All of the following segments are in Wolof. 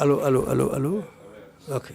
allo allo allo allo ok.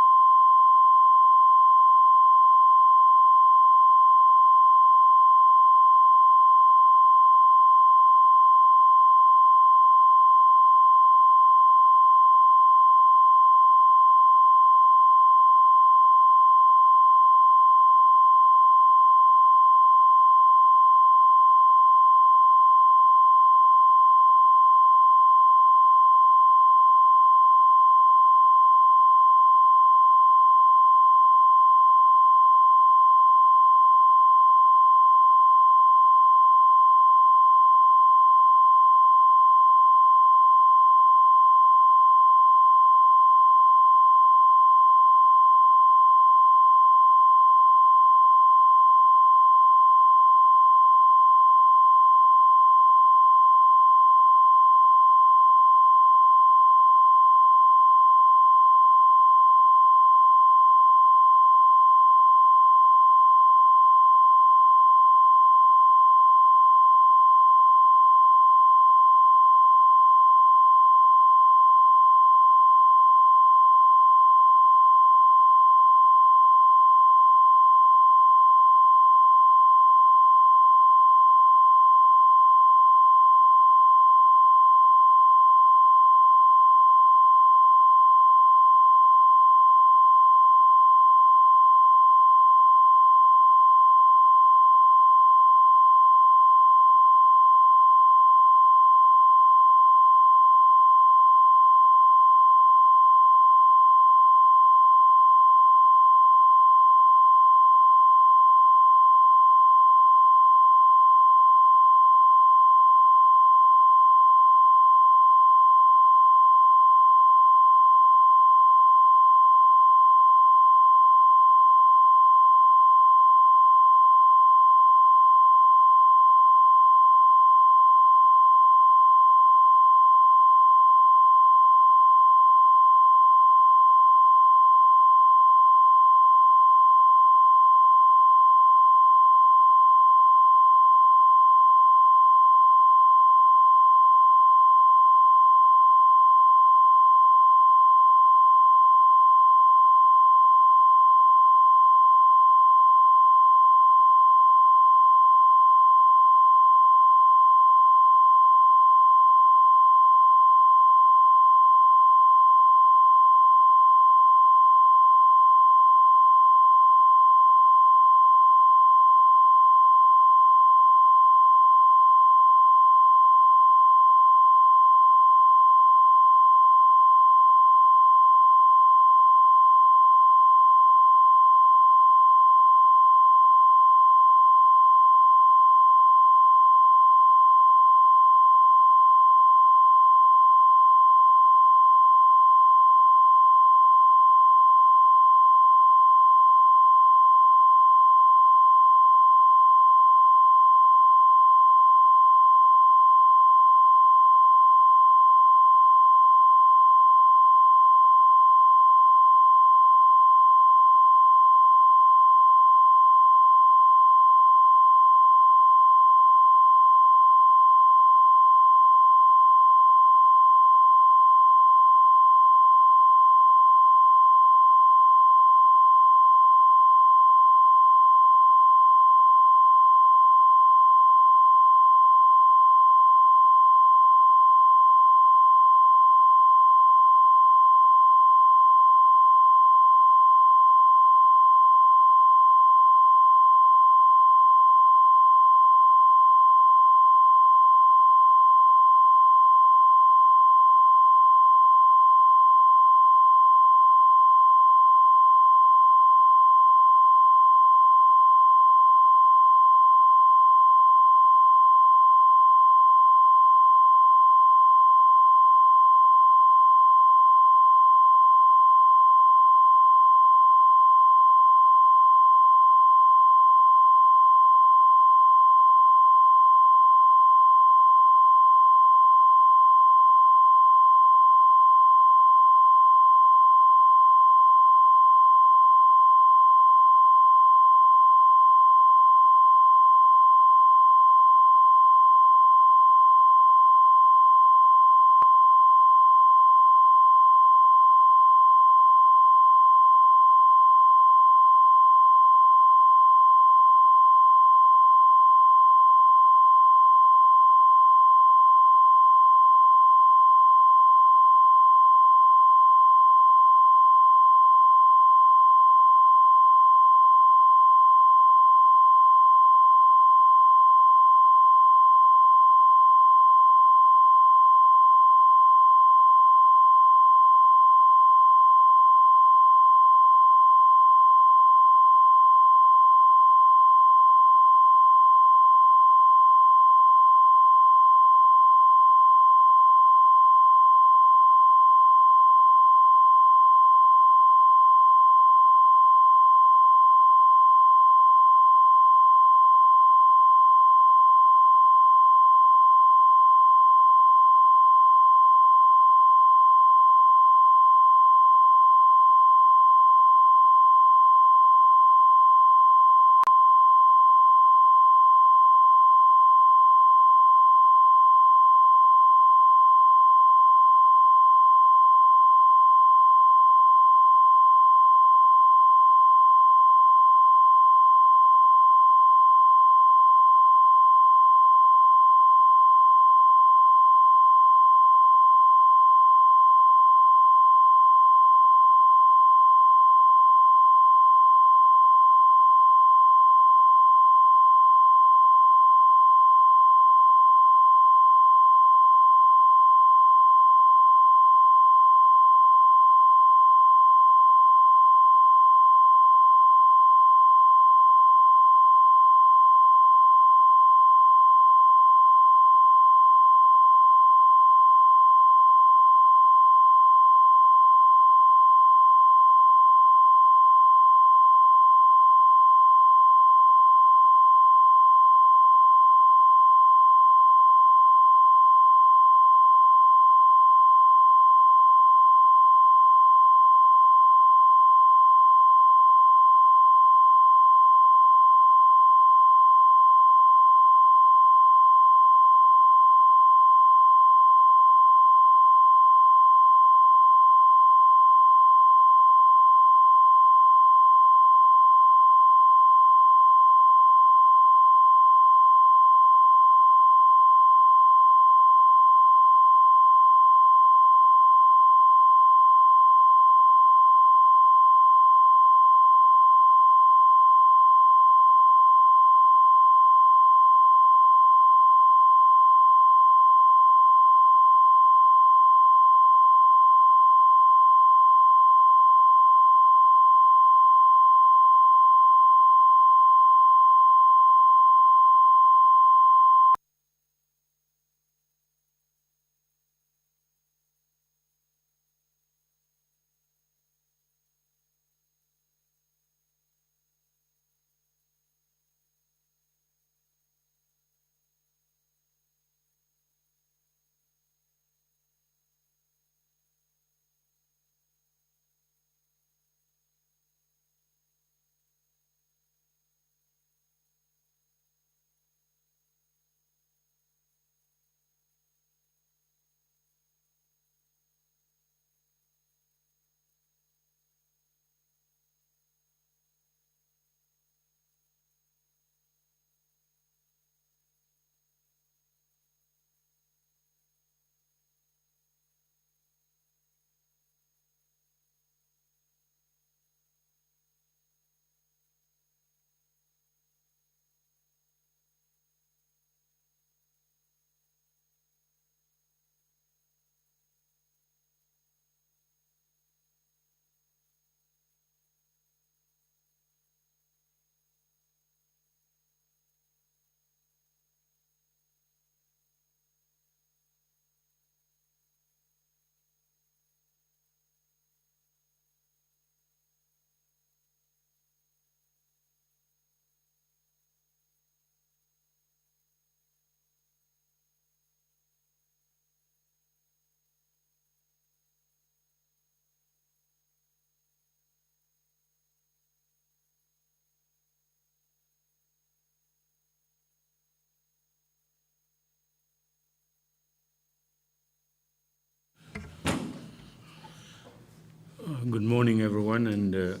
Good morning, everyone, and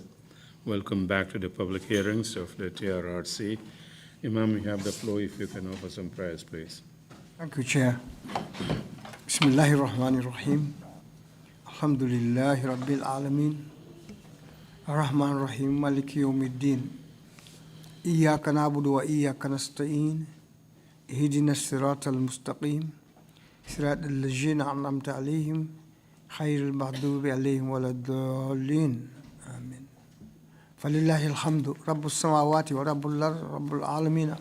welcome back to the public hearings of the TRRC. Imam, you have the floor if you can offer some prayers, please. Thank you, Chair. Bismillahir Rahmanir Rahim. Alhamdulillahi Rabbil Alameen. Ar-Rahman Rahim. Maliki Yawmiddin. Iyyaka na'budu wa iyyaka nasta'in. Ihdina as-siratal mustaqim. Siratal ladzina an'amta 'alayhim. Khairil maghdubi 'alayhim waladdallin. Amin. Falillahi alhamdu. Rabbus samawati wa rabbul alamin.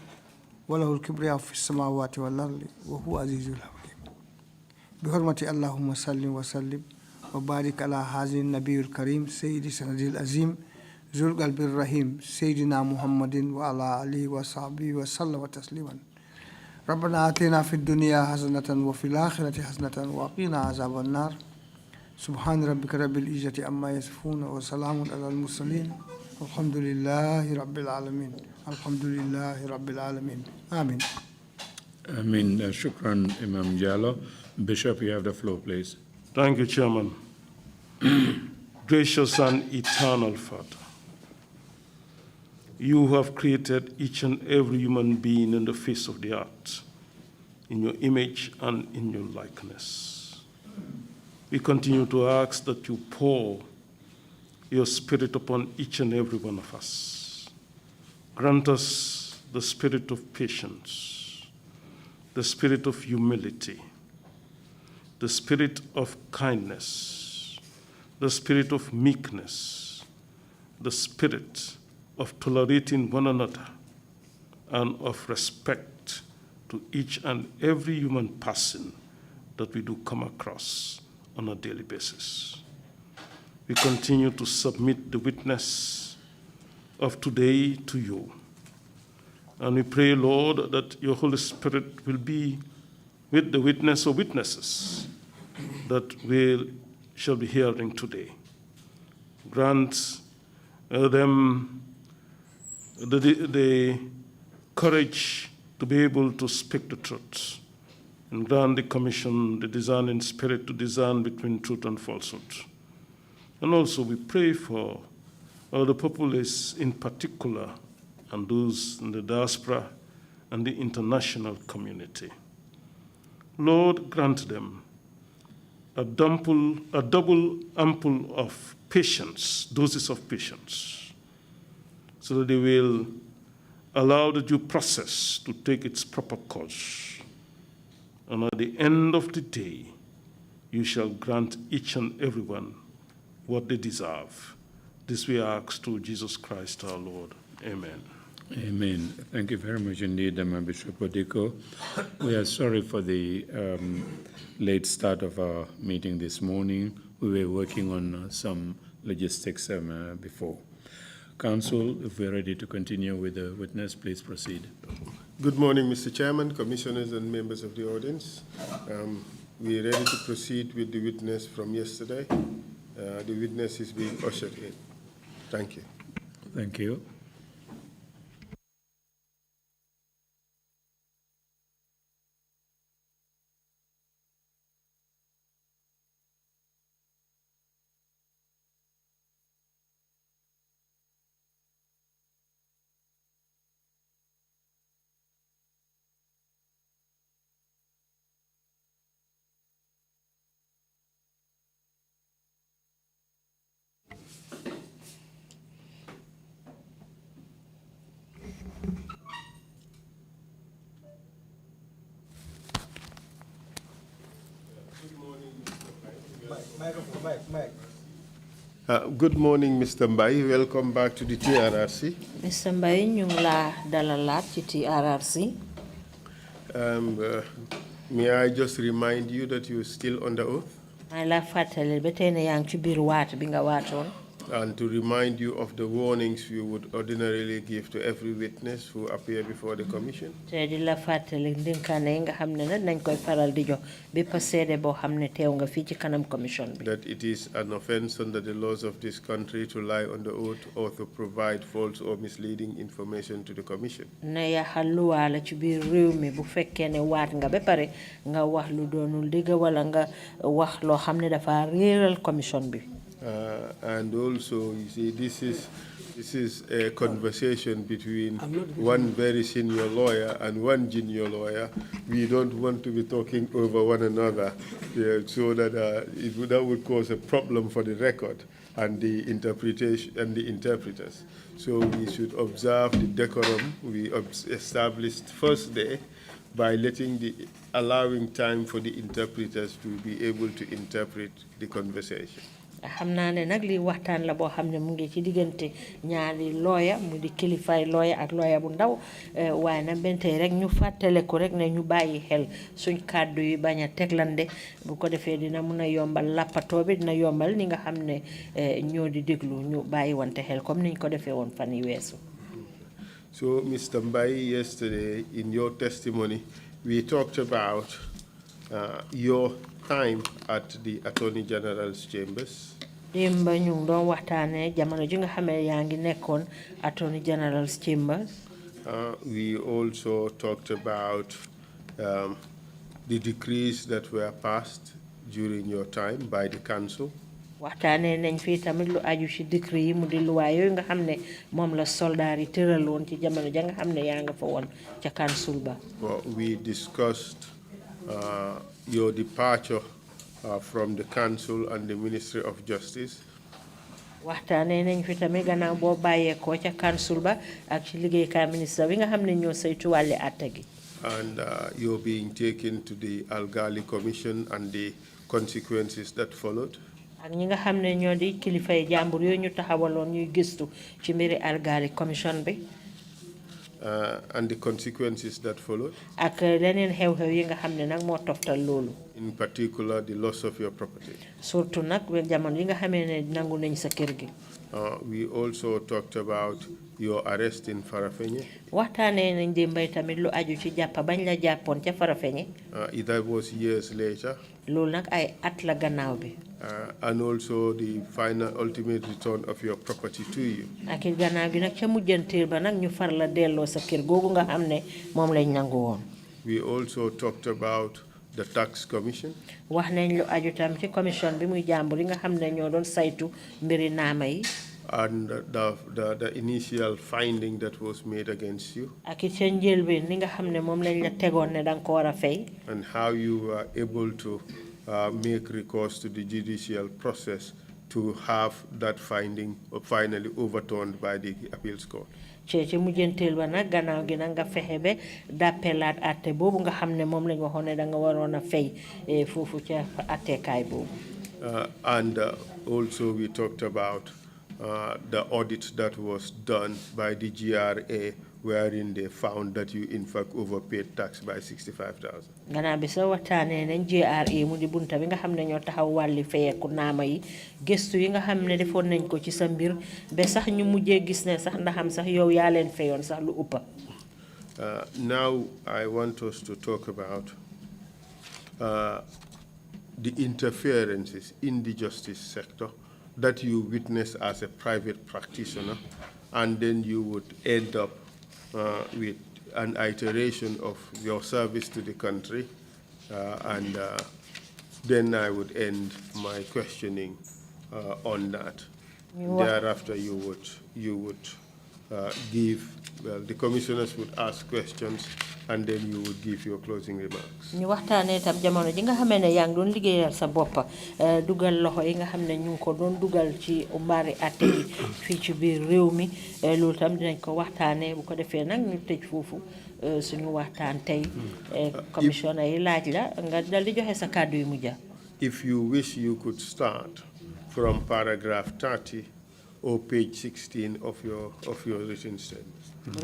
وله الكبرياء في السماوات والأرض وهو عزيز الحكيم بحرمة اللهم صل وسلم وبارك على هذا النبي الكريم سيد سند العظيم ذو القلب الرحيم سيدنا محمد وعلى آله وصحبه وسلم تسليما ربنا آتنا في الدنيا حسنة وفي الآخرة حسنة وقنا عذاب النار سبحان ربك رب العزة عما يصفون وسلام على المرسلين الحمد لله رب العالمين الحمد لله رب العالمين آمين. Amin. Shukran, Imam Jallo. Bishop, you have the floor, please. Thank you, Chairman. Gracious and eternal Father, you have created each and every human being in the face of the earth in your image and in your likeness. We continue to ask that you pour your Spirit upon each and every one of us. Grant us the spirit of patience, the spirit of humility, the spirit of kindness, the spirit of meekness, the spirit of tolerating one another, and of respect to each and every human person that we do come across on a daily basis. We continue to submit the witness of today to you. And we pray, Lord, that your Holy Spirit will be with the witness or witnesses that we shall be hearing today. Grant them the courage to be able to speak the truth, and grant the commission the discerning spirit to discern between truth and falsehood. And also we pray for the populace in particular and those in the diaspora and the international community. Lord, grant them a double ample of patience, doses of patience, so that they will allow the due process to take its proper course. And at the end of the day, you shall grant each and everyone what they deserve. This we ask through Jesus Christ our Lord. Amen. Amen. Thank you very much indeed, Bishop Odiko. We are sorry for the late start of our meeting this morning. We were working on some logistics before. Council, if we're ready to continue with the witness, please proceed. Good morning, Mr. Chairman, commissioners, and members of the audience. We are ready to proceed with the witness from yesterday. The witness is being ushered in. Thank you. Thank you. Good morning, Mr. Mbai. Welcome back to the TRRC. Mr. Mbai, ñu ngi la dalalat ci TRRC. May I just remind you that you're still under oath? May la fàttali ba tey ne yaa ngi ci biir waat bi nga waatoon. And to remind you of the warnings you would ordinarily give to every witness who appear before the commission. Te di la fàttali ndénkaane yi nga xam ne nag nañ koy faral di jox bépp seede boo xam ne teew nga fii ci kanam commission bi. That it is an offense under the laws of this country to lie on the oath or to provide false or misleading information to the commission. Ne yaxal luwaa la ci biir réew mi bu fekkee ne waat nga ba pare nga wax lu doonul dëgg wala nga wax loo xam ne dafa réeral commission bi. And also, you see, this is a conversation between one very senior lawyer and one junior lawyer. We don't want to be talking over one another, so that that would cause a problem for the record and the interpretation and the interpreters. So we should observe the decorum we established first day by allowing time for the interpreters to be able to interpret the conversation. xam naa ne nag lii waxtaan la boo xam ne mu ngi ci diggante ñaari lawyer mu di kilifaay lawyer ak lawyer bu ndaw waaye nag benn tey rek ñu fàttale ko rek ne ñu bàyyi xel suñ kàddu yi bañ a teglande bu ko defee dina mun a yombal lappatoo bi dina yombal ni nga xam ne ñoo di déglu ñu bàyyi wante xel comme niñ ko defee woon fan yi weesu. So, Mr. Mbai, yesterday in your testimony, we talked about your time at the Attorney General's chambers. Démba ñu ngi doon waxtaanee jamono ji nga xamee yaa ngi nekkoon Attorney General's chambers. We also talked about the decrees that were passed during your time by the council. waxtaanee nañ fii tamit lu aju ci décret yi mu di luwaay yooyu nga xam ne moom la soldaar yi tëraloon ci jamono ja nga xam ne yaa nga fa woon ca council ba. We discussed your departure from the council and the Ministry of Justice. waxtaanee nañ fi tamit gannaaw boo bàyyeekoo ca council ba ak ci liggéeykaay ministre bi nga xam ne ñoo saytu wàlli àtte gi. And you're being taken to the Algali Commission and the consequences that followed. ak ñi nga xam ne ñoo di kilifay jàmbur yooyu ñu taxawaloon ñuy gëstu ci mbiri Algali commission bi. And the consequences that followed. ak leneen xew-xew yi nga xam ne nag moo toftal loolu. In particular, the loss of your property. surtout nag jamono yi nga xamee ne nangu nañ sa kër gi. We also talked about your arrest in Farafenni. waxtaanee nañ di mbay tamit lu aju ci jàppa bañ la jàppoon ca Farafenni. That was years later. loolu nag ay at la gannaaw bi. And also the final ultimate return of your property to you. ak it gannaaw gi nag ca mujjantiir ba nag ñu far la delloo sa kër googu nga xam ne moom lañ nangu woon. We also talked about the tax commission. wax nañ lu aju tam ci commission bi muy jàmbur yi nga xam ne ñoo doon saytu mbiri naama yi. And the initial finding that was made against you. ak it ca njëlbeen ni nga xam ne moom lañ la tegoon ne danga ko war a fay. And how you were able to make recourse to the judicial process to have that finding finally overturned by the appeals court. ci mujjanteel ba nag gannaaw gi nag nga fexe ba dàppelaat àtte boobu nga xam ne moom lañ waxoon ne danga waroon a fay foofu ca àttekaay boobu. And also we talked about the audit that was done by the GRA, wherein they found that you in fact overpaid tax by 65,000. gannaaw bi sa waxtaanee nañ GRA mu di bunta bi nga xam ne ñoo taxaw wàlli fayeeku naama yi gëstu yi nga xam ne defoon nañ ko ci sa mbir ba sax ñu mujjee gis ne sax ndaxam sax yow yaa leen fayoon sax lu ëppa. Now I want us to talk about the interferences in the justice sector that you witness as a private practitioner, and then you would end up with an iteration of your service to the country, and then I would end my questioning on that. Thereafter, you would give, well, the commissioners would ask questions, and then you would give your closing remarks. ñu waxtaanee tam jamono ji nga xamee ne yaa ngi doon liggéeyal sa boppa dugal loxo yi nga xam ne ñu ngi ko doon dugal ci mbaari àtte yi fii ci biir réew mi loolu tam dinañ ko waxtaanee bu ko defee nag ñu tëj foofu suñu waxtaan tey commissioner yi laaj la nga dal di joxe sa kàddu yu mujja. If you wish, you could start from paragraph 30 or page 16 of your written statement.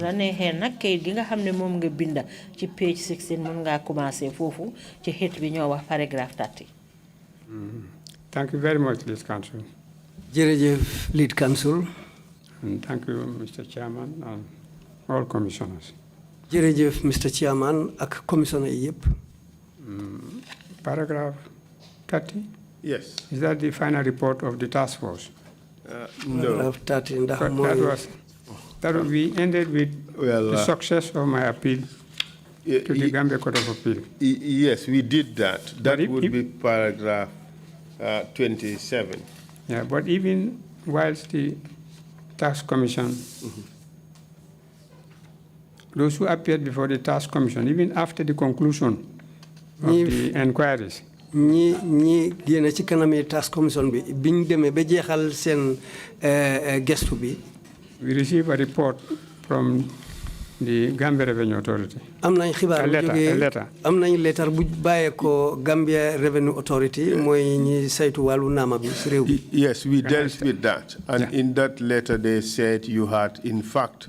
la neexee nag kayit gi nga xam ne moom nga binda ci page 16 mën ngaa commencé foofu ci xët bi ñoo wax paragraphe 30. Thank you very much, Lead Counsel. jërëjëf Lead Counsel. And thank you, Mr. Chairman, and all commissioners. jërëjëf Mr. Chairman ak commissioner yi yëpp. Paragraph 30? Yes. Is that the final report of the task force? No. Paragraph 30 ndax But mooy. that we ended with the success of my appeal to the Gambia Court of Appeal. Yes, we did that. That But would be paragraph 27. Yeah, but even whilst the tax commission, those who appeared before the tax commission, even after the conclusion of the inquiries, ñi génn ci kanami tax commission bi biñ demee ba jeexal seen gestu bi. we received a report from the Gambia Revenue Authority. Am nañ xibaar bu jógee am nañ lettre bu bàyyee ko Gambia Revenue Authority mooy ñi saytu wàllu naama bi ci réew bi. Yes, we dealt with that, and in that letter they said you had in fact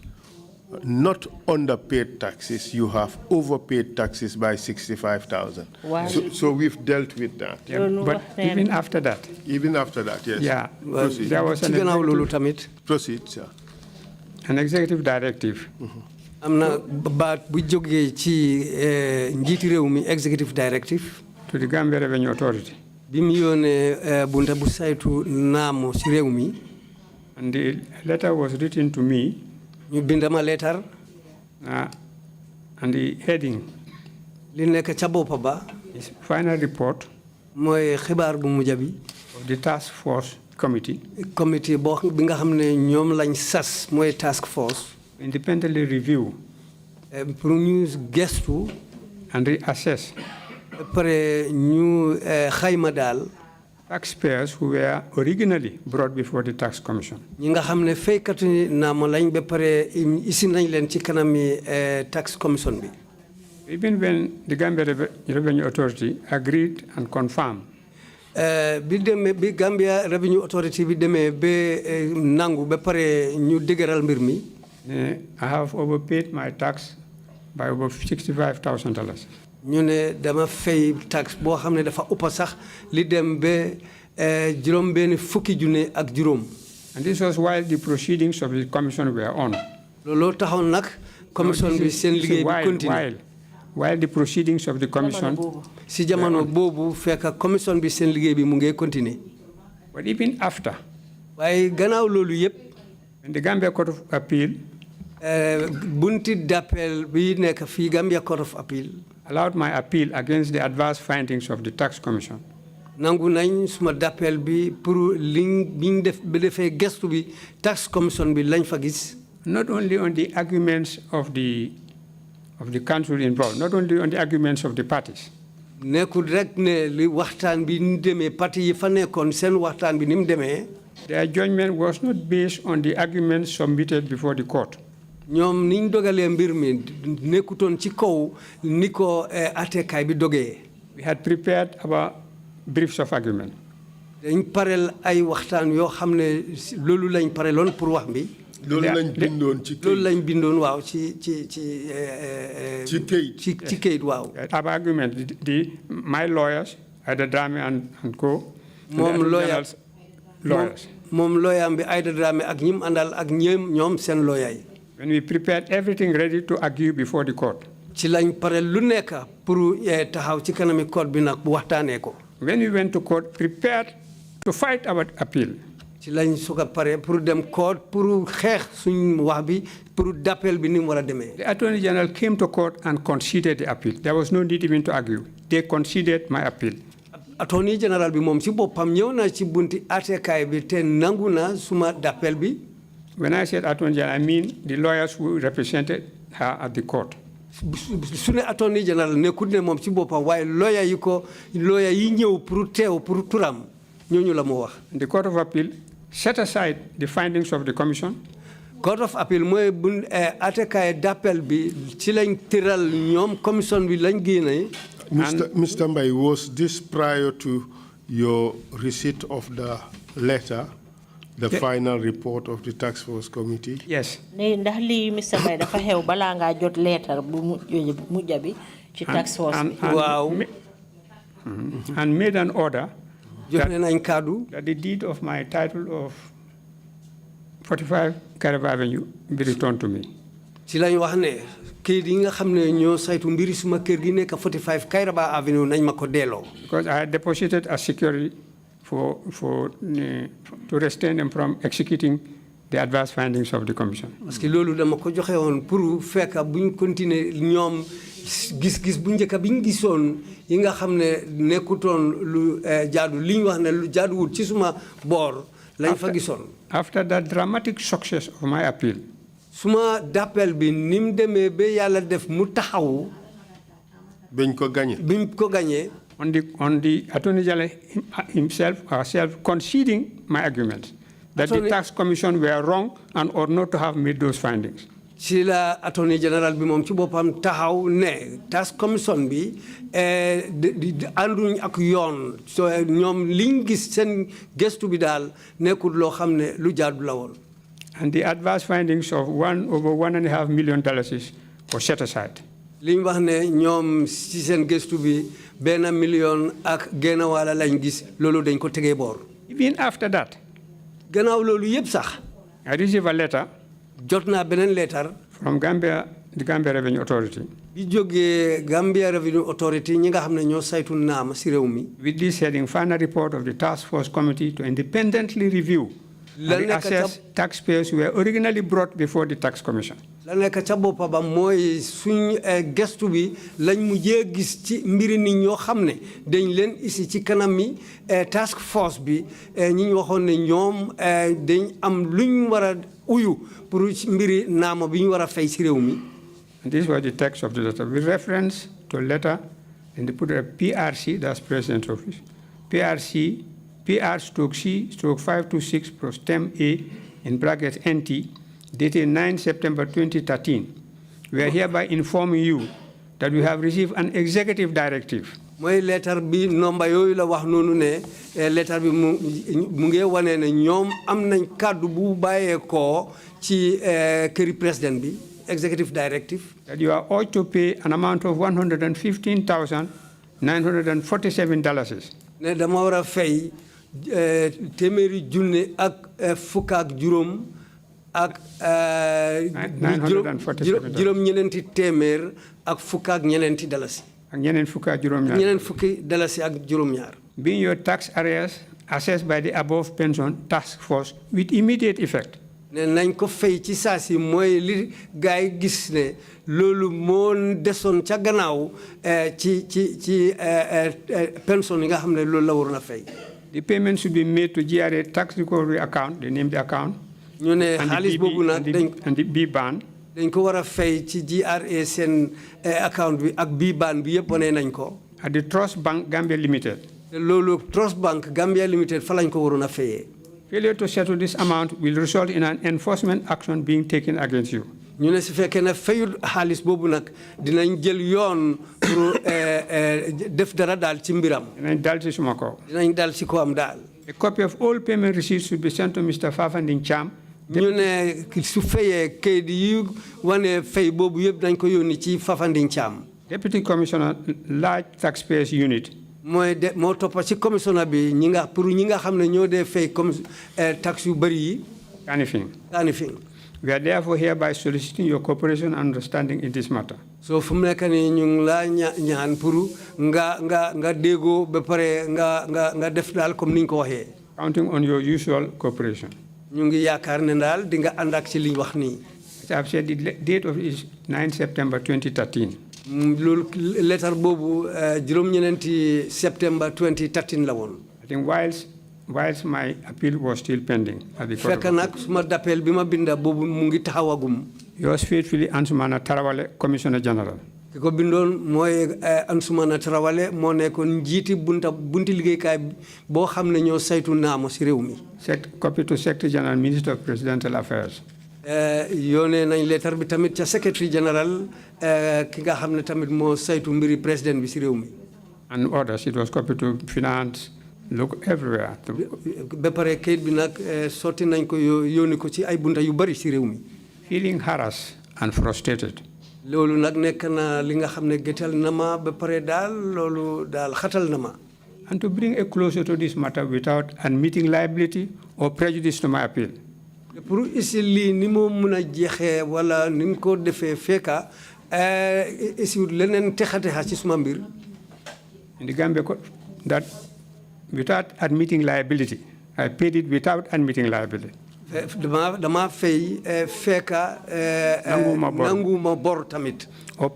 not underpaid taxes, you have overpaid taxes by 65,000. Wow. So we've dealt with that. Yeah, but even after that. Even after that, yes. Yeah, Proceed. there was Proceed, sir. An executive directive. Am na baat bu jógee ci njiiti réew mi executive directive. To the Gambia Revenue Authority. Bi mu yónnee bunta bu saytu naamu ci réew mi. And the letter was written to me. ñu bindama letter. And the heading. Li nekk ca bopp ba. Is final report. mooy xibaar bu mujj bi. Of the task force committee. Committee boo bi nga xam ne ñoom lañ sas mooy task force. Independently review. Pour ñu gestu. And reassess. Pare ñu xayma daal. Taxpayers who were originally brought before the tax commission. ñi nga xam ne faykatu naam lañ ba pare isi nañ leen ci kanami tax commission bi. Even when the Gambia Revenue Authority agreed and confirmed. Bi Gambia Revenue Authority bi demee ba nangu ba pare ñu dëgëral mbir mi. I have overpaid my tax by over $65,000. ñu ne dama fay tax boo xam ne dafa ëpp sax li dem ba juróom benn fukki junne ak juróom. And this was while the proceedings of the commission were on. looloo taxoon nag commission bi seen liggéey bi continue. While the proceedings of the commission. si jamono boobu fekk commission bi seen liggéey bi mu ngi continuer. But even after. waaye gannaaw loolu yëpp. when the Gambia Court of Appeal. bunti d'appel bi nekk fii Gambia Court of Appeal. allowed my appeal against the adverse findings of the tax commission. nangu nañ suma d'appel bi pour liñ biñ def ba defee gestu bi tax commission bi lañ fa gis. Not only on the arguments of the council involved, not only on the arguments of the parties. nekkul rek ne li waxtaan bi ni demee parti yi fa nekkoon seen waxtaan bi ni mu demee. Their judgment was not based on the arguments submitted before the court. ñoom niñ dogalee mbir mi nekkutoon ci kaw ni ko àttekaay bi dogee. We had prepared our briefs of argument. dañ pareel ay waxtaan yoo xam ne loolu lañ pareeloon pour wax bi. loolu lañ bindoon ci kayit. loolu lañ bindoon waaw ci kayit waaw. Our argument, my lawyers, Aida Drame and co. moom lawyers. moom lawyer bi Aida Drame ak ñim àndal ak ñoom seen lawyer yi. When we prepared everything ready to argue before the court. ci lañ pareel lu nekk pour taxaw ci kanami court bi nag bu waxtaanee ko. When we went to court, prepared to fight our appeal. ci lañ soog a pare pour dem court pour xeex suñ wax bi pour d'appel bi ni mu war a demee. The Attorney General came to court and conceded the appeal. There was no need even to argue. They conceded my appeal. Attorney General bi moom si boppam ñëw na ci bunti àttekaay bi te nangu na suma d'appel bi. When I said Attorney General, I mean the lawyers who represented her at the court. su ne Attorney General nekkul ne moom si boppam waaye lawyer yi ñëw pour teew pour turam ñooñu la moo wax. The Court of Appeal set aside the findings of the commission. Court of Appeal mooy bu àttekaay d'appel bi ci lañ tëral ñoom commission bi lañ génne. Mr. Mbai, was this prior to your receipt of the letter, the final report of the tax force committee? Yes. ndax lii Mr. Mbai dafa xew balaa ngaa jot letter bu mujj bi ci tax force bi. waaw. And made an order that the deed of my title of 45 Caraba Avenue be returned to me. ci lañ wax ne kayit yi nga xam ne ñoo saytu mbiri suma kër gi nekk 45 Kairaba Avenue nañ ma ko delloo. Because I had deposited as security to restrain them from executing the adverse findings of the Commission. Parce que loolu dama ko joxe woon pour fekk buñ continuer ñoom gis-gis bu njëkk bi ñu gisoon yi nga xam ne nekkutoon lu jaadu li ñu wax ne lu jaaduwul ci suma boor lañ fa gisoon. After that dramatic success of my appeal, suma d'appel bi ni mu demee ba yàlla def mu taxaw. biñ ko gagné. on the Attorney General himself conceding my argument that the tax commission were wrong and ought not to have made those findings. Si la Attorney General bi moom ci boppam taxaw ne tax commission bi ànduñ ak yoon so ñoom liñ gis seen gëstu bi daal nekkul loo xam ne lu jaadu la woon. And the adverse findings of over $1.5 million were set aside. liñ wax ne ñoom ci seen gëstu bi $1 million ak genn wàll lañ gis loolu dañ ko tegee boor. Even after that, gannaaw loolu yëpp sax. I received a letter. jot naa beneen letter. From Gambia, the Gambia Revenue Authority. bi jógee Gambia Revenue Authority ñi nga xam ne ñoo saytu naam si réew mi. With this heading, final report of the task force committee to independently review and assess taxpayers who were originally brought before the tax commission. la nekk ca boppa ba mooy suñ gestu bi lañ mujjee gis ci mbiri nit ñoo xam ne dañ leen isi ci kanam mi task force bi ñi ñu waxoon ne ñoom dañ am luñ war a uyu pour mbiri naama bi ñu war a fay si réew mi. And this was the text of the letter. With reference to a letter, and they put a PRC, that's President's Office, PRC, PR/C/526 pro stem A in brackets NT, dated 9 September 2013. We are hereby informing you that we have received an executive directive. mooy letter bi nomba yooyu la wax noonu ne letter bi mu ngi wane ne ñoom am nañ kàddu bu bàyyeekoo ci këri président bi executive directive. That you are ought to pay an amount of $115,947. ne dama war a fay téeméeri junne ak fukk ak juróom ak juróom-ñeneenti téeméer ak fukk ak ñeneenti dalasi. ak ñeneen fukk ak juróom-ñaar. ñeneen fukki dalasi ak juróom-ñaar. Being your tax arrears assessed by the above pension task force with immediate effect. ne nañ ko fay ci saa si mooy li gars yi gis ne loolu moo desoon ca gannaaw ci pension yi nga xam ne loolu la waroon a fay. The payment should be made to GRA tax recovery account, they named the account. ñu ne xaalis boobu nag and the B-band. dañ ko war a fay ci GRA seen account bi ak B-band bi yëpp wane nañ ko. At the Trust Bank Gambia Limited. loolu Trust Bank Gambia Limited fa lañ ko waroon a fayee. Failure to settle this amount will result in an enforcement action being taken against you. ñu ne su fekkee ne fayul xaalis boobu nag dinañ jël yoon pour def dara daal ci mbiram. dinañ dal ci suma kaw. dinañ dal ci kawam daal. A copy of all payment receipts should be sent to Mr. Fafanding Cham. ñu ne su fayee kayit yi wane fay boobu yëpp dañ ko yónni ci Fafanding Cham. Deputy Commissioner, Large Taxpayers Unit. mooy de moo toppa ci commissioner bi ñi nga xam ne ñoo dee fay comme tax yu bëri yi. Kanifing. We are therefore hereby soliciting your cooperation and understanding in this matter. So fu mu nekk nii ñu ngi laa ñaan pour nga déggoo ba pare nga def daal comme ni ñu ko waxee. Counting on your usual cooperation. ñu ngi yaakaar ne daal di nga ànd ak ci li ñu wax nii. As I've said, the date of it is 9 September 2013. loolu lettre boobu juróom-ñeneenti September 2013 la woon. I think whilst my appeal was still pending at the court. fekk nag suma d'appel bi ma binda boobu mu ngi taxawagum. Yours faithfully, Ansumana Tarawale, Commissioner General. ki ko bindoon mooy Ansumana Tarawale moo nekkoon njiiti bunti liggéeykaay boo xam ne ñoo saytu naamo si réew mi. Copy to Secretary General, Minister of Presidential Affairs. yónnee nañ lettre bi tamit ca Secretary General ki nga xam ne tamit moo saytu mbiri président bi si réew mi. And others, it was copied to Finance, look everywhere. ba pare kayit bi nag sotti nañ ko yónni ko ci ay bunta yu bari si réew mi. Feeling harassed and frustrated. loolu nag nekk na li nga xam ne gëtal na ma ba pare daal loolu daal xatal na ma. And to bring a closer to this matter without admitting liability or prejudice to my appeal. pour isi lii ni moo mun a jeexee wala ni mu ko defee fekka isi leneen texatexa ci suma mbir. In the Gambia, that without admitting liability, I paid it without admitting liability. dama fay feka nanguma bor tamit or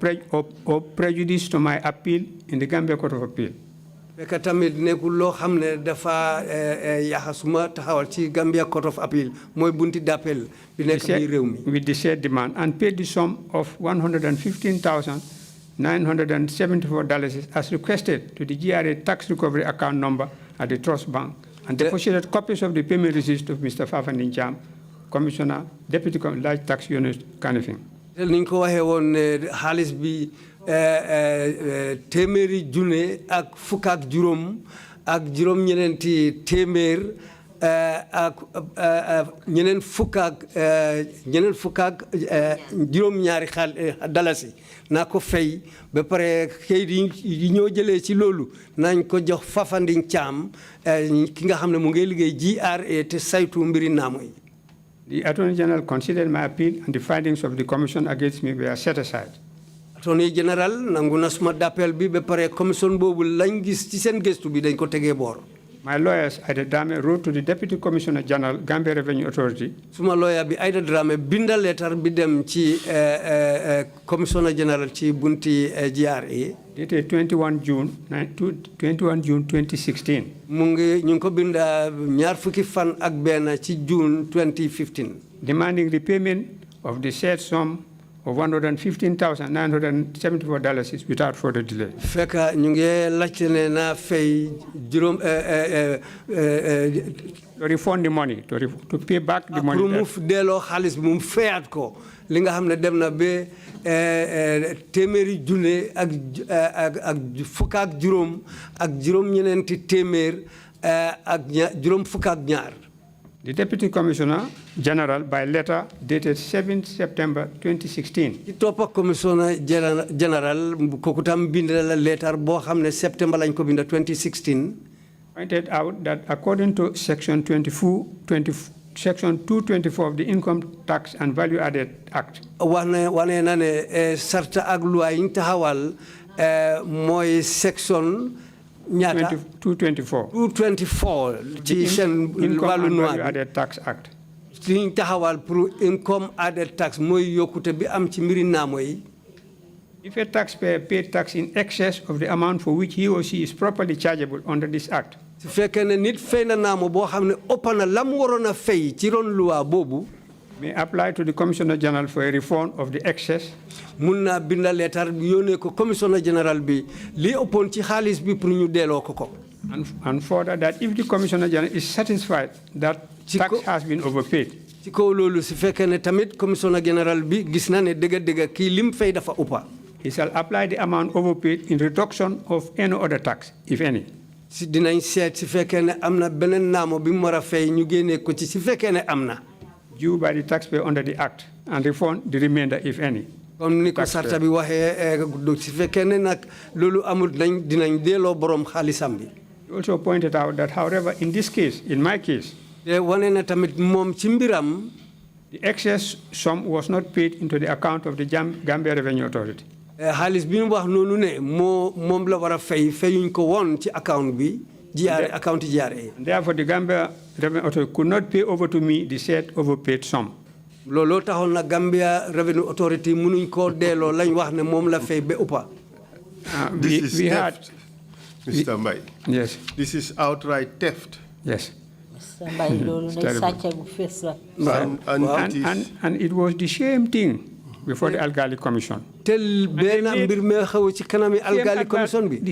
prejudice to my appeal in the Gambia Court of Appeal. feka tamit nekul lo xamne dafa yaxasuma taxawal ci Gambia Court of Appeal moy bunti d'appel bi nek bi rew mi with the said demand and paid the sum of $115,974 as requested to the GRA tax recovery account number at the Trust Bank and deposited copies of the payment receipts to Mr. Fafandin Cham, Commissioner, Deputy Large Tax Unit, Kanifing. Ni ko waxe won xaliss bi téméri junne ak fukk ak juróom ak juróom ñeneenti téeméer ak ñeneen fukk ak juróom ñaari dalasi naa ko fay ba pare kayit yi ñoo jëlee ci loolu nañ ko jox Fafanding Cham ki nga xam ne mu ngi liggéey GRA te saytu mbiri naamo yi. The Attorney General considered my appeal and the findings of the Commission against me were set aside. Attorney General nangu na suma d'appel bi ba pare commission boobu lañ gis ci seen gëstu bi dañ ko tegee boor. My lawyers, Aida Drame, wrote to the Deputy Commissioner General, Gambia Revenue Authority. Suma lawyer bi Aida Drame binda letter bi dem ci Commissioner General ci bunti GRA. Dated 21 June 2016. Mu ngi ñu ko binda ñaar fukki fan ak benn ci June 2015. Demanding repayment of the said sum of $115,974 without further delay. Fekka ñu ngi laajte ne na fay juróom to refund the money, to pay back the money. Pour mu delloo xaalis bi mu fayat ko li nga xam ne dem na ba téeméeri junne ak fukk ak juróom ñeneenti téeméer ak juróom fukk ak ñaar. The Deputy Commissioner General, by letter dated 7 September 2016. Ci toppa Commissioner General kooku tam bind la letter boo xam ne septembre lañ ko binda 2016. Pointed out that according to Section 224 of the Income Tax and Value Added Act. wane na ne sarta ak loi yi ñu taxawal mooy section ñaata 224 ci seen wàllu Value Added Tax Act. ci ñu taxawal pour income added tax mooy yokkute bi am ci mbiri naamo yi. If a taxpayer paid tax in excess of the amount for which he or she is properly chargeable under this act. su fekkee ne nit fay na naamo boo xam ne ëpp na la mu waroon a fay ci ron loi boobu. May apply to the Commissioner General for a refund of the excess. mun naa binda leetar yónnee ko Commissioner General bi li ëppoon ci xaalis bi pour ñu delloo ko. And further that if the Commissioner General is satisfied that tax has been overpaid. ci kaw loolu su fekkee ne tamit Commissioner General bi gis na ne dëgg-dëgg kii lim fay dafa ëppa. He shall apply the amount overpaid in reduction of any other tax, if any. si dinañ seet su fekkee ne am na beneen naamo bi mu war a fay ñu génnee ko ci su fekkee ne am na. Due by the taxpayer under the act and refund the remainder, if any. comme ni ko sarta bi waxee su fekkee ne nag loolu amul dinañ delloo borom xaalisam bi. He also pointed out that, however, in this case, in my case, te wane na tamit moom ci mbiram. the excess sum was not paid into the account of the Gambia Revenue Authority. xaalis bi mu wax noonu ne moom la war a fayuñ ko woon ci account bi account GRA. Therefore, the Gambia Revenue Authority could not pay over to me the said overpaid sum. looloo taxoon na Gambia Revenue Authority mënuñ koo delloo lañ wax ne moom la fay ba uppa. This is theft, Mr. Mbai. Yes. This is outright theft. Yes. And it was the same thing before the Algali Commission. The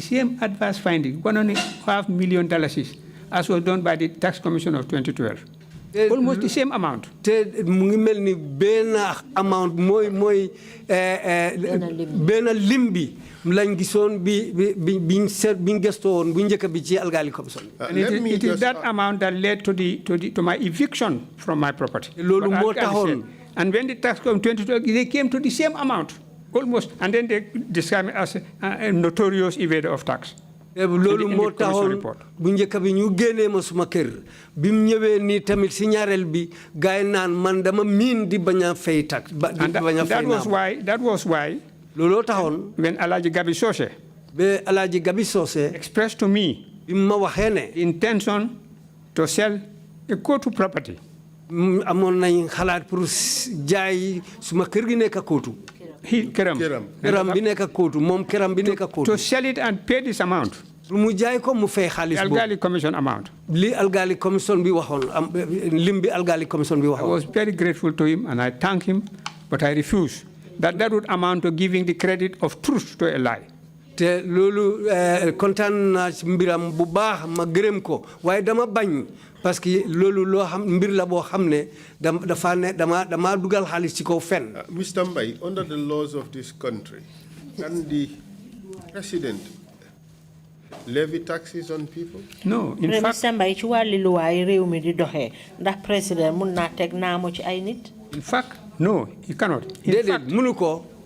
same adverse finding, $1.5 million, as was done by the Tax Commission of 2012. Almost the same amount. Limbi lañ gisoon biñ gestoon bu njëkk bi ci Algali Commission. It is that amount that led to my eviction from my property. Loolu moo taxoon. And when the tax came 2012, they came to the same amount, almost, and then they described me as a notorious evader of tax. loolu moo taxoon bu njëkk bi ñu génnee ma suma kër bi mu ñëwee nii tamit si ñaareel bi gaay naan man dama miin di bañ a fay tax. That was why. looloo taxoon. when Alhaji Gabi Sosé. ba Alhaji Gabi Sosé. expressed to me. bi ma waxee ne. intention to sell a Kotu property. amoon nañ xalaat pour jaay suma kër gi nekk Kootu. Keram bi nekk Kootu moom keram bi nekk Kootu. To sell it and pay this amount. mu jaay ko mu fay xaalis boobu. Algali commission amount. li Algali commission bi waxoon lim bi Algali commission bi waxoon. I was very grateful to him and I thank him, but I refuse that would amount to giving the credit of truth to a lie. te loolu kontaan naa ci mbiram bu baax ma gërëm ko waaye dama bañ parce que loolu loo xam mbir la boo xam ne dama dugal xaalis ci kaw fen. Mr. Mbai, under the laws of this country, can the president levy taxes on people? No, in fact. Mr. Mbai, ci wàllu luwaay réew mi di doxee ndax président mun naa teg naamu ci ay nit. In fact, no, he cannot.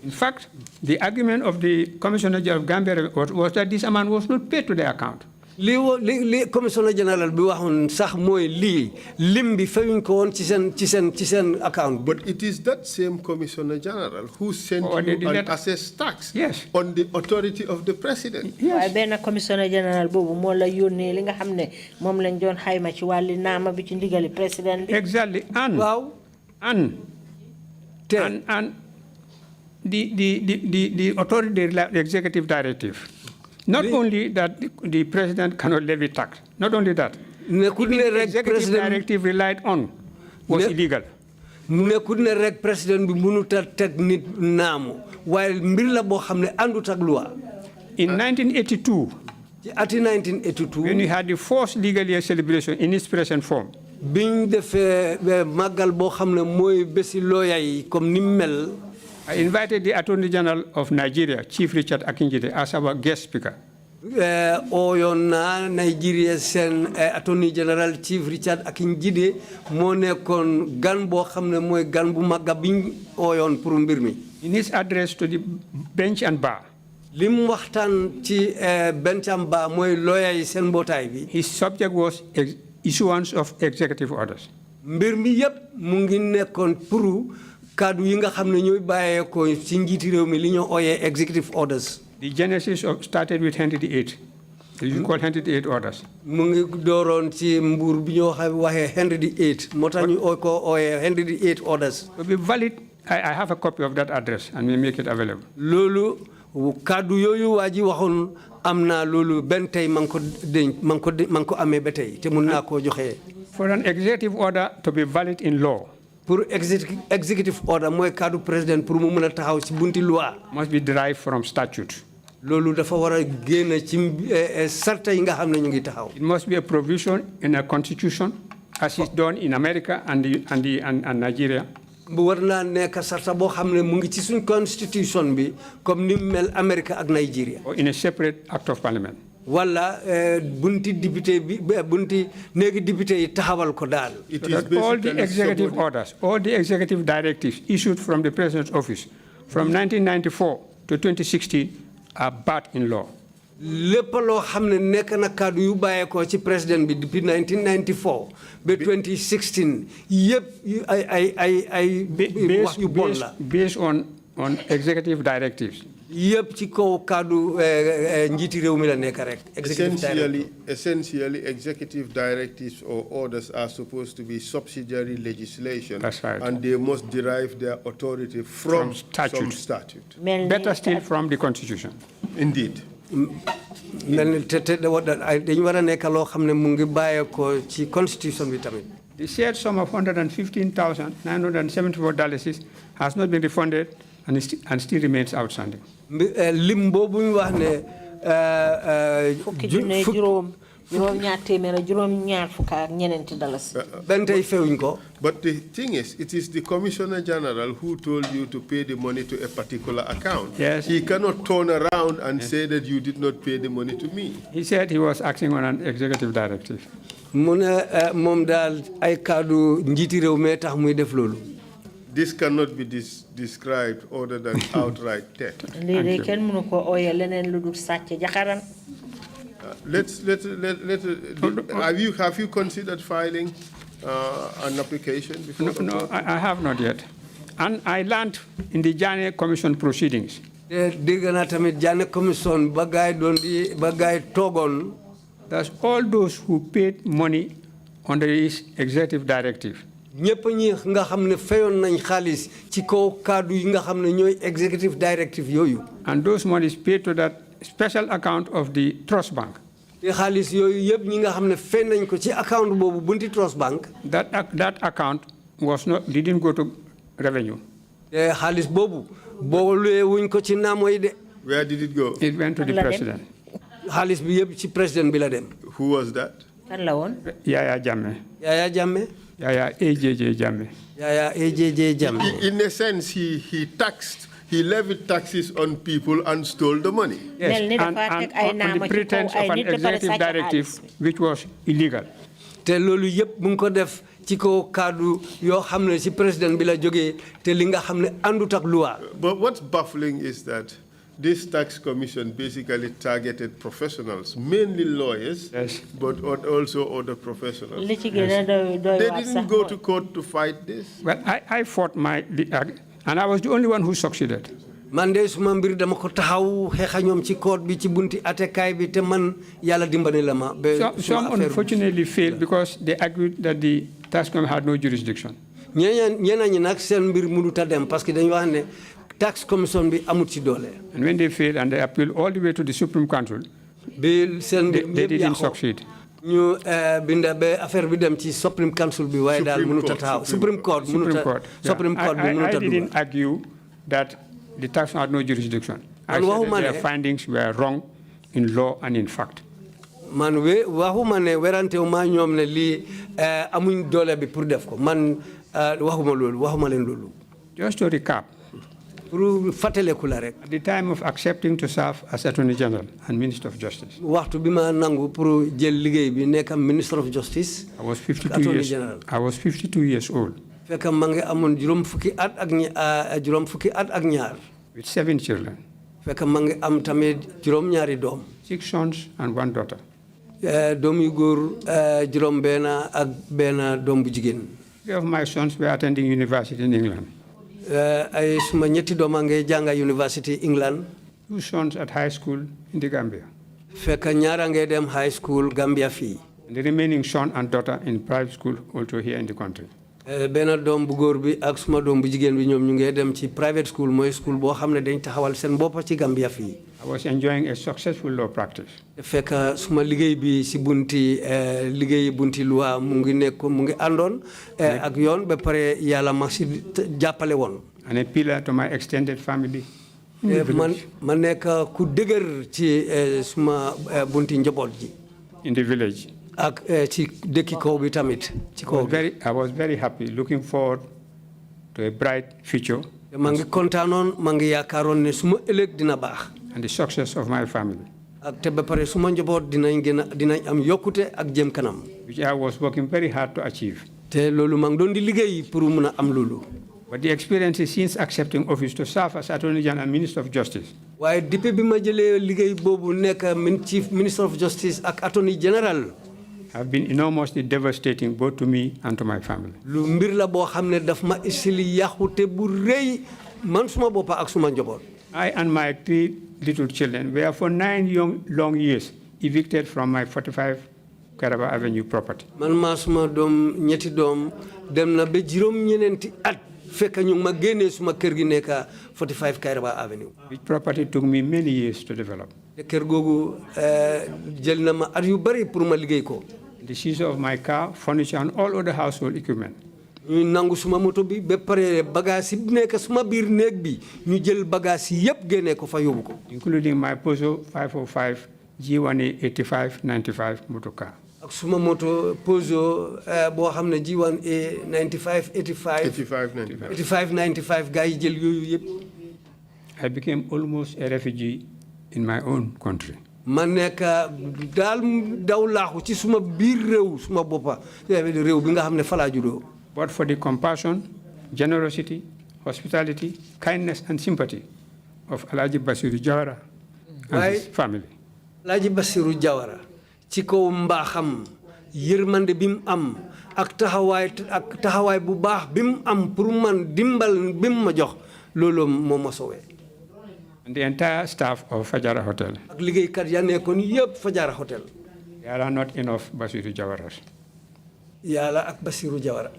In fact, the argument of the Commissioner General of Gambia was that this amount was not paid to the account. li Commissioner General bi waxoon sax mooy lim bi fayuñ ko woon ci seen account. But it is that same Commissioner General who sent you an assessed tax on the authority of the president. waaye benn Commissioner General boobu moo la yónnee li nga xam ne moom lañ doon xayma ci wàlli naama bi ci ndigali président bi. Exactly. And the authority, the executive directive, not only that the president cannot levy tax, not only that, the executive directive relied on was illegal. nekkul ne rek président bi mënut a teg nit naamu waaye mbir la boo xam ne àndut ak loi. In 1982, when we had the first legal year celebration in its present form, biñ defee màggal boo xam ne mooy bési looya yi comme ni mel. I invited the Attorney General of Nigeria, Chief Richard Akinjide, as our guest speaker. Oyon na Nigeria sen Attorney General Chief Richard Akinjide moo nekkoon gan boo xam ne mooy gan bu magga biñ oyon pour mbir mi. In his address to the bench and bar, lim waxtaan ci bench and bar mooy lawyer yi seen mbootaay bi. His subject was issuance of executive orders. mbir mi yëpp mu ngi nekkoon pour kaddu yi nga xam ne ñooy bàyyeekoo ci njiiti réew mi li ñoo ooyee executive orders. The genesis started with Henry VIII. You call Henry VIII orders. mu ngi dooroon ci mbuur bi ñoo waxee Henry VIII moo tax ñu ko ooyee Henry VIII orders. To be valid, I have a copy of that address and we make it available. loolu kaddu yooyu waa ji waxoon am naa loolu benn tey man ko denc man ko amee ba tey te mun naa koo joxe. For an executive order to be valid in law, pour executive order mooy kaddu président pour mu mën a taxaw ci bunti loi. must be derived from statute. loolu dafa war a génn ci sarta yi nga xam ne ñu ngi taxaw. It must be a provision in a constitution, as is done in America and Nigeria. bu war naa nekk sarta boo xam ne mu ngi ci suñ constitution bi comme ni mel America ak Nigeria. Or in a separate act of parliament. wala bunti député bi bunti néegi député yi taxawal ko daal. All the executive orders, all the executive directives issued from the president's office from 1994 to 2016 are bad in law. lépp loo xam ne nekk na kaddu yu bàyyeekoo ci président bi depuis 1994 ba 2016 yëpp ay wax yu bon la. based on executive directives. yëpp ci kaw kaddu njiiti réew mi la nekk rek. Essentially, executive directives or orders are supposed to be subsidiary legislation. That's right. And they must derive their authority from some statute. Better still from the Constitution. Indeed. dañu war a nekk loo xam ne mu ngi bàyyeekoo ci constitution bi tamit. The shared sum of $115,974 has not been refunded and still remains outstanding. lim boobu ñu wax ne fukki junne juróom ñaar téeméer juróom ñaar fukk ak ñeneenti dalasi. benn tey fewuñ ko. But the thing is, it is the Commissioner General who told you to pay the money to a particular account. Yes. He cannot turn around and say that you did not pay the money to me. He said he was acting on an executive directive. mu ne moom daal ay kaddu njiiti réew mee tax muy def loolu. This cannot be described other than outright theft. Have you considered filing an application before? No, I have not yet. And I learned in the Jane Commission proceedings. That's all those who paid money under this executive directive ñëpp ñi nga xam ne fayoon nañ xaalis ci kaw kaddu yi nga xam ne ñooy executive directive yooyu. And those monies paid to that special account of the trust bank. te xaalis yooyu yëpp ñi nga xam ne fay nañ ko ci account boobu bunti trust bank. That account didn't go to revenue. te xaalis boobu boole wuñ ko ci naamoy de. Where did it go? It went to the president. xaalis bi yëpp ci président bi la dem. Who was that? kan la woon. Yaya Jammeh. Yaya Jammeh. Yaya AJJ Jammeh. Yaya AJJ Jammeh. In a sense, he levied taxes on people and stole the money. Yes, and on the pretense of an executive directive which was illegal. te loolu yëpp mu ngi ko def ci kaw kaddu yoo xam ne ci président bi la jógee te li nga xam ne àndut ak loi. But what's baffling is that this tax commission basically targeted professionals, mainly lawyers, yes, but also other professionals. Yes. They didn't go to court to fight this? Well, I fought and I was the only one who succeeded. man de suma mbir dama ko taxaw xeexa ñoom ci court bi ci bunti attekaay bi te man yàlla dimbali la ma. Some unfortunately failed because they argued that the tax commission had no jurisdiction. ñeneen ñi nag seen mbir mënut a dem parce que dañu wax ne tax commission bi amut ci doole. And when they failed and they appealed all the way to the Supreme Council, they didn't succeed. ñu binda ba affaire bi dem ci Supreme Council bi waaye daal mënut a taxaw. Supreme Court bi mënut a I didn't argue that the tax had no jurisdiction. I said that their findings were wrong in law and in fact. Man waxuma ne werante ma ñoom ne lii amuñ doole bi pour def ko man waxuma leen loolu. Just to recap. Pour fàttaleku la rek. At the time of accepting to serve as Attorney General and Minister of Justice. waxtu bi ma nangu pour jël liggéey bi nekk Minister of Justice. I was 52 years old. fekk ma ngi amoon juróom fukki at ak ñaar. With 7 children. fekk ma ngi am tamit juróom ñaari doom. 6 sons and 1 daughter. doom yu góor juróom benn ak benn doom bu jigéen. 3 of my sons were attending university in England. ay suma ñetti doom a ngay jànga University England. 2 sons at high school in the Gambia. fekk ñaara ngay dem high school Gambia fii. And the remaining son and daughter in private school also here in the country. benn doom bu góor bi ak suma doom bu jigéen bi ñoom ñu ngi dem ci private school mooy school boo xam ne dañ taxawal seen bopp ci Gambia fii. I was enjoying a successful law practice. fekk suma liggéey bi si liggéey bunti loi mu ngi àndoon ak yoon ba pare yàlla ma si jàppale woon. And a pillar to my extended family. ma nekk ku dëgër ci suma bunti njaboot ji. In the village. ak ci dëkki kaw bi tamit ci kaw bi. I was very happy, looking forward to a bright future. maa ngi kontaanoon maa ngi yaakaaroon ne suma ëllëg dina baax. And the success of my family. ak te ba pare suma njaboot dinañ am yokkute ak jëm kanam. Which I was working very hard to achieve. te loolu maa ngi doon di liggéey pour mun a am loolu. But the experiences since accepting office to serve as Attorney General and Minister of Justice. waaye depuis bi ma jëlee liggéey boobu nekk Chief Minister of Justice ak Attorney General. have been enormously devastating both to me and to my family. lu mbir la boo xam ne daf ma isili yàqute bu rëy man suma boppa ak suma njaboot. I and my 3 little children were for 9 long years evicted from my 45 Kairaba Avenue property. man maa suma doom ñetti doom dem na ba juróom-ñeneenti at fekk ñu ma génnee suma kër gi nekk 45 Kairaba Avenue. Which property took me many years to develop. te kër googu jël na ma at yu bari pour ma liggéey ko. The seizure of my car, furniture, and all other household equipment. ñu nangu suma moto bi ba pare bagage yi nekk suma biir néeg bi ñu jël bagage yi yëpp génnee ko fa yóbbu ko. Including my Peugeot 505 G1A 8595 motor car. ak suma moto Peugeot boo xam ne G1A 8595 gars yi jël yooyu yëpp. I became almost a refugee in my own country. ma nekk daal daw laaxu ci suma biir réew suma boppa réew bi nga xam ne fa laa juddoo. But for the compassion, generosity, hospitality, kindness, and sympathy of Alhaji Basiru Jawara and his family. Alhaji Basiru Jawara ci kaw mbaaxam yërmande bi mu am ak taxawaay bu baax bi mu am pour man dimbal bi mu ma jox loolu moo ma sowee. And the entire staff of Fajara Hotel. ak liggéeykat ya nekkoon yëpp Fajara Hotel. There are not enough Basiru Jawaras. yàlla ak Basiru Jawara.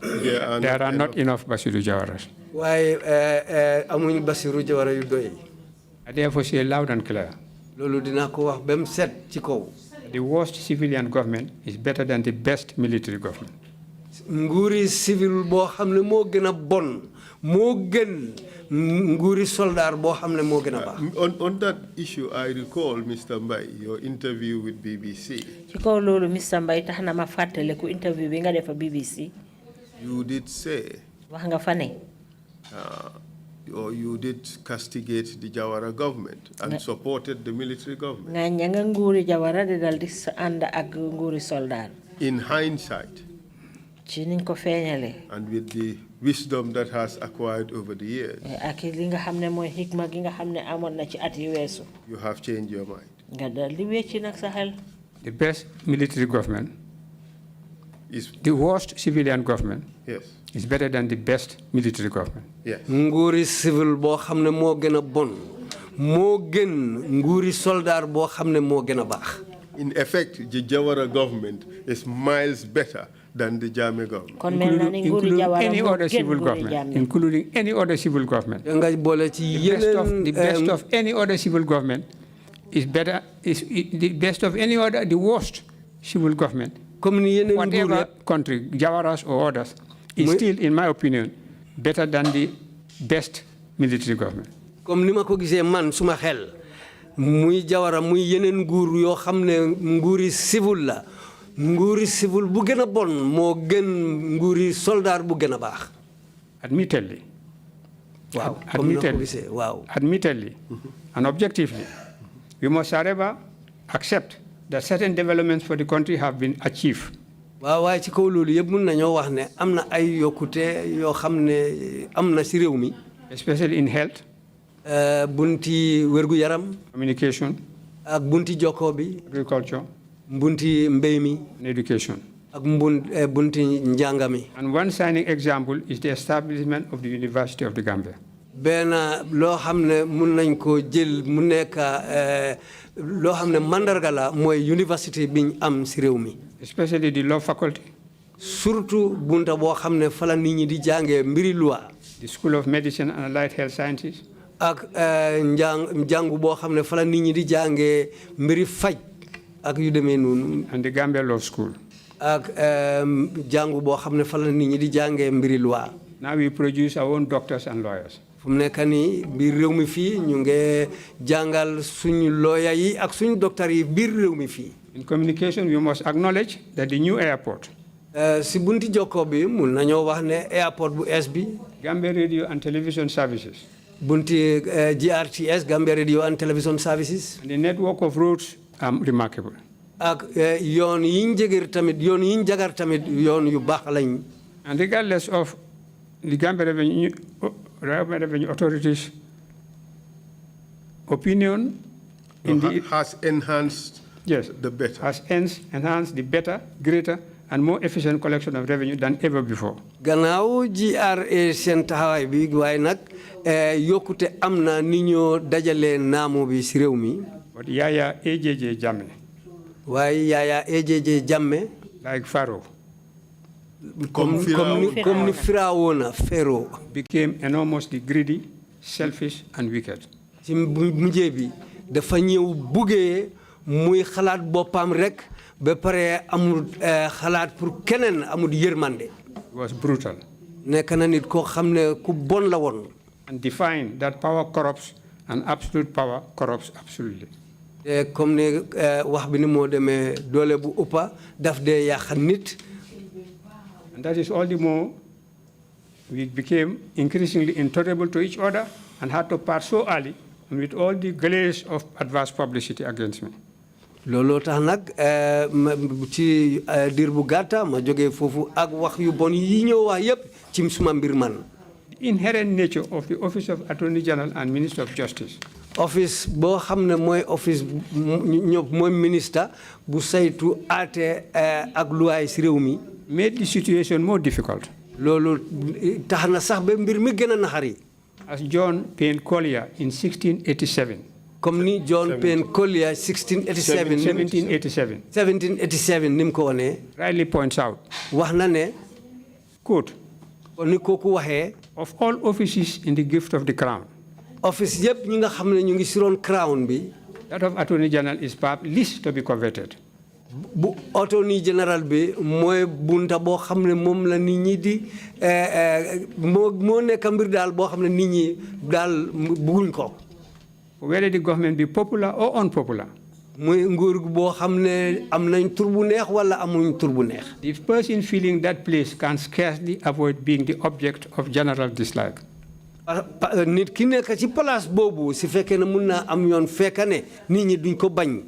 There are not enough Basiru Jawaras. waaye amuñ Basiru Jawara yu doy. I therefore say loud and clear. loolu dinaa ko wax ba mu set ci kaw. The worst civilian government is better than the best military government. nguuri civil boo xam ne moo gën a bon moo gën nguuri soldat boo xam ne moo gën a baax. On that issue, I recall, Mr. Mbai, your interview with BBC. ci kaw loolu Mr. Mbai tax na ma fàttale ku interview bi nga def BBC. You did say, wax nga fa ne. or you did castigate the Jawara government and supported the military government. nga ñanga nguuri Jawara de dal di ànd ak nguuri soldat. In hindsight, ci niñ ko feeñale. and with the wisdom that has acquired over the years, ak li nga xam ne mooy hikma gi nga xam ne amoon na ci at yu weesu. you have changed your mind. nga dal di wecci nag sa xel. The best military government Is the worst civilian government yes. is better than the best military government. Yes. nguuri civil boo xam ne moo gën a bon moo gën nguuri soldat boo xam ne moo gën a baax. In effect, the Jawara government is miles better than the Jammeh government. Including any other civil government. Including any other civil government. The best of any other civil government is better. Is the best of any other, the worst civil government. Whatever country, Jawaras or others, is still, in my opinion, better than the best military government. Comme ni ma ko gisee man suma xel muy Jawara muy yeneen nguur yoo xam ne nguuri civil la nguuri civil bu gën a bon moo gën nguuri soldat bu gën a baax. Admittedly. Wow. Admittedly and objectively, we must however accept that certain developments for the country have been achieved. waaw waaye ci kaw loolu yëpp mën nañoo wax ne am na ay yokkute yoo xam ne am na si réew mi. Especially in health. bunti wérgu yaram. Communication. ak bunti jokkoo bi. Agriculture. bunti mbéy mi. And education. ak bunti njàng mi. And one shining example is the establishment of the University of the Gambia. benn loo xam ne mun nañ ko jël mu nekk loo xam ne mandarga la mooy université biñ am si réew mi. Especially the law faculty. surtout bunta boo xam ne fa la nit ñi di jàngee mbiri loi. The School of Medicine and Allied Health Sciences. ak njàngu boo xam ne fa la nit ñi di jàngee mbiri faj ak yu demee noonu. And the Gambia Law School. ak jàngu boo xam ne fa la nit ñi di jàngee mbiri loi. Now we produce our own doctors and lawyers. fu mu nekk nii biir réew mi fii ñu ngi jàngal suñu lawyer yi ak suñu docteur yi biir réew mi fii. In communication, we must acknowledge that the new airport. si bunti jokkoo bi mun nañoo wax ne airport bu es bi. Gambia Radio and Television Services. bunti GRTS Gambia Radio and Television Services. And the network of roads are remarkable. ak yoon yi ñu jagar tamit yoon yi ñu jagar tamit yoon yu baax lañ. And regardless of the Gambia Revenue Authority's opinion, has enhanced the better. Has enhanced the better, greater, and more efficient collection of revenue than ever before. Gannaaw GRA seen taxawaay bi waaye nag yokkute am na ni ñoo dajalee naamu bi si réew mi. But Yaya AJJ Jammeh. waaye Yaya AJJ Jammeh. Like Pharaoh. Comme ni Firawna Pharaoh. Became enormously greedy, selfish, and wicked. ci mujjee bi dafa ñëw buggee muy xalaat boppam rek ba pare amul xalaat pour keneen amul yërmande. It was brutal. nekk na nit koo xam ne ku bon la woon. And defined that power corrupts and absolute power corrupts absolutely. comme ne wax bi ni moo demee doole bu ëppa daf dee yàq nit. And that is all the more we became increasingly intolerable to each other and had to part so early and with all the glaze of adverse publicity against me. looloo tax nag ci diir bu gàtta ma jógee foofu ak wax yu bon yi ñëw wax yépp ci suma mbir man. The inherent nature of the Office of Attorney General and Minister of Justice. office boo xam ne mooy office mooy ministre bu saytu aate ak luwaay si réew mi. Made the situation more difficult. loolu tax na sax ba mbir mi gën a naxari. As John Payne Collier in 1687. comme ni John Payne Collier 1787 nim ko wone rightly points out, wax na ne quote, ni koku waxe of all offices in the gift of the crown, office yep ñi nga xamne ñu ngi ci ron crown bi, that of Attorney General is perhaps least to be coveted. bu Attorney General bi moy bunta bo xamne mom la nit ñi di mo nekk mbir dal bo xamne nit ñi dal buguñ ko. Whether the government be popular or unpopular, muy nguur boo xam ne am nañ tur bu neex wala amuñ tur bu neex. the person filling that place can scarcely avoid being the object of general dislike. nit ki nekk ci place boobu si fekkee ne mun naa am yoon fekk ne nit ñi duñ ko bañ.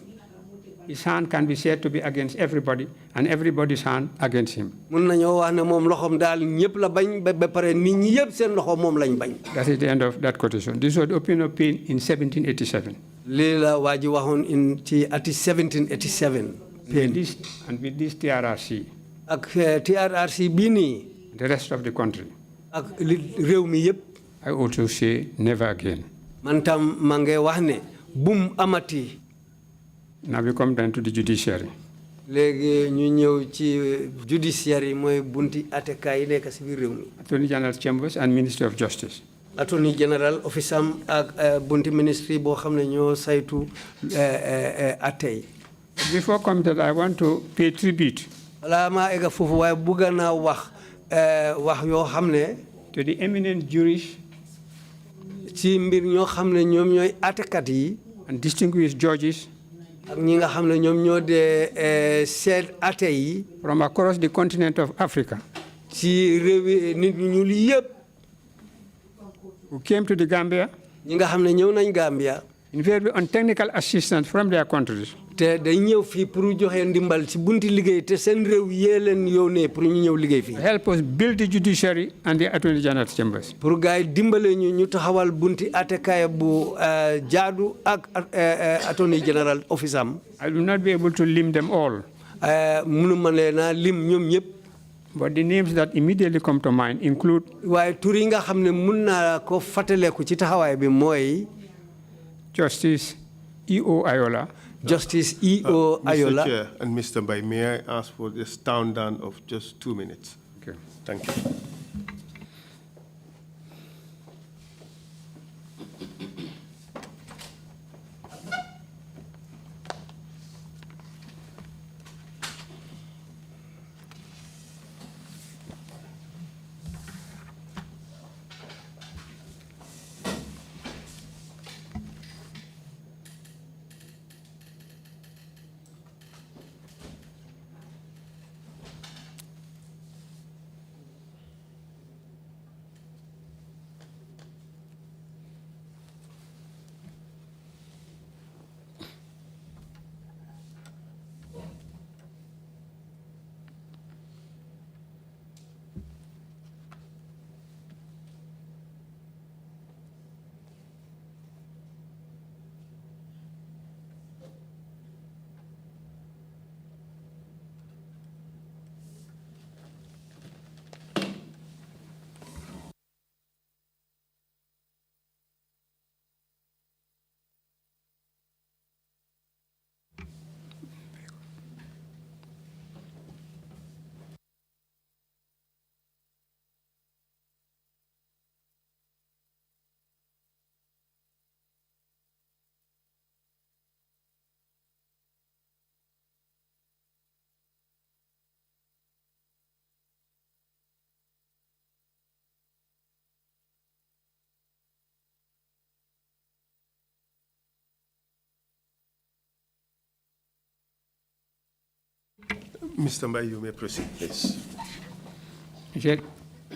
His hand can be said to be against everybody, and everybody's hand against him. mun nañoo wax ne moom loxoom daal ñëpp la bañ ba pare nit ñi yëpp seen loxo moom lañ bañ. That is the end of that quotation. This was the opinion of Payne in 1787. lii la waa ji waxoon ci ati 1787. And with this TRRC, ak TRRC bii nii. the rest of the country, ak réew mi yëpp. I also say never again. man tam maa ngi wax ne bum amati. Now we come down to the judiciary. léegi ñu ñëw ci judiciary mooy bunti atekaay yi nekk si biir réew mi. Attorney General Chambers and Ministry of Justice. Attorney General office am ak bunti ministry boo xam ne ñoo saytu atey. Before coming to that, I want to pay tribute. Balaa maa egga foofu waaye bëgg naa wax yoo xam ne. To the eminent jurists. ci mbir ñoo xam ne ñoom ñooy atekat yi. And distinguished judges. ak ñi nga xam ne ñoom ñoo dee seet ate yi. From across the continent of Africa. ci réewi nit ñu ñuul yëpp. Who came to the Gambia. ñi nga xam ne ñëw nañ Gambia. Invariably on technical assistance from their countries. te day ñëw fii pour joxe ndimbal ci bunti liggéey te seen réew yee leen yónnee pour ñu ñëw liggéey fii. Help us build the judiciary and the Attorney General's chambers. pour gars yi dimbale ñu taxawal bunti atekaay bu jaadu ak Attorney General office am. I will not be able to lim them all. mënuma leen a lim ñoom ñëpp. But the names that immediately come to mind include. waaye tur yi nga xam ne mun naa ko fàttaleku ci taxawaay bi mooy. Justice E.O. Ayola. Justice E.O. Ayola. Mr. Chair and Mr. Bai, may I ask for this down of just 2 minutes? Okay. Thank you. Mr. Mbai, you may proceed, please.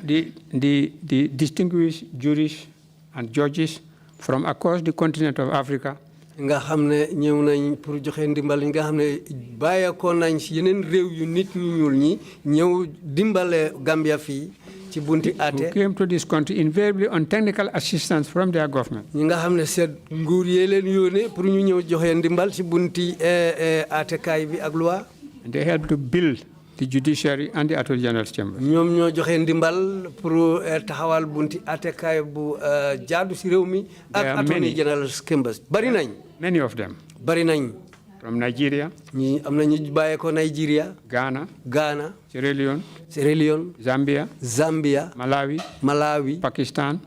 The distinguished jurists and judges from across the continent of Africa. nga xam ne ñëw nañ pour joxe ndimbal nga xam ne bàyyeekoo nañ si yeneen réew yu nit ñu ñuul ñi ñëw dimbale Gambia fii ci bunti ate. Who came to this country invariably on technical assistance from their government. ñi nga xam ne seet nguur yee leen yónnee pour ñu ñëw joxe ndimbal ci bunti atekaay bi ak loi. And they helped to build the judiciary and the Attorney General's chamber. ñoom ñoo joxe ndimbal pour taxawal bunti attekaay bu jaadu si réew mi ak Attorney General's chambers bari nañ. Many of them. Bari nañ. From Nigeria. ñi am na ñu bàyyeekoo Nigeria. Ghana. Sierra Leone. Zambia. Malawi. Pakistan.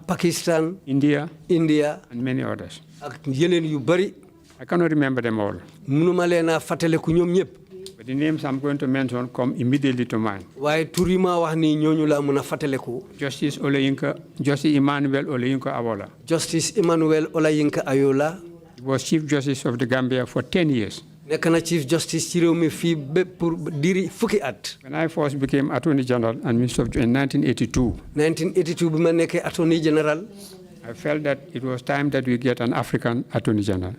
India. And many others. ak yeneen yu bari. I cannot remember them all. Mënuma leen a fàttaliku ñoom ñëpp. But the names I'm going to mention come immediately to mind. waaye tur yi ma wax ni ñooñu la mën a fàttaliku. Justice Emmanuel Oleyinka Awola. Justice Emmanuel Oleyinka Ayola. He was Chief Justice of the Gambia for 10 years. nekk na Chief Justice ci réew mi fii ba pour diri fukki at. When I first became Attorney General and Minister of in 1982. 1982 bi ma nekkee Attorney General. I felt that it was time that we get an African Attorney General,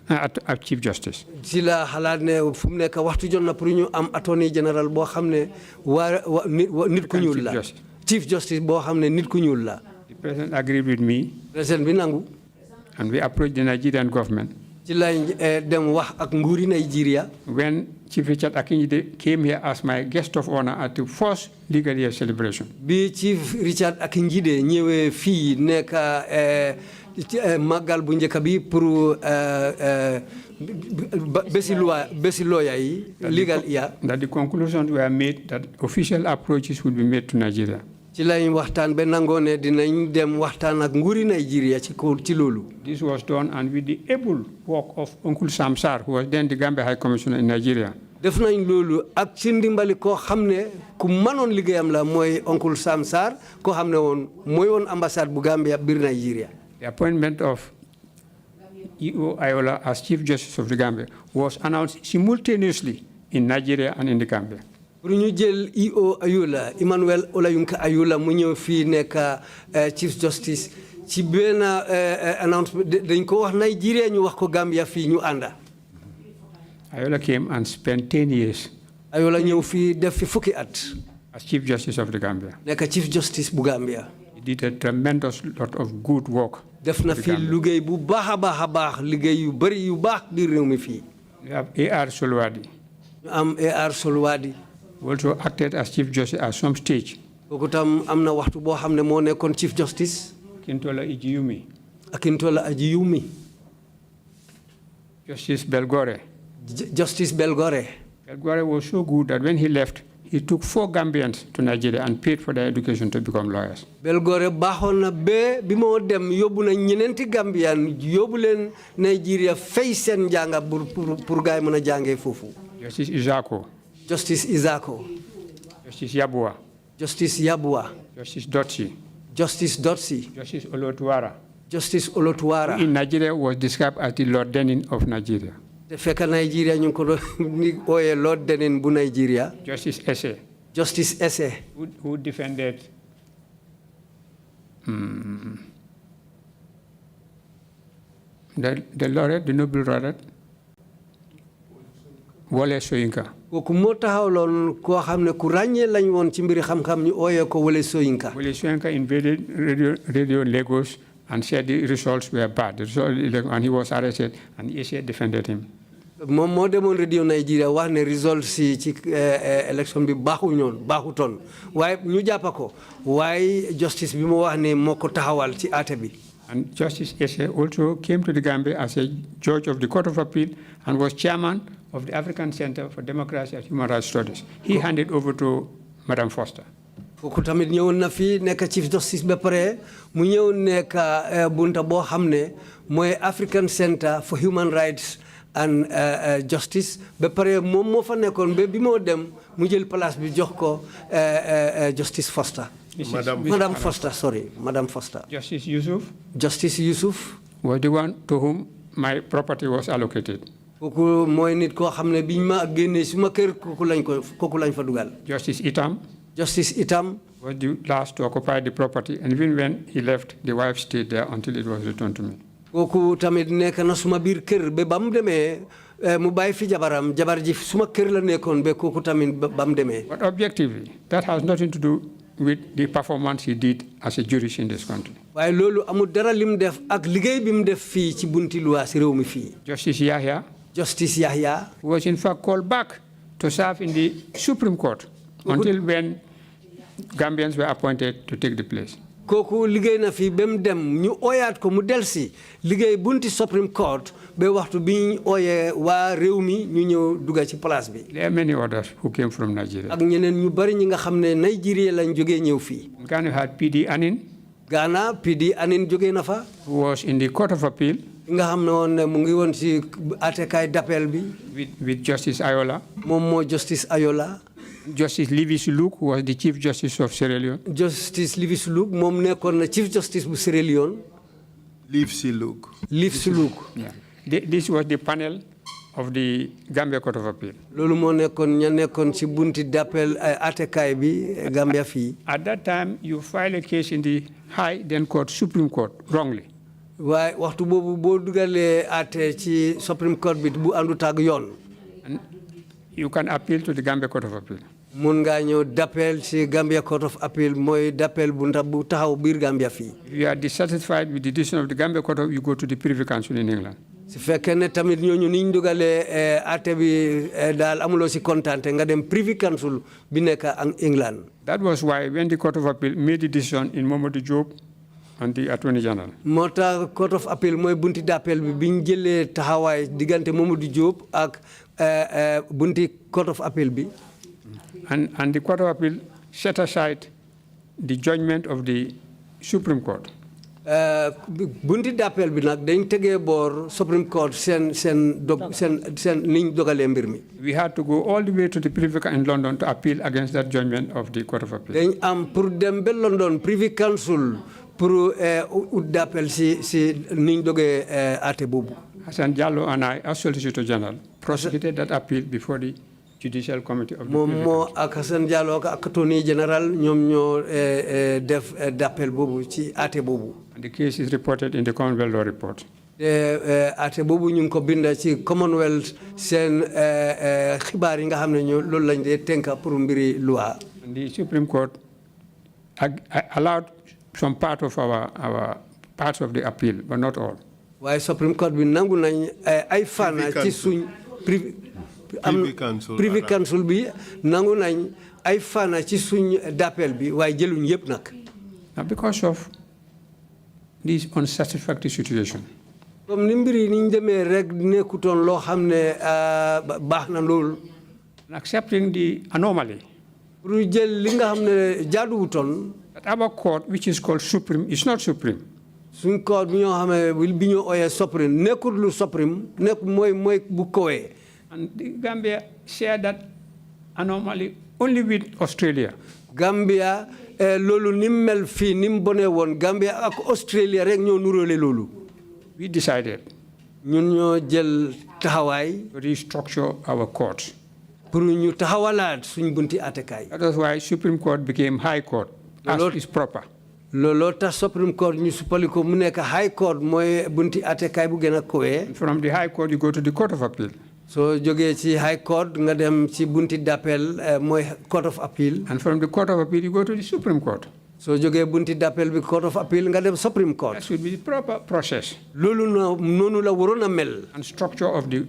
Chief Justice. ci la xalaat ne fu mu nekk waxtu jot na pour ñu am Attorney General boo xam ne nit ku ñuul la. Chief Justice boo xam ne nit ku ñuul la. The President agreed with me. President bi nangu. And we approached the Nigerian government. ci lañ dem wax ak nguuri Nigeria. When Chief Richard Akinjide came here as my guest of honor at the first legal year celebration. bi Chief Richard Akinjide ñëwee fii nekk màggal bu njëkk bi pour bési lawyer yi legal year. That the conclusions were made that official approaches would be made to Nigeria. ci lañ waxtaan ba nangoo ne dinañ dem waxtaan ak nguuri Nigeria ci loolu. This was done and with the able work of Uncle Sam Sarr, who was then the Gambia High Commissioner in Nigeria. def nañ loolu ak ci ndimbali koo xam ne ku mënoon liggéeyam la mooy Uncle Sam Sarr koo xam ne mooy woon ambassade bu Gambia biir Nigeria. The appointment of E.O. Ayola as Chief Justice of the Gambia was announced simultaneously in Nigeria and in the Gambia. pour ñu jël E.O. Ayola Emmanuel Oleyinka Ayola mu ñëw fii nekk Chief Justice ci benn announcement dañ ko wax Nigeria ñu wax ko Gambia fii ñu ànda. Ayola came and spent 10 years. Ayola ñëw fii def fi fukki at. As Chief Justice of the Gambia. nekk Chief Justice bu Gambia. He did a tremendous lot of good work. def na fi liggéey bu baax a baax liggéey yu bari yu baax biir réew mi fii. We have A.R. Solwadi. ñu am A.R. Solwadi. Also acted as Chief Justice at some stage. kooku tam am na waxtu boo xam ne moo nekkoon Chief Justice. Akintola Ajiyumi. Justice Belgore. Justice Belgore. Belgore was so good that when he left, he took 4 Gambians to Nigeria and paid for their education to become lawyers. Belgore baaxoon na ba bi moo dem yóbbu na ñeneenti Gambian yóbbu leen Nigeria fay seen njàng pour gaay mën a jàngee foofu. Justice Isako. Justice Isako. Justice Yabua. Justice Yabua. Justice Dotsi. Justice Dotsi. Justice Olotuara. Justice Olotuara. Who in Nigeria was described as the Lord Denin of Nigeria. te fekk Nigeria ñu ko ni ooyee Lord Denin bu Nigeria. Justice Esse. Justice Esse. Who defended the laureate, the Nobel laureate, Wole Soyinka. kooku moo taxawloon koo xam ne ku ràññee lañ woon ci mbiri xam-xam ñu ooyee ko Wole Soyinka. Wole Soyinka invaded radio Lagos and said the results were bad. And he was arrested and Esse defended him. moom moo demoon radio Nigeria wax ne results si ci élection bi baaxutoon waaye ñu jàppa ko waaye justice bi mu wax ne moo ko taxawal ci àtte bi. And Justice Esse also came to the Gambia as a judge of the Court of Appeal and was chairman of the African Center for Democracy and Human Rights Studies. He handed over to Madam Foster. kooku tamit ñëwoon na fi nekk Chief Justice ba pare mu ñëw nekk bunta boo xam ne mooy African Center for Human Rights and Justice ba pare moom moo fa nekkoon ba bi moo dem mu jël place bi jox ko Justice Foster. Madam Foster. Justice Yusuf. Was the one to whom my property was allocated. kooku mooy nit koo xam ne biñ ma génnee suma kër kooku lañ fa dugal. Justice Itam. Justice Itam. Was the last to occupy the property, and even when he left, the wife stayed there until it was returned to me. kooku tamit nekk na suma biir kër ba ba mu demee mu bàyyi fi jabaram jabar ji suma kër la nekkoon ba kooku tamit ba mu demee. But objectively, that has nothing to do with the performance he did as a jurist in this country. waaye loolu amul dara lim def ak liggéey bi mu def fii ci bunti luwaa si réew mi fii. Justice Yahya. Justice Yahya. Was in fact called back to serve in the Supreme Court until when Gambians were appointed to take the place. Koku liggéey na fi bem dem ñu oyaat ko mu delsi liggéey bunti Supreme Court ba waxtu bi oyé waa réew mi ñu ñëw dugga ci place bi. There are many others who came from Nigeria. Ak ñeneen ñu bari ñi nga xam ne Nigeria lañ jógee ñëw fii. Ghana had PD Anin. Ghana PD Anin jógee na fa. Who was in the Court of Appeal. Nga xam ne woon ne mu ngi woon ci àttekaay d'appel bi. With Justice Ayola. Moom moo Justice Ayola. Justice Livis Luke was the Chief Justice of Sierra Leone. Justice Livis Luke moom nekkoon na Chief Justice bu Sierra Leone. Livis Luke. Livis Luke. Yeah. This was the panel of the Gambia Court of Appeal. Loolu moo nekkoon ña nekkoon ci bunti d'appel àttekaay bi Gambia fii. At that time, you file a case in the High then Court, Supreme Court, wrongly. waaye waxtu boobu boo dugalee àtte ci Supreme Court bi bu àndut ak yoon. And you can appeal to the Gambia Court of Appeal. mun ngaa ñëw d'appel ci Gambia Court of Appeal mooy d'appel bu taxaw biir Gambia fii. If you are dissatisfied with the decision of the Gambia Court of, you go to the Privy Council in England. su fekkee ne tamit ñooñu niñ dugalee àtte bi daal amuloo si kontaante nga dem Privy Council bi nekk ak England. That was why when the Court of Appeal made the decision in Mamadou Diop and the Attorney General. moo tax Court of Appeal mooy bunti d'appel bi biñ jëlee taxawaay diggante Mamadou Diop ak bunti Court of Appeal bi. And the Court of Appeal set aside the judgment of the Supreme Court. bunti d'appel bi nag dañ tegee boor Supreme Court seen niñ dogalee mbir mi. We had to go all the way to the Privy Council in London to appeal against that judgment of the Court of Appeal. dañ am pour dem ba London Privy Council pour ut d'appel si niñ dogee àtte boobu. Hassan Diallo and I, as Solicitor General, prosecuted that appeal before the Judicial Committee of the Privy Council. moom moo ak Hassan Diallo ak Attorney General ñoom ñoo def d'appel boobu ci àtte boobu. And the case is reported in the Commonwealth Law Report. àtte boobu ñu ngi ko binda ci Commonwealth seen xibaar yi nga xam ne ñoo loolu lañ dee tënka pour mbiri loi. And the Supreme Court allowed some part of our parts of the appeal, but not all. waaye Supreme Court bi nangu nañ ay fànn ci suñ Privy Council bi nangu nañ ay fànn ci suñ d'appel bi waaye jëluñ yëpp nag. Now, because of this unsatisfactory situation, comme ni mbiri ni ñu demee rek nekkutoon loo xam ne baax na lool. accepting the anomaly pour jël li nga xam ne jaaduwutoon. that our court, which is called Supreme, is not Supreme. suñ court bi ñoo xam ne bi ñoo ooyee Supreme nekkul lu Supreme nekk mooy bu kowee. And the Gambia shared that anomaly only with Australia. Gambia loolu ni mu mel fii ni mu bonee woon Gambia ak Australia rek ñoo nuróole loolu. We decided ñun ñoo jël taxawaay. to restructure our court. pour ñu taxawalaat suñ bunti àttekaay. That is why Supreme Court became High Court, as is proper. looloo tax Supreme Court ñu suppali ko mu nekk High Court mooy bunti àttekaay bu gën a kowee. From the High Court, you go to the Court of Appeal. soo jógee ci High Court nga dem ci bunti d'appel mooy Court of Appeal. And from the Court of Appeal, you go to the Supreme Court. soo jógee bunti d'appel bi Court of Appeal nga dem Supreme Court. That should be the proper process. loolu noonu la waroon a mel. And structure of the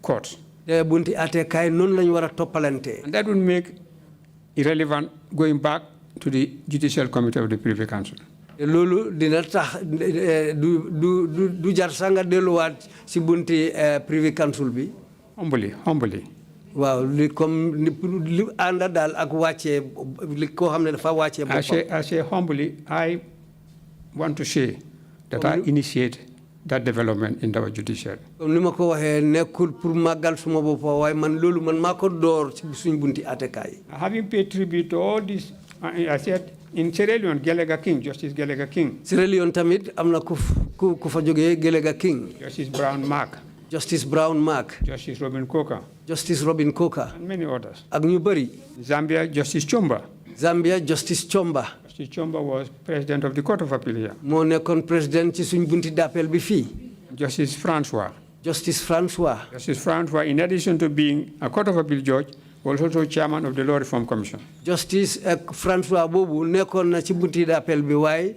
court. te bunti àttekaay noonu lañu war a toppalante. And that would make irrelevant going back to the Judicial Committee of the Privy Council. loolu dina tax du jar sax nga delluwaat si bunti Privy Council bi. Humbly. waaw li comme li ànda daal ak wàccee li koo xam ne dafa wàccee boppam. I say humbly, I want to say that I initiate that development in our judiciary. comme ni ma ko waxee nekkul pour màggal suma boppam waaye man loolu man maa ko door ci suñ bunti àttekaay. Having paid tribute to all this, I said in Sierra Leone, Gelega King, Justice Gelega King. Sierra Leone tamit am na ku fa jógee Gelega King. Justice Brown Mark. Justice Brown Mark. Justice Robin Coker. Justice Robin Coker. And many others. ak ñu bëri. Zambia, Justice Chomba. Zambia, Justice Chomba. Justice Chomba was president of the Court of Appeal here. moo nekkoon président ci suñ bunti d'appel bi fii. Justice Francois. Justice Francois. Justice Francois, in addition to being a Court of Appeal judge, was also chairman of the Law Reform Commission. Justice Francois boobu nekkoon na ci bunti d'appel bi waaye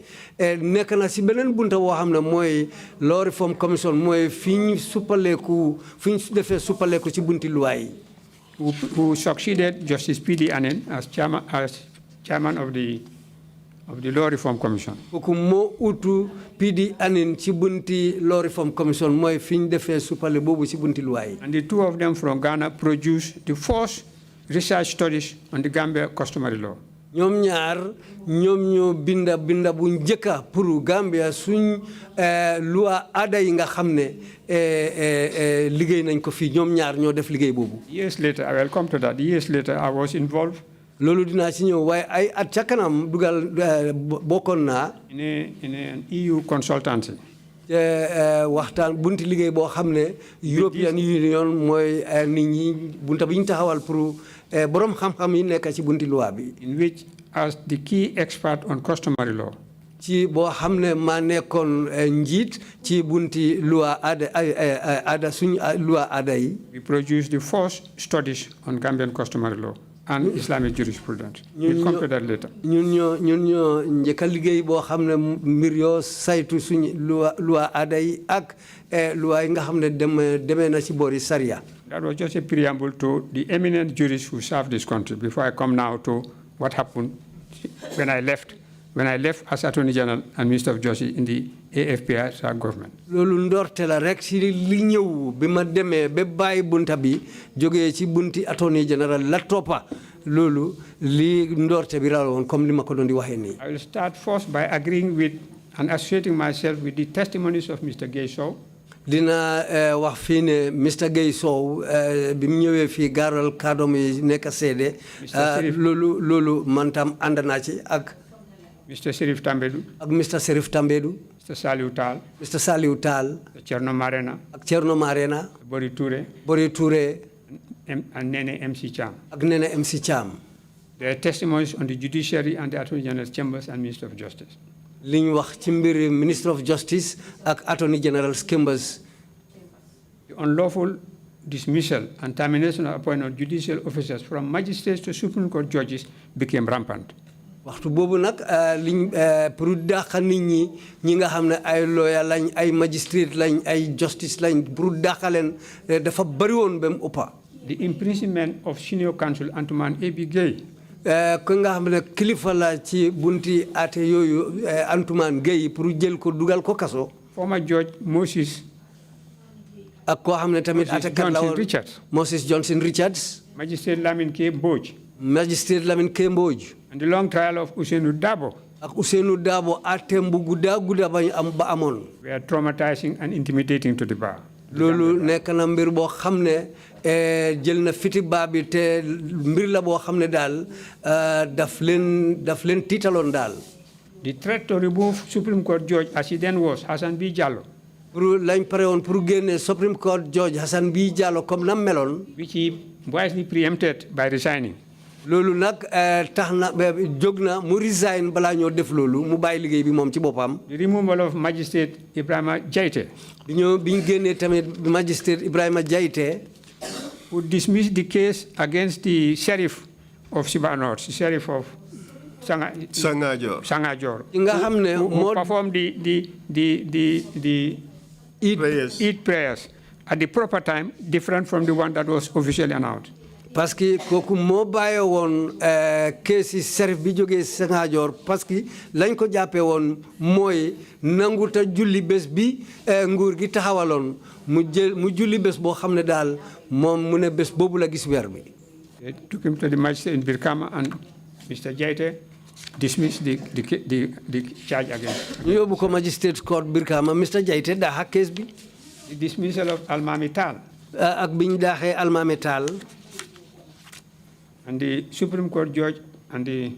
nekk na si beneen bunta woo xam ne mooy Law Reform Commission mooy fi ñu defee suppaleeku ci bunti luwaay yi. who succeeded Justice P.D. Anen as chairman of the Law Reform Commission. Mo utu PD Anen ci bunti Law Reform Commission moy fiñ defé supale bobu ci bunti loi. And the two of them from Ghana produced the first research studies on the Gambia customary law. Ñom ñaar ñom ñoo binda bu njëkka pour Gambia suñ loi ada yi nga xamné liggéey nañ ko fi ñom ñaar ñoo def liggéey bobu. Years later, I will come to that. Years later, I was involved. Lolu dina ci ñëw way ay at ca kanam dugal bokon na in an EU consultancy. waxtaan bunti liggéey boo xam ne European Union mooy nit ñi bunta bi ñu taxawal pour borom xam-xam yi nekk ci bunti loi bi. In which, as the key expert on customary law, ci boo xam ne maa nekkoon njiit ci bunti loi aada suñu loi aada yi. we produced the first studies on Gambian customary law and Islamic jurisprudence. We'll come to that later. ñun ñoo njëkk a liggéey boo xam ne mbir yoo saytu suñu loi aada yi ak loi yi nga xam ne demee na ci boori Sharia. That was just a preamble to the eminent jurists who served this country before I come now to what happened when I left as Attorney General and Minister of Justice in the AFPI government. Loolu ndorte la rek ci li ñëw bi ma demee ba bàyyi bunta bi jógee ci bunti Attorney General la toppa loolu li ndorte bi rawoon comme li ma ko doon di waxee nii. I will start first by agreeing with and associating myself with the testimonies of Mr. Gay Sow. Dina wax fii ne Mr. Gay Sow bi mu ñëwee fii gaaral kàddoom yi nekk seede loolu man tam ànd naa ci ak Mr. Serif Tambedou. Ak Mr. Serif Tambedou. Mr. Saliou Tal. Mr. Saliou Tal. Thierno Marena. Ak Thierno Marena. Bori Touré. Bori Touré. And Nene MC Cham. Ak Nene MC Cham. Their testimonies on the judiciary and the Attorney General's chambers and Minister of Justice. Liñ wax ci mbiri Minister of Justice ak Attorney General's chambers. The unlawful dismissal and termination of appointment of judicial officers from magistrates to Supreme Court judges became rampant. Waxtu boobu nag liñ pour dàq nit ñi nga xam ne ay lawyer lañ ay magistrate lañ ay justice lañ pour dàq leen dafa bari woon ba mu ëppa. The imprisonment of senior counsel Antoine A.B. Gueye. Ko nga xam ne kilifa la ci bunti ate yooyu Antoine Gueye pour jël ko dugal ko kaso. Former Judge Moses. Ak koo xam ne tamit atekat la woon Moses Johnson Richards. Magistrate Lamine K. Mbodj. Magistrate Lamine K. Mbodj. And the long trial of Ousseynou Dabo. Ak Ousseynou Dabo atem bu gudda bañ am ba amoon. Were traumatizing and intimidating to the bar. Loolu nekk na mbir boo xam ne jël na fiti baa bi te mbir la boo xam ne daal daf leen tiitaloon daal. The threat to remove Supreme Court Judge as he then was, Hassan B. Jallow. Pour lañ pare woon pour génne Supreme Court Judge Hassan B. Jallow comme nam meloon. Which he wisely preempted by resigning. Loolu nag tax na jóg na mu resign balaa ñoo def loolu mu bàyyi liggéey bi moom ci boppam. The removal of Magistrate Ibrahima Jaite. bi ñu génnee tamit Magistrate Ibrahima Jaite. Who dismissed the case against the sheriff of Siba North, the sheriff of Sangajor. nga xam ne who performed the Eid prayers at the proper time, different from the one that was officially announced. Parce que kooku moo bàyyi woon keesi sheriff bi jógee Sangajor parce que lañ ko jàppee woon mooy nanguta julli bés bi nguur gi taxawaloon mu julli bés boo xam ne daal moom mu ne bés boobu la gis weer bi. They took him to the magistrate in Birkama and Mr. Jaite dismissed the charge against. ñu yóbbu ko magistrate court Birkama Mr. Jaite daaxa kees bi. The dismissal of Almami Tal. Ak biñ daaxee Almami Tal. And the Supreme Court judge and the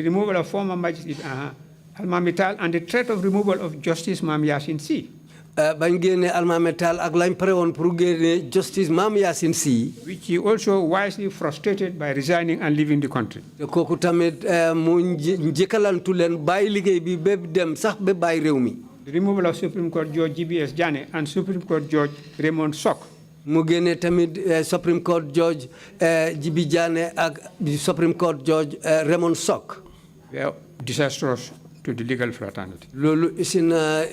removal of former magistrate Almami Tal and the threat of removal of Justice Mam Yasin Sy. Bañ génne Almami Tal ak lañ pare woon pour génne Justice Mam Yasin Sy. Which he also wisely frustrated by resigning and leaving the country. Kooku tamit mu njëkkalantu leen bàyyi liggéey bi ba dem sax ba bàyyi réew mi. The removal of Supreme Court Judge GBS Jane and Supreme Court Judge Raymond Sok. mu génne tamit Supreme Court Judge Jibi Jane ak Supreme Court Judge Raymond Sok. Were disastrous to the legal fraternity. Lolu isina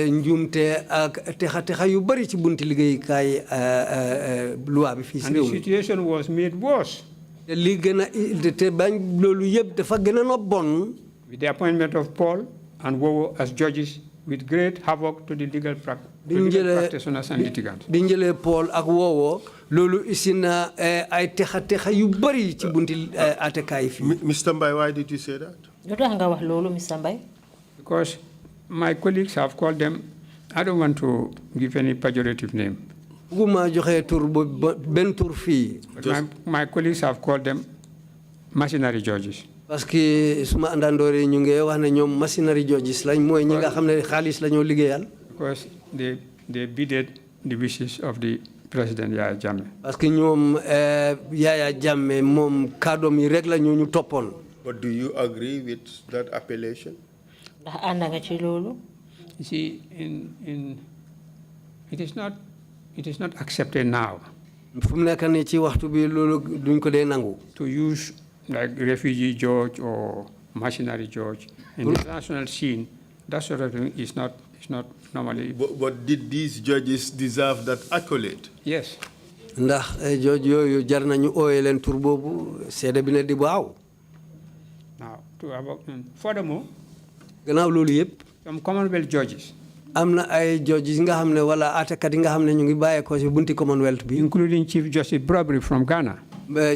njumte ak texa yu bari ci bunti liggéey kay loi bi fi ci And the situation was made worse. Li gëna te bañ lolu yeb dafa gëna no bon With the appointment of Paul and Wowo as judges, with great havoc to the legal practitioners and litigants. Biñ jëlé Paul ak Wowo lolu isina ay texa yu bari ci bunti atekay fi. Mr. Mbai, why did you say that? Lutax nga wax lolu Mr. Mbai? Because my colleagues have called them, I don't want to give any pejorative name. Buguma joxe tur ben tur fi. My colleagues have called them mercenary judges. Parce que suma andandore ñu ngi wax ne ñom mercenary judges lañ moy ñi nga xamne xaliss lañu liggéeyal. Because they bidded the wishes of the President Yaya Jammeh. Parce que ñom Yaya Jammeh mom kadom yi rek la ñu topone. But do you agree with that appellation? Ndax ànd nga ci lolu? You see, it is not accepted now. Fu mu nekk ni ci waxtu bi lolu duñ ko dé nangu. To use like refugee judge or mercenary judge in the international scene, that sort of thing is not normally. But did these judges deserve that accolade? Yes. Ndax judge yoyu jar nañu oyé len tur bobu sédé bi ne di waaw. Now, furthermore, gannaaw lolu yépp some Commonwealth judges, amna ay judges nga xamne wala atekat yi nga xamne ñu ngi bayé ko ci bunti Commonwealth bi, including Chief Justice Brobry from Ghana.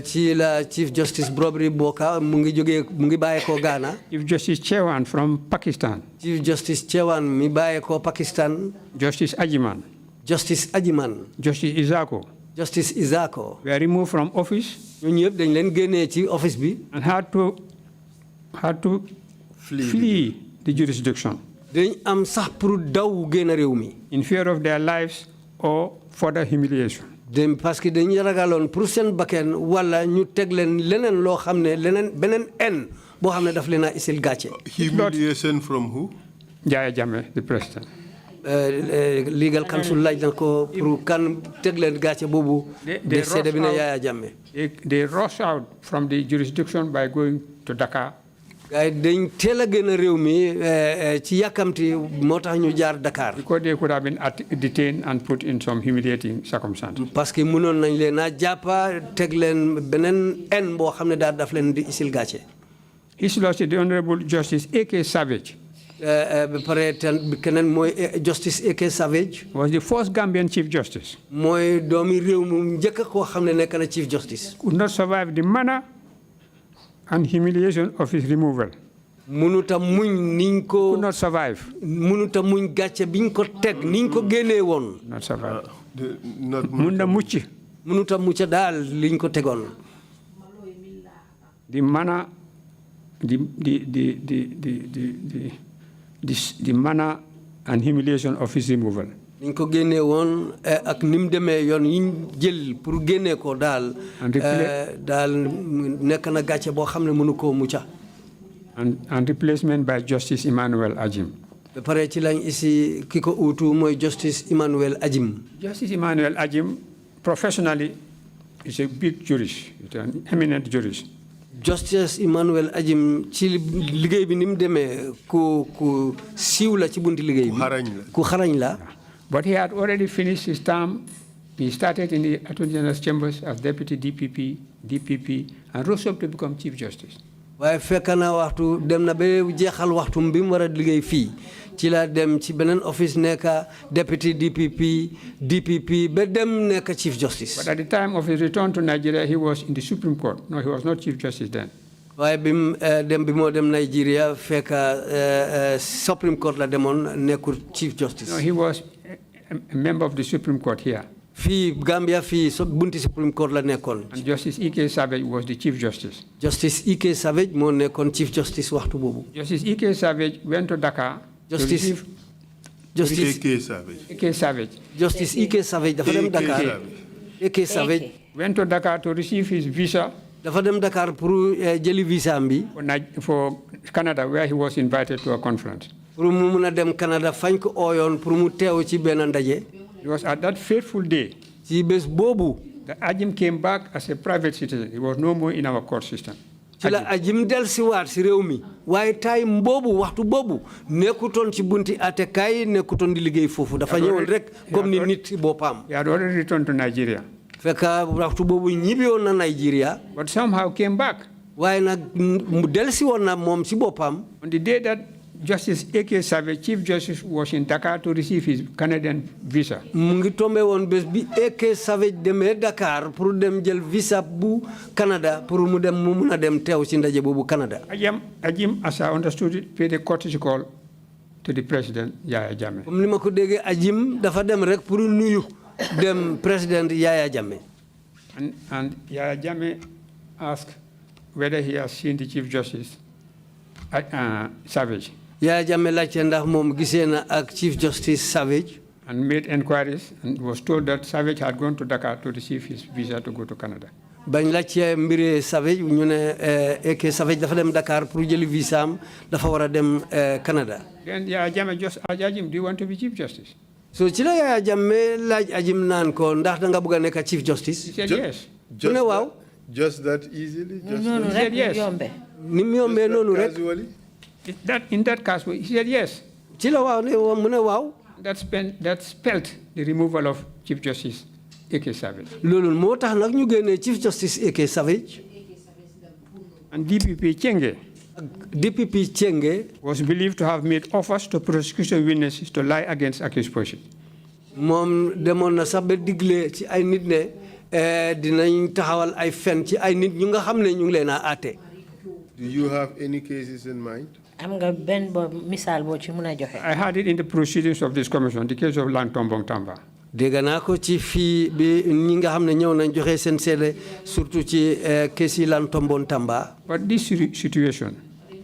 Ci la Chief Justice Brobry Boka mu ngi bayé ko Ghana. Chief Justice Chewan from Pakistan. Chief Justice Chewan mi bayé ko Pakistan. Justice Ajiman. Justice Ajiman. Justice Isako. Justice Isako were removed from office. Ñun ñëpp dañ leen génné ci office bi. And had to flee the jurisdiction. Dañ am sax pour daw génn réew mi. In fear of their lives or further humiliation. Parce que dañu ragaloon pour seen bakkan wala ñu teg leen leneen loo xam ne beneen boo xam ne daf leen a isil gàcce. Humiliation from who? Yaya Jammeh, the president. Legal counsel laaj na ko pour kan teg leen gàcce boobu. de seede bi ne Yaya Jammeh. They rush out from the jurisdiction by going to Dakar. Dañ teel a génn réew mi ci yàkkamti moo tax ñu jaar Dakar. Because they could have been detained and put in some humiliating circumstances. Parce que mënoon nañ leen a jàppa teg leen beneen boo xam ne daal daf leen di isil gàcce. His Lordship, the Honorable Justice A.K. Savage. Ba pare keneen mooy Justice A.K. Savage. Was the first Gambian Chief Justice. mooy doomi réew mu njëkk koo xam ne nekk na Chief Justice. Could not survive the manner and humiliation of his removal. Munuta muñ niñ ko. Could not survive. Munuta muñ gàcce biñ ko teg niñ ko génnee woon. Not survive. Munda mucci. Munuta mucca daal liñ ko tegoon. The manner, the manner and humiliation of his removal. Niñ ko génnee woon ak ni mu demee yoon yiñ jël pour génnee ko daal. daal nekk na gàcce boo xam ne mënu koo mucca. And replacement by Justice Emmanuel Ajim. ba pare ci lañ isi ki ko uutu mooy Justice Emmanuel Ajim. Justice Emmanuel Ajim, professionally, is a big jurist, an eminent jurist. Justice Emmanuel Ajim ci liggéey bi ni mu demee ku siiw la ci bunti liggéey bi. ku xarañ la. But he had already finished his term. He started in the Attorney General's chambers as Deputy DPP, and rose up to become Chief Justice. waaye fekk na waxtu dem na ba jeexal waxtum bi mu war a liggéey fii ci la dem ci beneen office nekk Deputy DPP ba dem nekk Chief Justice. But at the time of his return to Nigeria, he was in the Supreme Court. No, he was not Chief Justice then. waaye bi mu dem Nigeria fekk Supreme Court la demoon nekkul Chief Justice. No, he was a member of the Supreme Court here. Fii Gambia fii bunti Supreme Court la nekkoon. And Justice E.K. Savage was the Chief Justice. Justice E.K. Savage moo nekkoon Chief Justice waxtu boobu. Justice E.K. Savage went to Dakar. Justice E.K. Savage. E.K. Savage. Justice E.K. Savage dafa dem Dakar. E.K. Savage went to Dakar to receive his visa. dafa dem Dakar pour jëli visa bi. For Canada, where he was invited to a conference. pour mu mun a dem Canada fañ ko ooyoon pour mu teew ci benn ndaje. It was at that fateful day. ci bés boobu. The Ajim came back as a private citizen. He was no more in our court system. ci la ajim del si waat si réew mi waaye time boobu waxtu boobu nekkutoon ci bunti atekaay nekkutoon di liggéey foofu dafa ñëwoon rek comme ni nit boppam. He had already returned to Nigeria. fekk waxtu boobu ñibbi woon na Nigeria. But somehow came back. waaye nag mu del si woon na moom si boppam. On the day that Justice A.K. Savage, Chief Justice, was in Dakar to receive his Canadian visa. mu ngi tombé woon bés bi A.K. Savage demee Dakar pour dem jël visa bu Canada pour mu dem mu mun a dem teew ci ndaje boobu Canada. Ajim, as I understood it, paid a courtesy call to the president, Yaya Jammeh. comme ni ma ko déggee Ajim dafa dem rek pour nuyu dem président Yaya Jammeh. And Yaya Jammeh asked whether he has seen the Chief Justice, Savage. Yaya Jammeh laajte ndax moom gisee na ak Chief Justice Savage. And made inquiries and was told that Savage had gone to Dakar to receive his visa to go to Canada. bañ laajte mbiri Savage ñu ne AK Savage dafa dem Dakar pour jëli visa am dafa war a dem Canada. Then Yaya Jammeh just asked Ajim, do you want to be Chief Justice? so ci la Yaya Jammeh laaj Ajim naan ko ndax da nga bëgg a nekk Chief Justice. He said yes. mu ne waaw. Just that easily? noonu rek yombe. ni mu yombee noonu rek. Casually? In that case, he said yes. ci la waaw ne mu ne waaw. That spelled the removal of Chief Justice A.K. Savage. loolu moo tax nag ñu génnee Chief Justice A.K. Savage. And DPP Chenge DPP Chenge was believed to have made offers to prosecution witnesses to lie against accused persons. moom demoon na sax ba digle ci ay nit ne dinañ taxawal ay fen ci ay nit ñu nga xam ne ñu ngi leen a àtte. Do you have any cases in mind? am nga benn misaal boo ci mën a joxe. I had it in the proceedings of this commission, the case of Lang Tombong Tamba. dégg naa ko ci fii bi ñi nga xam ne ñëw nañ joxe seen seede surtout ci kees yi Lang Tombong Tamba. But this situation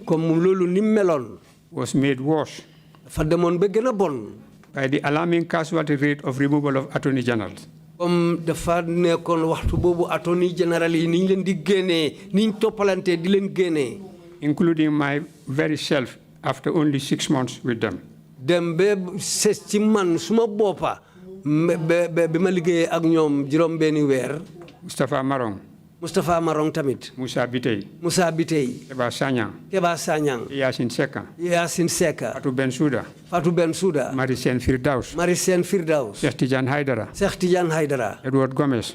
comme loolu ni meloon. was made worse dafa demoon ba gën a bon. by the alarming casualty rate of removal of attorney generals. comme dafa nekkoon waxtu boobu attorney general yi ni ñu leen di génnee ni ñu toppalantee di leen génnee. including my very self after only 6 months with them. dem ba ses ci man suma boppa bi ma liggéeyee ak ñoom juróom benni weer. Moustapha Marong tamit. Moussa Bitey. Keba Sanyang. Yasin Seka. Fatou Bensouda. Maricène Firdaus. Cheikh Tidiane Haidara. Edward Gomez.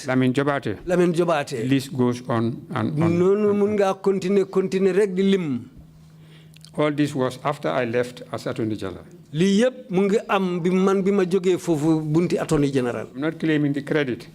Lamine Jobaate. List goes on and on. noonu mun ngaa continuer rek di lim. All this was after I left as Attorney General. lii yëpp mu ngi am bi ma jógee foofu bunti Attorney General. I'm not claiming the credit.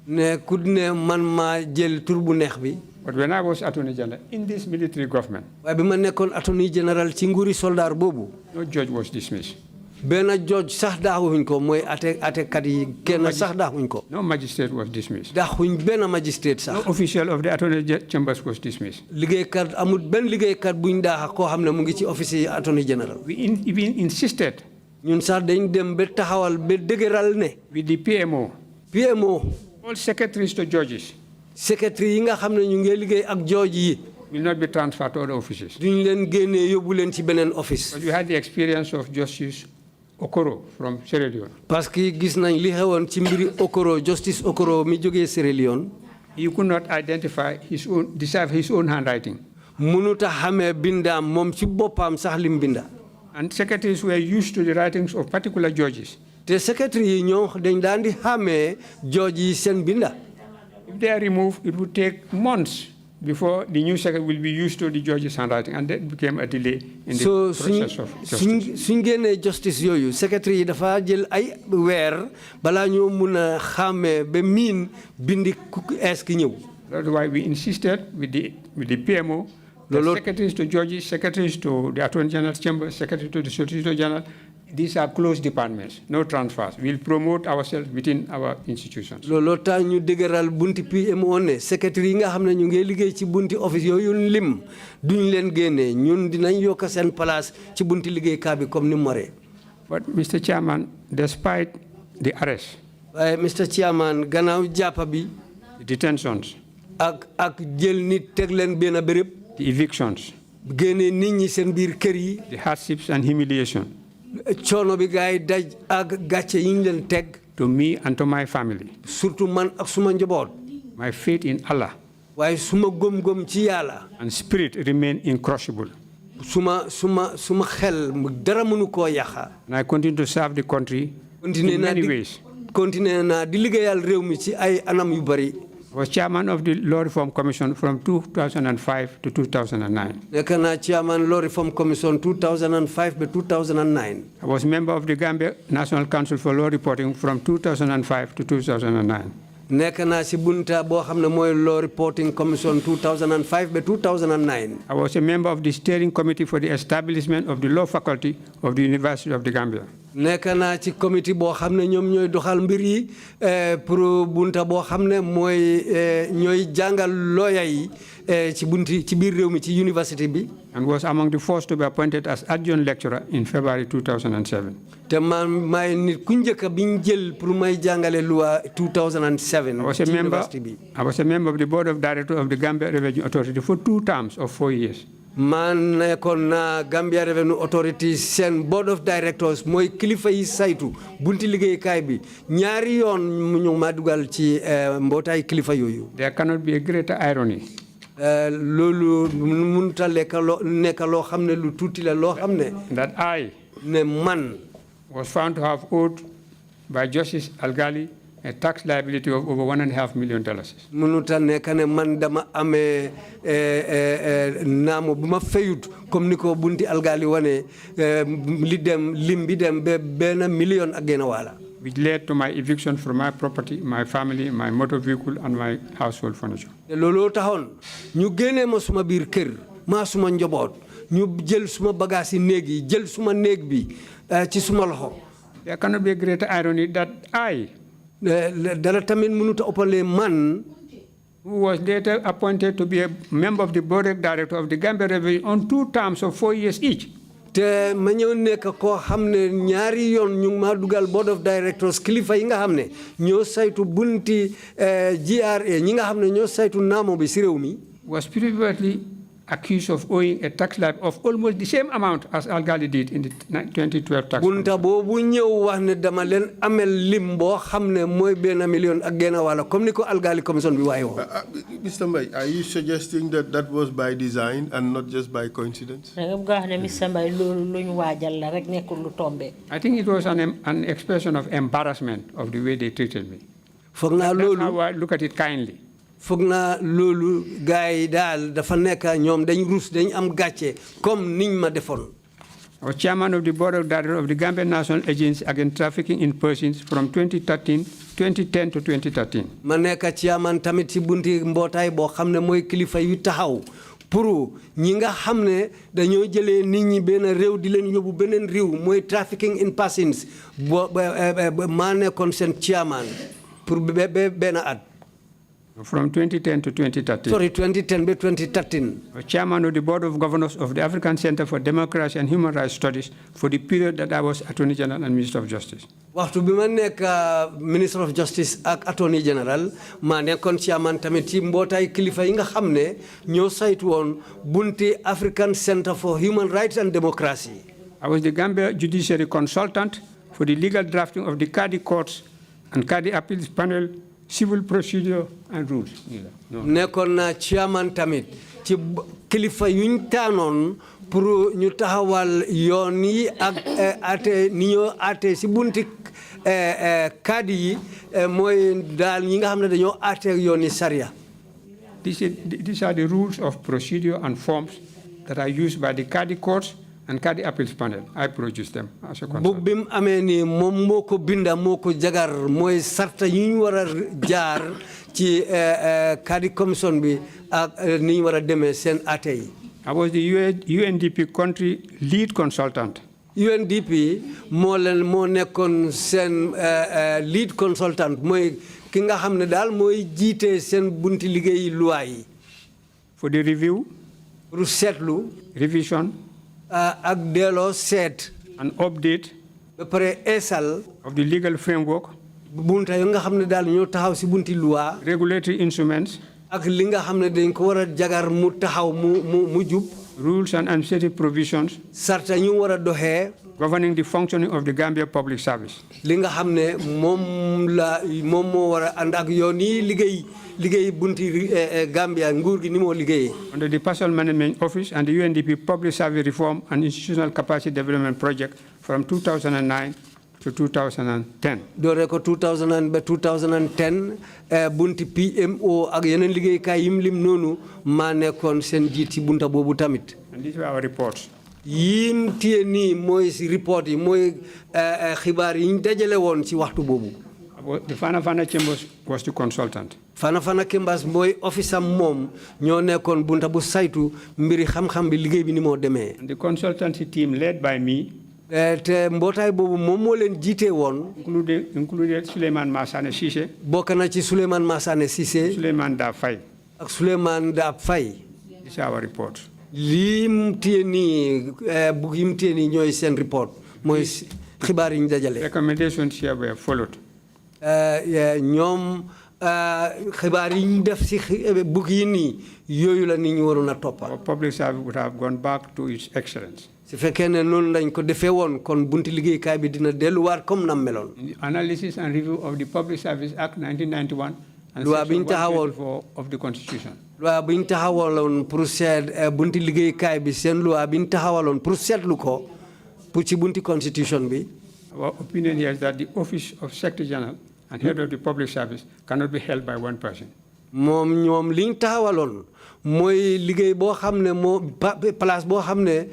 ne ku ne man maa jël tur bu neex bi. But when I was Attorney General in this military government, waaye bi ma nekkoon Attorney General ci nguuri soldaar boobu. no judge was dismissed. benn judge sax daaxuñ ko mooy atekat yi kenn sax daaxuñ ko. No magistrate was dismissed. daaxuñ benn magistrate sax. No official of the Attorney Chambers was dismissed. liggéeykat amul benn liggéeykat buñ daaxa koo xam ne mu ngi ci office yi Attorney General. We even insisted. ñun sax dañ dem ba taxawal ba dëgëral ne. With the PMO. All secretaries to judges. Secretary yi nga xam ne ñu ngi liggéey ak judge yi. Will not be transferred to other offices. duñ leen génnee yóbbu leen ci beneen office. But we had the experience of Justice Okoro from Sierra Leone. parce que gis nañ li xewoon ci mbiri Okoro Justice Okoro mi jógee Sierra Leone. He could not decipher his own handwriting. mënut a xamee bindaam moom ci boppam sax lim binda. And secretaries were used to the writings of particular judges. te secretary yi ñoo dañ daan di xamee judge yi seen binda. If they are removed, it would take months before the new secretary will be used to the judge's handwriting, and that became a delay in the process of justice. suñ génnee justice yooyu secretary yi dafa jël ay weer balaa ñoo mun a xàmmee ba miin bindi ku ees ki ñëw. That's why we insisted with the PMO, the secretaries to judges, secretaries to the Attorney General's Chamber, secretary to the Solicitor General. These are closed departments, no transfers. We'll promote ourselves within our institutions. looloo tax ñu dëgëral bunti PMO ne secretary yi nga xam ne ñu ngi liggéey ci bunti office yooyu lim duñ leen génnee ñun dinañ yokk seen place ci bunti liggéeykat bi comme ni mu waree. But Mr. Chairman, despite the arrest, waaye Mr. Chairman gannaaw jàppa bi. the detentions, ak jël nit teg leen benn béréb. the evictions, génnee nit ñi seen biir kër yi. the hardships and humiliation. coono bi gars yi daj ak gàcce yi ñu leen teg. To me and to my family. surtout man ak suma njaboot. My faith in Allah. waaye suma gëm-gëm ci Yàlla and spirit remain incrushable. suma xel dara mënu koo yaxa. And I continue to serve the country in many ways. Continue na di liggéeyal réew mi ci ay anam yu bari. I was chairman of the Law Reform Commission from 2005 to 2009. Nekk naa chairman Law Reform Commission 2005 to 2009. I was member of the Gambia National Council for Law Reporting from 2005 to 2009. Nekk naa ci bunta boo xam ne mooy Law Reporting Commission 2005 to 2009. I was a member of the steering committee for the establishment of the law faculty of the University of the Gambia. Nekk naa ci committee boo xam ne ñoom ñooy doxal mbir yi pour bunta boo xam ne mooy ñooy jàngal lawyer yi ci biir réew mi ci university bi. And was among the first to be appointed as adjunct lecturer in February 2007. te man maay nit ku njëkk bi ñu jël pour may jàngale loi 2007. I was a member of the board of directors of the Gambia Revenue Authority for 2 terms of 4 years. man nekkoon naa Gambia Revenue Authority seen board of directors mooy kilifa yi saytu bunti liggéeykaay bi ñaari yoon ñu ma dugal ci mbootaay kilifa yooyu. There cannot be a greater irony. loolu mënut a nekk loo xam ne lu tuuti la loo xam ne. That I ne man was found to have owed by Justice Algali a tax liability of over $1.5 million. mënut a nekk ne man dama amee naamo bu ma fayut comme ni ko bunti Algali wane lim bi dem ba $1 million ak genn wàll. Which led to my eviction from my property, my family, my motor vehicle, and my household furniture. looloo taxoon ñu génnee ma suma biir kër maa suma njaboot ñu jël suma bagage yi néeg yi jël suma néeg bi ci suma loxo. There cannot be a greater irony that I, dara tamit mënut a ëppalee man, who was later appointed to be a member of the board of directors of the Gambia Revenue on 2 terms of 4 years each. te ma ñëw nekk koo xam ne ñaari yoon ñu ngi maa dugal board of directors kilifa yi nga xam ne ñoo saytu bunti GRA ñi nga xam ne ñoo saytu naamo bi si réew mi. Was previously accused of owing a tax slab of almost the same amount as Algali did in the 2012 tax. bunta boobu ñëw wax ne dama leen amel lim boo xam ne mooy $1 million ak genn wàll comme ni ko Algali commission bi waaye woon. Mr. Mbaye, are you suggesting that that was by design and not just by coincidence? nga wax ne Mr. Mbaye loolu lu ñu waajal la rek nekkul lu tombé. I think it was an expression of embarrassment of the way they treated me. foog naa loolu That's how I look at it kindly. foog naa loolu gars yi daal dafa nekk ñoom dañ rus dañ am gàcce comme niñ ma defoon. I was chairman of the board of directors of the Gambia National Agency Against Trafficking in Persons from 2010 to 2013. ma nekk chairman tamit ci bunti mbootaay boo xam ne mooy kilifa yu taxaw pour ñi nga xam ne dañoo jëlee nit ñi benn réew di leen yóbbu beneen réew mooy trafficking in persons maa nekkoon seen chairman pour benn at. From 2010 to 2013. Sorry, 2010 to 2013. I was chairman of the board of governors of the African Center for Democracy and Human Rights Studies for the period that I was Attorney General and Minister of Justice. waxtu bi ma nekk Minister of Justice ak Attorney General maa nekkoon chairman tamit ci mbootaay kilifa yi nga xam ne ñoo saytu woon bunti African Center for Human Rights and Democracy. I was the Gambia Judiciary Consultant for the legal drafting of the Kadi Courts and Kadi Appeals Panel, Civil Procedure and Rules. nekkoon naa chairman tamit ci kilifa yuñ taanoon pour ñu taxawal yoon yi ak ate ni ñoo ate si bunti kadi yi mooy daal ñi nga xam ne dañoo ate yoon yi sariya. These are the rules of procedure and forms that are used by the Kadi Courts and Kadi Appeals Panel. I produce them as a consultant. book bi mu amee nii moom moo ko binda moo ko jagar mooy sarta yi ñu war a jaar ci Kadi commission bi ak ni ñu war a demee seen ate yi. I was the UNDP country lead consultant. UNDP moo nekkoon seen lead consultant mooy ki nga xam ne daal mooy jiite seen bunti liggéeyi loi yi. For the review, pour seetlu, revision, ak delloo seet, and update ba pare eesal of the legal framework, bunta yi nga xam ne daal ñoo taxaw si bunti loi, regulatory instruments, ak li nga xam ne dañ ko war a jagar mu taxaw mu jub. rules and administrative provisions sarta ñu war a doxee governing the functioning of the Gambia Public Service. li nga xam ne moom moo war a ànd ak yoon yi liggéey bunti Gambia nguur gi ni moo liggéeyee. Under the Personnel Management Office and the UNDP Public Service Reform and Institutional Capacity Development Project from 2009 to 2010. doore ko 2000 ba 2010 bunti PMO ak yeneen liggéeykaay yim lim noonu maa nekkoon seen jiit ci bunta boobu tamit. And these were our reports. yim téye nii mooy si report yi mooy xibaar yi ñu dajale woon ci waxtu boobu. The Fana Fana Chambers was the consultant. Fana Fana Chambers mooy office am moom ñoo nekkoon bunta bu saytu mbiri xam-xam bi liggéey bi ni moo demee. And the consultancy team led by me te mbootaay boobu moom moo leen jiite woon. included Suleiman Masane Cissé. bokk na ci Suleiman Masane Cissé. Suleiman Daab Faye. ak Suleiman Daab Faye. These are our reports. lii mu téye nii bu yi mu téye nii ñooy seen report mooy xibaar yi ñu dajale. Recommendations here were followed. ñoom xibaar yi ñu def si bug yi nii yooyu la nit ñu waroon a toppa. Our public service would have gone back to its excellence. su fekkee ne noonu lañ ko defee woon kon bunti liggéeykaay bi dina delluwaat comme nam meloon. Analysis and review of the Public Service Act 1991 and loi bi ñu Section 124 of the Constitution. loi bi ñu taxawaloon pour seet bunti liggéeykaay bi seen loi bi ñu taxawaloon pour seetlu ko pour ci bunti constitution bi. Our opinion here is that the office of Secretary General and head of the Public Service cannot be held by one person. ñoom li ñu taxawaloon mooy liggéey boo xam ne place boo xam ne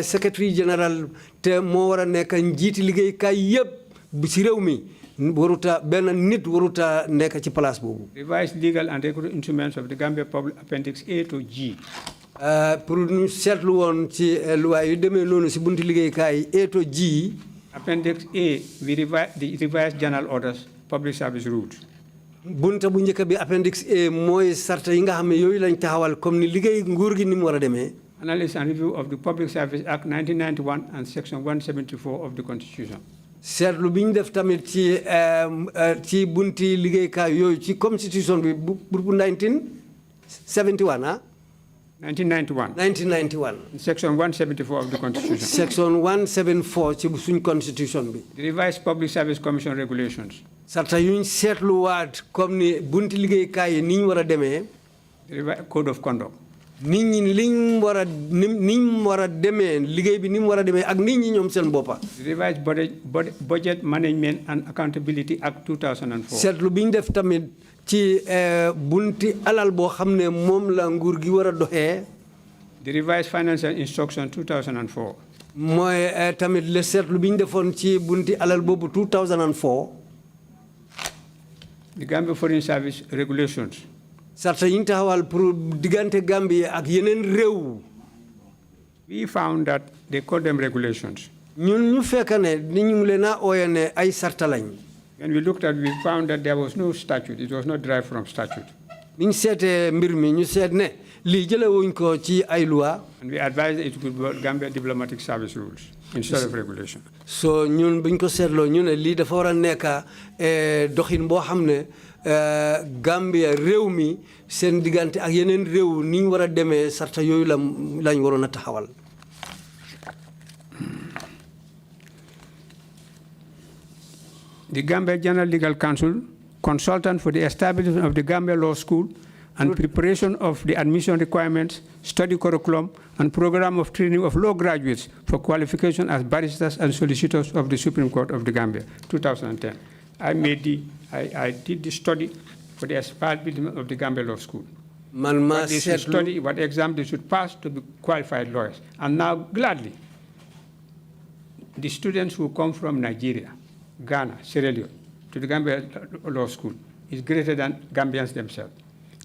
secrétaire général te moo war a nekk njiiti liggéeykaay yëpp bi ci réew mi waruta benn nit waruta nekk ci place boobu. Revised legal and regulatory instruments of the Gambia Public Appendix A to G. pour ñu seetlu woon ci loi yu demee noonu si bunti liggéeykaay A to G. Appendix A, the revised general orders, public service rules. bunta bu njëkk bi appendix A mooy sarta yi nga xam ne yooyu lañ taxawal comme ni liggéey nguur gi ni mu war a demee. Analysis and review of the Public Service Act 1991 and Section 174 of the Constitution. seetlu bi ñu def tamit ci bunti liggéeykaay yooyu ci constitution bi bu 1971 ah. 1991. 1991. Section 174 of the Constitution. Section 174 ci suñ constitution bi. The revised Public Service Commission regulations. sarta yuñ seetluwaat comme ni bunti liggéeykaay yi ni ñu war a demee. The revised Code of Conduct. nit ñi liñ war a niñ war a demee liggéey bi ni mu war a demee ak nit ñi ñoom seen boppa. The revised Budget Management and Accountability Act 2004. seetlu bi ñu def tamit ci bunti alal boo xam ne moom la nguur gi war a doxee. The revised Financial Instruction 2004. mooy tamit le seetlu bi ñu defoon ci bunti alal boobu 2004. The Gambia Foreign Service regulations. sarta yi ñu taxawal pour diggante Gambie ak yeneen réew. We found that they call them regulations. ñun ñu fekk ne ni ñu leen a ooye ne ay sarta lañ. When we looked at it, we found that there was no statute. It was not derived from statute. bi ñu seetee mbir mi ñu seet ne lii jële wuñ ko ci ay loi. And we advised it could be Gambia Diplomatic Service rules instead of regulation. so ñun buñ ko seetloo ñu ne lii dafa war a nekk doxin boo xam ne Gambia réew mi seen diggante ak yeneen réew ni ñu war a demee sarta yooyu lañ waroon a taxawal. The Gambia General Legal Counsel, consultant for the establishment of the Gambia Law School and preparation of the admission requirements, study curriculum, and program of training of law graduates for qualification as barristers and solicitors of the Supreme Court of the Gambia, 2010. I did the study for the establishment of the Gambia Law School. What they should study, what exam they should pass to be qualified lawyers. And now, gladly, the students who come from Nigeria, Ghana, Sierra Leone, to the Gambia Law School is greater than Gambians themselves.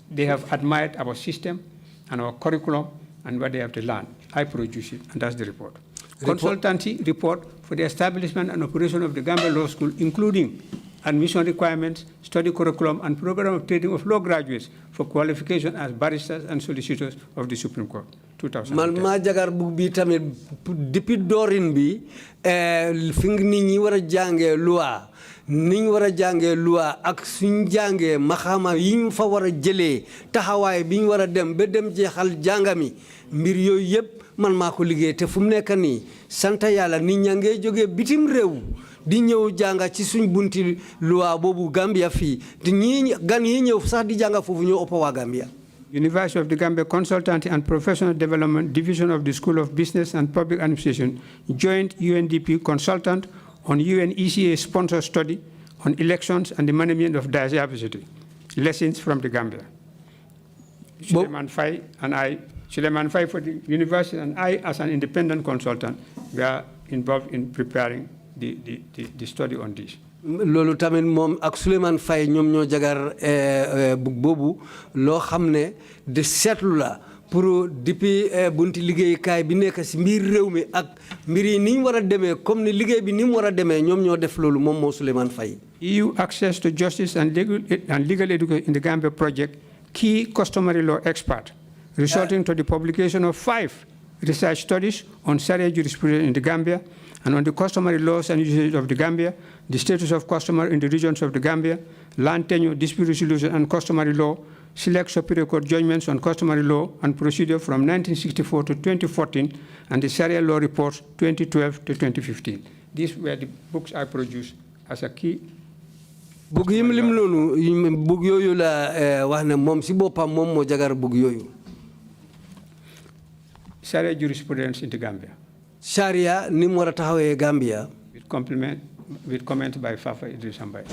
They have admired our system and our curriculum and what they have to learn. I produce it, and that's the report. Consultancy report for the establishment and operation of the Gambia Law School, including admission requirements, study curriculum, and program of training of law graduates for qualification as barristers and solicitors of the Supreme Court, 2010. man maa jagar bu bi tamit depuis doorin bi fi nit ñi war a jàngee loi ni ñu war a jàngee loi ak suñ jàngee maxaama yi ñu fa war a jëlee taxawaay bi ñu war a dem ba dem jeexal jàngami mbir yooyu yëpp man maa ko liggéey te fu mu nekk nii sant yàlla nit ñaa ngay jógee bitim réew di ñëw jànga ci suñ bunti loi boobu Gambia fii te ñii gan yi ñëw sax di jànga foofu ñoo ëpp waa Gambia. University of the Gambia Consultancy and Professional Development Division of the School of Business and Public Administration joined UNDP consultant on UNECA sponsor study on elections and the management of diversity, lessons from the Gambia. Suleiman Faye for the university and I, as an independent consultant, we are involved in preparing the study on this. loolu tamit moom ak Souleymane Faye ñoom ñoo jagar bug boobu loo xam ne de seetlu la pour depuis bunti liggéeykaay bi nekk si mbir réew mi ak mbir yi ni ñu war a demee comme ni liggéey bi ni mu war a demee ñoom ñoo def loolu moom moo Souleymane Faye. EU access to justice and legal education in the Gambia project, key customary law expert, resulting to the publication of 5 research studies on Sharia jurisprudence in the Gambia and on the customary laws and usages of the Gambia, the status of customer in the regions of the Gambia, land tenure, dispute resolution and customary law, select Superior Court judgments on customary law and procedure from 1964 to 2014, and the Sharia law reports 2012 to 2015. These were the books I produced as a key. Bug yim lim noonu bug yooyu la wax ne moom si boppam moom moo jagar bug yooyu. Sharia jurisprudence in the Gambia. Sharia ni mu war a taxawee Gambia. With comment by Fafa Idrissa Mbaye.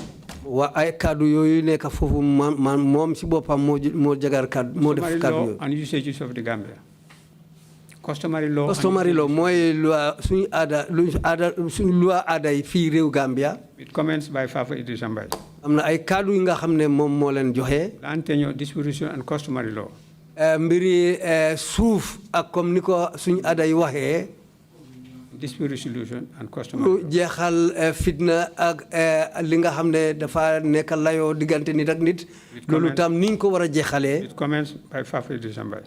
Wa ay kaddu yooyu nekk foofu man moom si boppam moo jagar kaddu moo def kaddu yooyu. And usages of the Gambia. Customary law mooy loi suñu aada yi fii réew Gambia. With comments by Fafa Idrissa Mbaye. am na ay kaddu yi nga xam ne moom moo leen joxe. Land tenure, dispute resolution and customary law. mbiri suuf ak comme ni ko suñu aada yi waxee. Dispute resolution and customary law. jeexal fitna ak li nga xam ne dafa nekk layoo diggante nit ak nit. loolu tam ni ñu ko war a jeexalee. With comments by Fafa Idrissa Mbaye.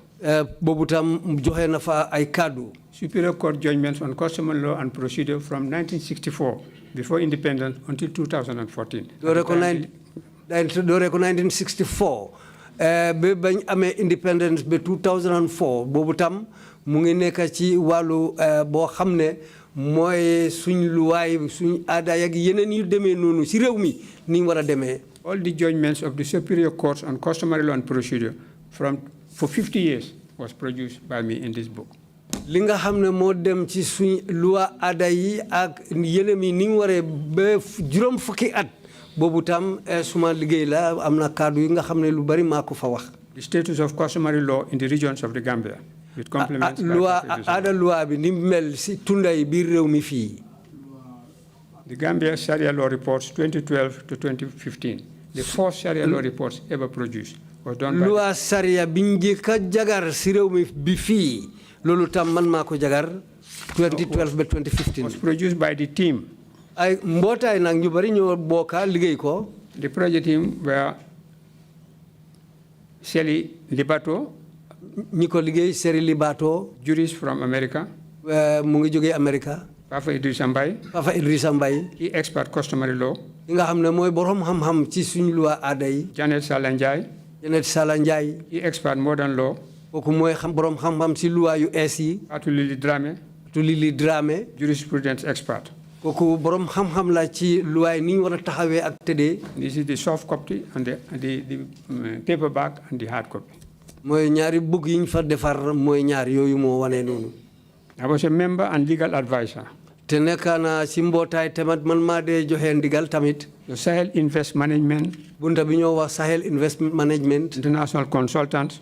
boobu tam joxe na fa ay kaddu. Superior Court judgments on customary law and procedure from 1964 before independence until 2014. doore ko 1964 ba bañ amee independence ba 2004 boobu tam mu ngi nekk ci wàllu boo xam ne mooy suñ luwaay suñ aada ak yeneen yu demee noonu si réew mi ni war a demee. All the judgments of the Superior Courts on customary law and procedure for 50 years was produced by me in this book. li nga xam ne moo dem ci suñ loi aada yi ak yeneen yi ni waree ba juróom fukki at boobu tam suma liggéey la am na kaddu yi nga xam ne lu bari maa ko fa wax. The status of customary law in the regions of the Gambia. With compliments loi aada loi bi ni mel si tunda yi biir réew mi fii. The Gambia Sharia law reports 2012 to 2015. The first Sharia law reports ever produced was done by loi Sharia bi njëkk a jagar si réew mi bi fii loolu tam man maa ko jagar 2012 ba 2015. was produced by the team. ay mbootaay nag ñu bari ñoo bokka liggéey ko. The project team were Seli Libato. ñi ko liggéey Seri Libato. Jurist from America. mu ngi jógee America. Fafa Idrissa Mbaye. Fafa Idrissa Mbaye. Key expert customary law. ki nga xam ne mooy borom xam-xam ci suñu loi aada yi. Janet Sala Ndiaye. Janet Sala Ndiaye. Key expert modern law. kooku mooy borom xam-xam ci loi yu ees yi. Fatou Lili Dramé. Fatou Lili Dramé. Jurisprudence expert. kooku borom xam-xam la ci loi ni ñu war a taxawee ak tëddee. This is the soft copy and the paperback and the hard copy. mooy ñaari bugg yi ñu fa defar mooy ñaar yooyu moo wane noonu. I was a member and legal advisor. te nekk naa ci mbootaay tamit man maa dee joxe ndigal tamit. The Sahel Invest Management. bunta bi ñoo wax Sahel Investment Management. International consultant.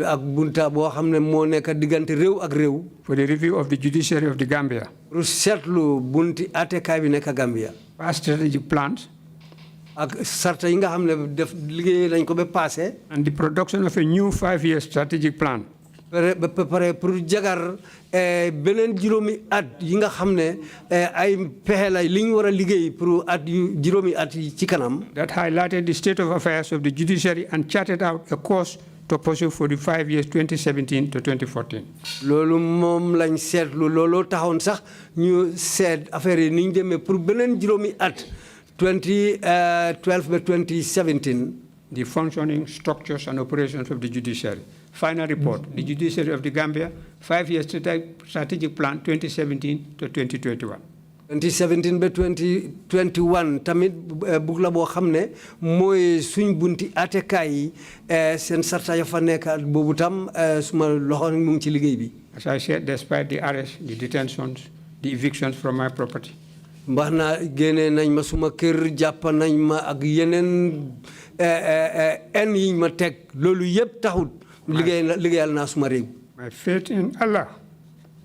ak bunta boo xam ne moo nekk diggante réew ak réew. For the review of the judiciary of the Gambia. pour seetlu bunti atekaay bi nekk Gambia. Past strategic plans. ak sarta yi nga xam ne def liggéey nañ ko ba passé. And the production of a new 5-year strategic plan. ba pare pour jagar beneen juróomi at yi nga xam ne ay pexe la li ñu war a liggéey pour at yu juróomi at yi ci kanam. That highlighted the state of affairs of the judiciary and charted out a course to pursue for the 5 years 2017 to 2014. loolu moom lañ seetlu looloo taxoon sax ñu seet affaire yi ni ñu demee pour beneen juróomi at 2012 ba 2017. The functioning structures and operations of the judiciary. final report, the Judiciary of the Gambia, 5-year strategic plan 2017 to 2021. 2017 ba 2021 tamit bugg la boo xam ne mooy suñ bunti atekaay yi seen sarta ya fa nekk boobu tam suma loxo mu ngi ci liggéey bi. As I said, despite the arrest, the detentions, the evictions from my property. mbax na génne nañ ma suma kër jàpp nañ ma ak yeneen en yiñ ma teg loolu yëpp taxul liggéeyal naa suma réew. My faith in Allah.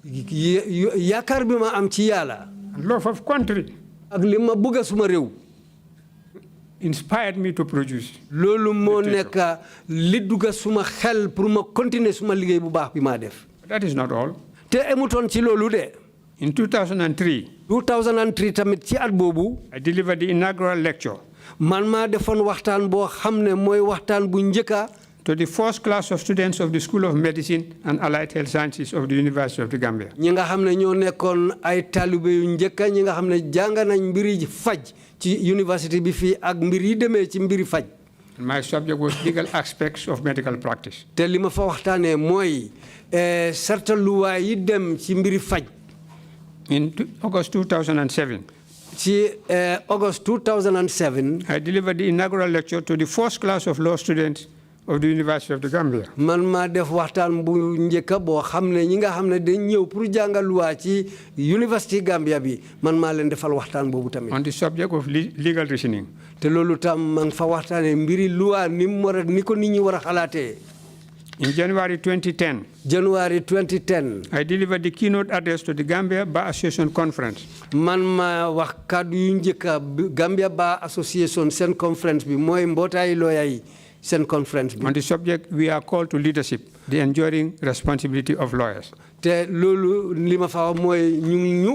yaakaar bi ma am ci yàlla. Love of country. ak li ma bëgg suma réew. inspired me to produce. loolu moo nekk li dugg suma xel pour ma continuer suma liggéey bu baax bi maa def. That is not all. te emutoon ci loolu de. In 2003. 2003 tamit ci at boobu. I delivered the inaugural lecture. man maa defoon waxtaan boo xam ne mooy waxtaan bu njëkka. To the first class of students of the School of Medicine and Allied Health Sciences of the University of the Gambia. ñi nga xam ne ñoo nekkoon ay taalibe yu njëkka ñi nga xam ne jàng nañ mbiri faj ci university bi fii ak mbir yi demee ci mbiri faj. My subject was legal aspects of medical practice. te li ma fa waxtaanee mooy sartaluwaay yi dem ci mbiri faj. In August 2007. ci August 2007. I delivered the inaugural lecture to the first class of law students of the University of the Gambia. man maa def waxtaan bu njëkk boo xam ne ñi nga xam ne dañ ñëw pour jàngal luwaa ci University Gambia bi man maa leen defal waxtaan boobu tamit. On the subject of legal reasoning. te loolu tam maa ngi fa waxtaanee mbiri luwaa ni ko nit ñi war a xalaatee. In January 2010. January 2010. I delivered the keynote address to the Gambia Bar Association Conference. man ma wax kàddu yu njëkk Gambia Bar Association seen conference bi mooy mbootaayu lawyer yi. conference. On the subject, we are called to leadership, the enduring responsibility of lawyers. te loolu li ma fa mooy ñu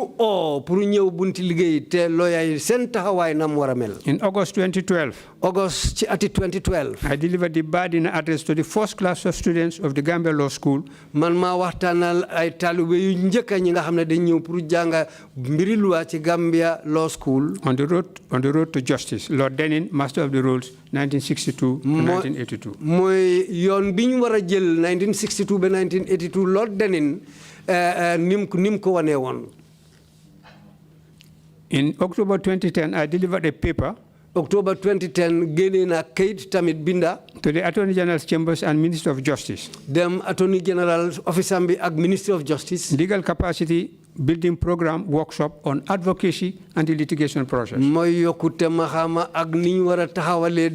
pour ñëw bunti liggéey te lawyer yi seen taxawaay nam war a mel. In August 2012. August ci ati 2012. I delivered the bar dinner address to the first class of students of the Gambia Law School. man maa waxtaanal ay taalibe yu njëkk ñi nga xam ne dañ ñëw pour jànga mbiri luwa ci Gambia Law School. On the road to justice, Lord Denning, Master of the Rolls, 1962 to 1982. mooy yoon bi ñu war a jël 1962 ba 1982 Lord Denning nim ko wane woon. In October 2010, I delivered a paper. October 2010, génne na kayit tamit binda. To the Attorney General's Chambers and Minister of Justice. Dem Attorney General Office bi ak Ministry of Justice. Legal capacity building program workshop on advocacy and the litigation process. mooy yokkute maxama ak ni ñu war a taxawalee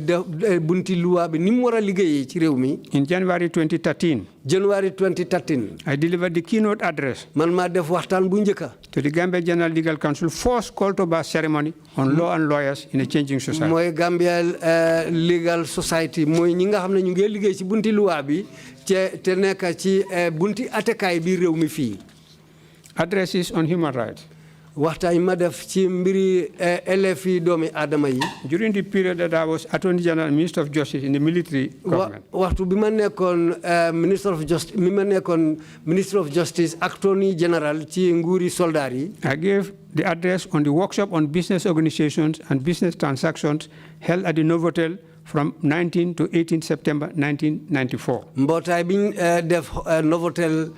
bunti luwa bi ni mu war a liggéeyee ci réew mi. In January 2013. January 2013. I delivered the keynote address. man maa def waxtaan bu njëkka. To the Gambia General Legal Council first call to bar ceremony on law and lawyers in a changing society. mooy Gambia Legal Society mooy ñi nga xam ne ñu ngi liggéey ci bunti luwa bi te nekk ci bunti atekaay bi réew mi fii. Addresses on human rights. waxtaan ma def ci mbiri LFI doomi aadama yi. During the period that I was Attorney General and Minister of Justice in the military government. waxtu bi ma nekkoon Minister of Justice mi ma nekkoon Minister of Justice Attorney General ci nguuri soldaar yi. I gave the address on the workshop on business organizations and business transactions held at the Novotel from 19 to 18 September 1994. mbootaay bi ñu def Novotel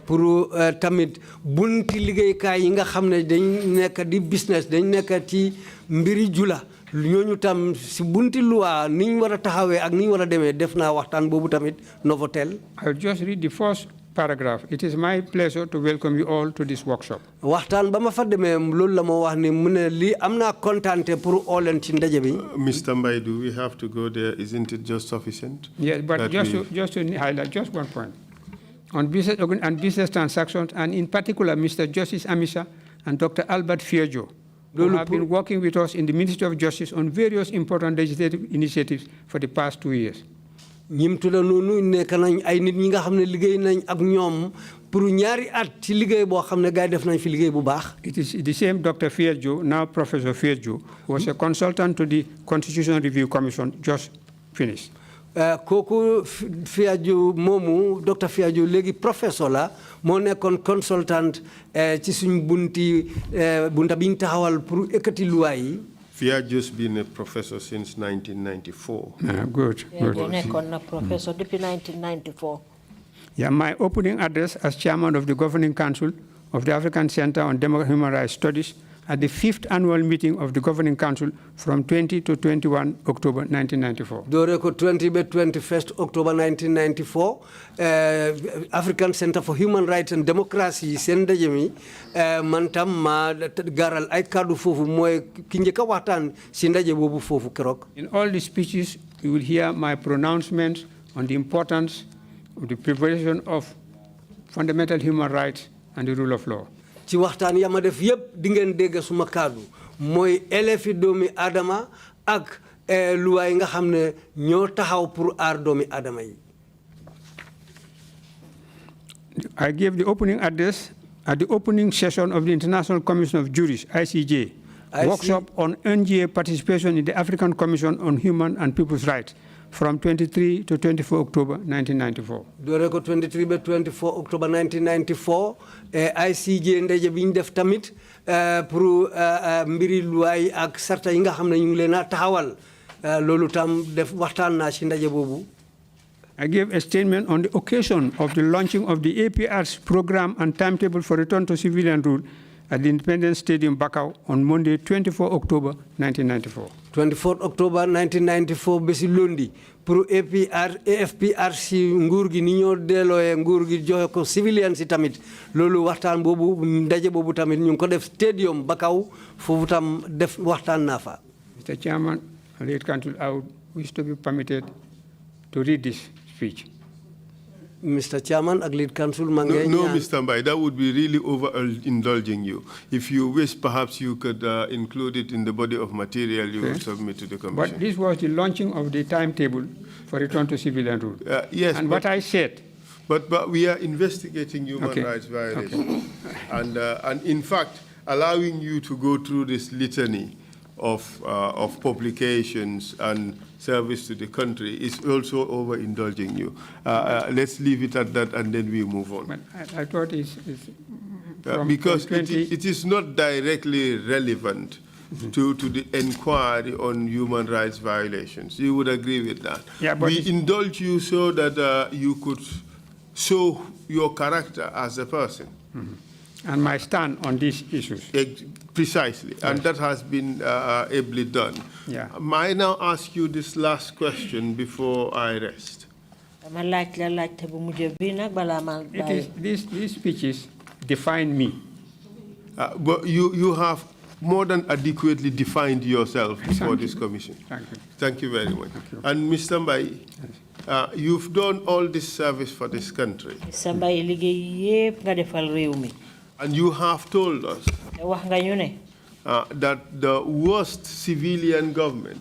pour tamit bunti liggéeykaay yi nga xam ne dañ nekk di business dañ nekk ci mbiri jula ñooñu tam si bunti loi ni ñu war a taxawee ak ni ñu war a demee def naa waxtaan boobu tamit Novotel. I'll just read the first paragraph. It is my pleasure to welcome you all to this workshop. waxtaan ba ma fa demee loolu la ma wax ni mu ne lii am naa kontaante pour oo leen ci ndaje bi. Mr. Mbaidu, we have to go there. Isn't it just sufficient? Yes, but just to highlight just one point. On business transactions, and in particular, Mr. Justice Amisa and Dr. Albert Fierjo, who have been working with us in the Ministry of Justice on various important legislative initiatives for the past 2 years. ñim tudda noonu nekk nañ ay nit ñi nga xam ne liggéey nañ ak ñoom pour ñaari at ci liggéey boo xam ne gars yi def nañ fi liggéey bu baax. It is the same Dr. Fierjo, now Professor Fierjo, who was a consultant to the Constitutional Review Commission, just finished. kooku Fierjo moomu Dr. Fierjo léegi professeur la moo nekkoon consultant ci suñ bunta bi ñu taxawal pour ekkati luwaay yi. He had just been a professor since 1994. Good. Professor depuis 1994. Yeah, my opening address as chairman of the Governing Council of the African Center on Human Rights Studies at the 5th annual meeting of the Governing Council from 20 to 21 October 1994. Dore ko 20 to 21st October 1994, African Center for Human Rights and Democracy sende jemi mantam ma garal ay kaddu fofu moy ki njëkk waxtaan ci ndaje bobu fofu kérok. In all the speeches, you will hear my pronouncements on the importance of the preservation of fundamental human rights and the rule of law. Ci waxtaan ya ma def yépp di ngeen dégg suma kaddu mooy elefi doomi adama ak luwaay nga xam ne ñoo taxaw pour aar doomi adama yi. I gave the opening address at the opening session of the International Commission of Juries, ICJ, workshop on NGA participation in the African Commission on Human and People's Rights from 23 to 24 October 1994. Dore ko 23 to 24 October 1994, ICJ ndaje biñ def tamit pour mbiri luwaay ak sarta yi nga xam ne ñu ngi leen a taxawal loolu tam def waxtaan naa ci ndaje boobu. I gave a statement on the occasion of the launching of the APR's program and timetable for return to civilian rule at the Independence Stadium, Bakau, on Monday, 24 October 1994. 24 October 1994 besi lundi pour AFPR si nguur gi ni ñoo delooyee nguur gi joxe ko civilian si tamit loolu waxtaan boobu ndaje boobu tamit ñu ko def stadium Bakau foofu tam def waxtaan naa fa. Mr. Chairman, late council, I would wish to be permitted to read this speech. Mr. Chairman, ak lead council No, Mr. Mbai, that would be really overindulging you. If you wish, perhaps you could include it in the body of material you will submit to the Commission. But this was the launching of the timetable for return to civilian rule. Yes. And what I said. But we are investigating human rights violations. And in fact, allowing you to go through this litany of publications and service to the country is also overindulging you. Let's leave it at that and then we move on. But I thought it's because it is not directly relevant to the inquiry on human rights violations. You would agree with that? Yeah, but we indulge you so that you could show your character as a person. And my stand on these issues. Precisely, yes. And that has been ably done. Yeah. May I now ask you this last question before I rest? These speeches define me. But you have more than adequately defined yourself before this commission. Thank you. Thank you very much. And Mr. Mbai, you've done all this service for this country. And you have told us that the worst civilian government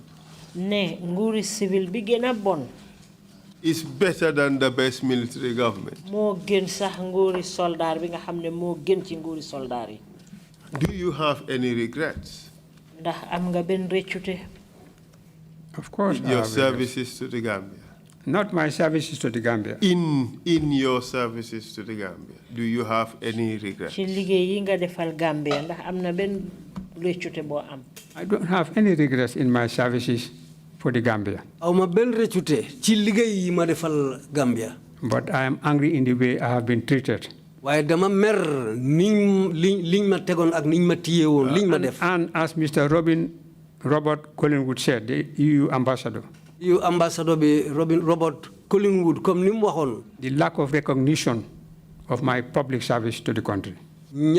is better than the best military government. Do you have any regrets? Of course. Your services to the Gambia? Not my services to the Gambia. In your services to the Gambia, do you have any regrets? I don't have any regrets in my services for the Gambia. But I am angry in the way I have been treated. And as Mr. Robert Collingwood said, the EU ambassador, Robert Collingwood, the lack of recognition of my public service to the country. But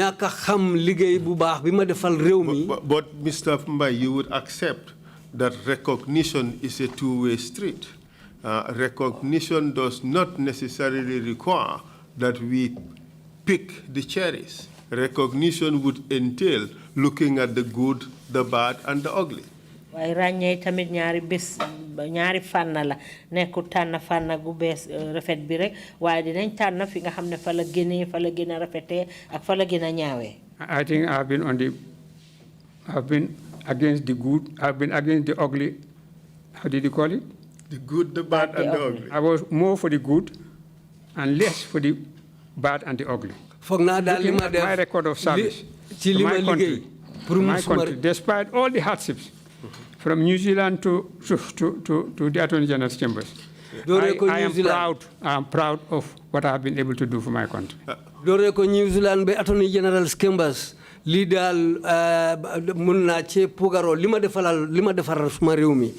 Mr. Mbai, you would accept that recognition is a two-way street. Recognition does not necessarily require that we pick the cherries. Recognition would entail looking at the good, the bad, and the ugly. ñaari fànn la nekku tànn fànn gu bees rafet bi rek waaye dinañ tànn fi nga xam ne fa la gënee fa la gën a rafetee ak fa la gën a ñaawee. I think I've been against the good, I've been against the ugly. How did you call it? The good, the bad, and the ugly. I was more for the good and less for the bad and the ugly. Looking at my record of service to my country, despite all the hardships from New Zealand to the Attorney General's chambers. I am proud of what I have been able to do for my country. Dore ko New Zealand be Attorney General's chambers li dal mun na ci pugaro lima defaral suma réew mi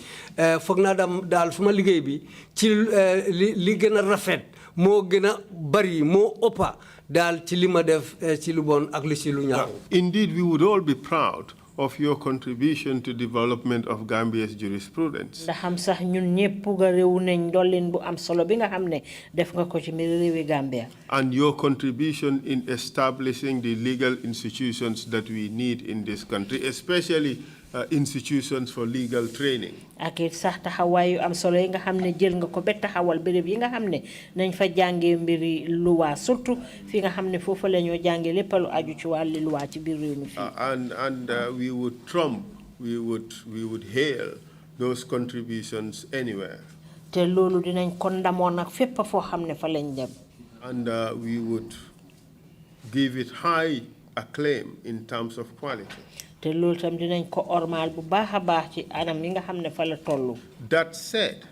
foog naa daal suma liggéey bi ci li gën a rafet moo gën a bari moo ëppa daal ci lima def ci lu bon ak li ci lu ñaaw. Indeed, we would all be proud of your contribution to development of Gambia's jurisprudence. Ndaxam sax ñun ñepp pugarewu nañ dolin bu am solo bi nga xamne def nga ko ci mbiri réewi Gambia. And your contribution in establishing the legal institutions that we need in this country, especially institutions for legal training. Ak sax taxawaay yu am solo yi nga xamne jël nga ko be taxawal béréb yi nga xamne nañ fa jàngee mbiri loi surtout fi nga xamne foofu la ñoo jàngee lépp lu aju ci wàllu loi ci biir réew mi fi. And we would hail those contributions anywhere. Te loolu dinañ ko ndamoo nag fépp foo xamne fa lañ dem. And we would give it high acclaim in terms of quality. Te loolu tam dinañ ko ormal bu baaxa baax ci anam yi nga xamne fa la tollu. That said,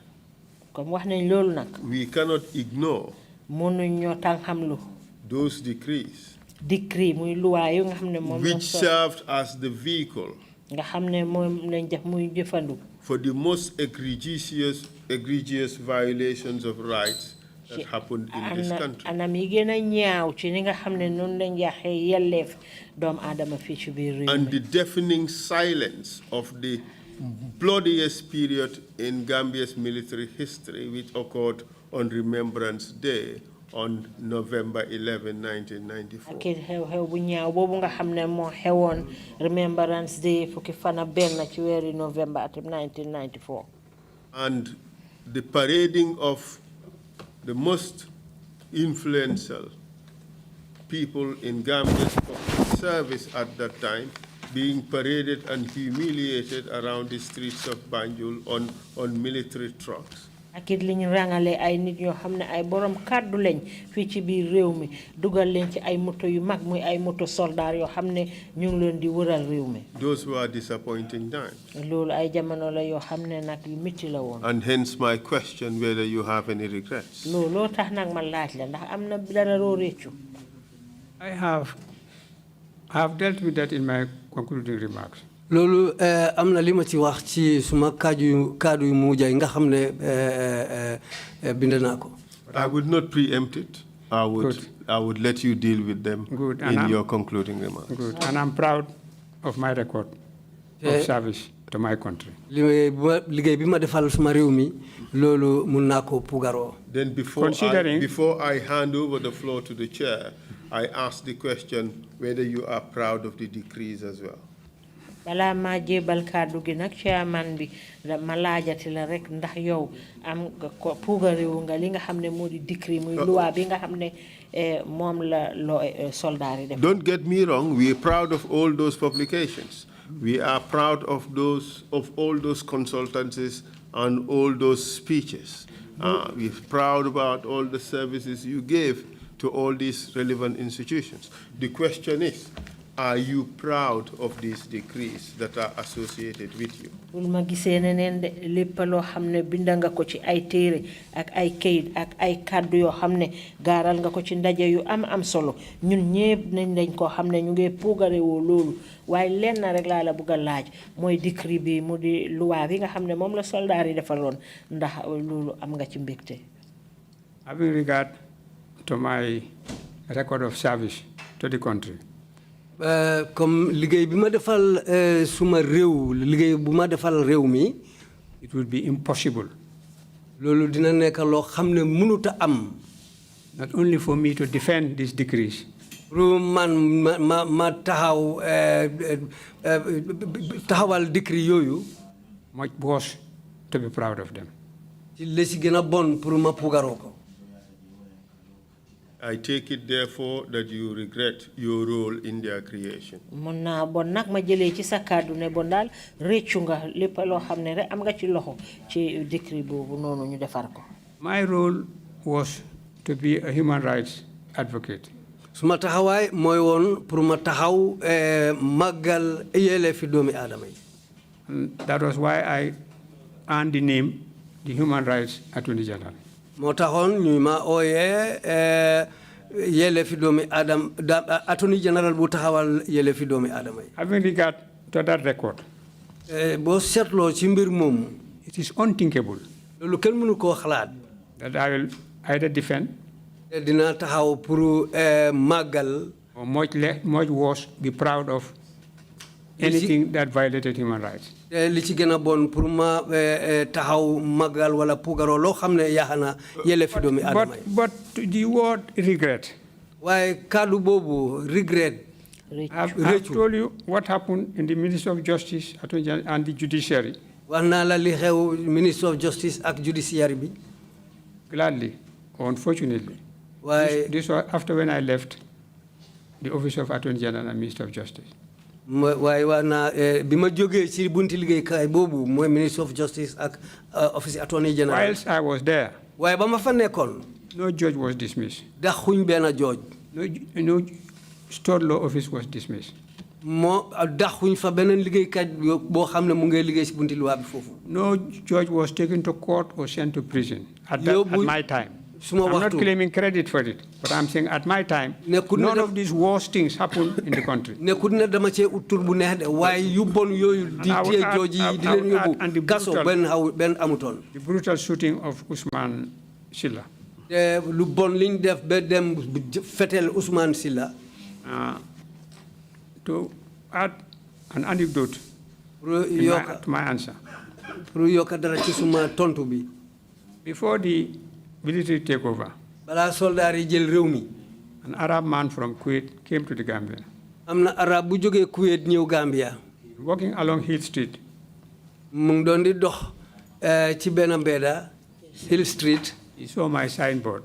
comme wax nañ loolu nag. We cannot ignore mënuñ ñoo tan xamlu. Those decrees. Decree muy loi yu nga xamne moom which served as the vehicle nga xamne moom lañ def muy jëfandu. For the most egregious violations of rights that happened in this country. Anam yi gëna ñaaw ci ni nga xamne non lañ yaxé yelleef doom adama fi ci biir réew mi. And the deafening silence of the bloodiest period in Gambia's military history, which occurred on Remembrance Day on November 11, 1994. Ak xew bu ñaaw bobu nga xamne mo xewon Remembrance Day fukki fana ben ci wéru November at 1994. And the parading of the most influential people in Gambia's service at that time being paraded and humiliated around the streets of Banjul on military trucks. Akit liñ rangale ay nit ñoo xamne ay borom kaddu lañ fi ci biir réew mi dugal leen ci ay moto yu mag muy ay moto soldat yoo xamne ñu ngi leen di wëral réew mi. Those were disappointing times. Loolu ay jamono la yoo xamne nak yu metti la woon. And hence my question whether you have any regrets. Loolu tax nak ma laaj la ndax am na dara loo réccu. I have dealt with that in my concluding remarks. Loolu am na li ma ci wax ci suma kaddu yu mujj yi nga xam ne bind naa ko. I would not preempt it. I would let you deal with them in your concluding remarks. Good, and I'm proud of my record of service to my country. Liggéey bi ma defal suma réew mi loolu mun naa ko pugaroo. Then before I hand over the floor to the chair, I ask the question whether you are proud of the decrees as well. Bala ma jébal kaddu gi nak chairman bi ma laajati la rek ndax yow am ko pugarewu nga li nga xamne modi decree muy loi bi nga xamne mom la soldat yi def. Don't get me wrong, we are proud of all those publications. We are proud of all those consultancies and all those speeches. We're proud about all the services you gave to all these relevant institutions. The question is, are you proud of these decrees that are associated with you? Ma gisee neneen de lépp loo xam ne binda nga ko ci ay téere ak ay kayit ak ay kàddu yoo xam ne gaaral nga ko ci ndaje yu am solo ñun ñépp nañ dañ koo xam ne ñu ngi puugare woo loolu waaye lenn rek laa la bëgg a laaj mooy décret bi mu di loi bi nga xam ne moom la soldat yi defaloon ndax loolu am nga ci mbégte. Having regard to my record of service to the country. Comme liggéey bi ma defal suma réew liggéey bu ma defal réew mi. It would be impossible. Loolu dina nekk loo xam ne mënut a am. Not only for me to defend these decrees. Pour man ma taxaw taxawal décret yooyu. Much worse to be proud of them. ci li si gën a bon pour ma pugaroo ko. I take it, therefore, that you regret your role in their creation. My role was to be a human rights advocate. Suma taxawaay mooy woon pour ma taxaw màggal yelleefi doomi aadama yi. And that was why I earned the name, the Human Rights Attorney General. moo taxoon ñu ma ooyee yelleefi doomi Adam Attorney General bu taxawal yelleefi doomi Adama yi. Having regard to that record, boo seetloo ci mbir moomu. it is unthinkable loolu kenn mënu koo xalaat. that I will either defend dina taxaw pour màggal. or much worse, be proud of anything that violated human rights. li ci gën a bon pour ma taxaw màggal wala puugaroo loo xam ne yaa na yelleefi doomi Adama yi. But the word regret. waaye kàddu boobu regret. I've told you what happened in the Ministry of Justice and the Judiciary. wax naa la li xew Ministry of Justice ak Judiciary bi. Gladly or unfortunately. waaye this was after when I left the Office of Attorney General and Minister of Justice. waaye wax naa bi ma jógee ci bunti liggéeykaay boobu mooy Ministry of Justice ak Office Attorney General. Whilst I was there. waaye ba ma fa nekkoon. no judge was dismissed. daxuñ benn judge. no state law office was dismissed. moo daxuñ fa beneen liggéeykat boo xam ne mu ngay liggéey si bunti luwaa bi foofu. no judge was taken to court or sent to prison. At my time. I'm not claiming credit for it, but I'm saying at my time, none of these worst things happened in the country. The brutal shooting of Usman Silla. To add an anecdote to my answer. Before the military takeover, an Arab man from Kuwait came to the Gambia. Walking along Hill Street, Hill Street, he saw my signboard.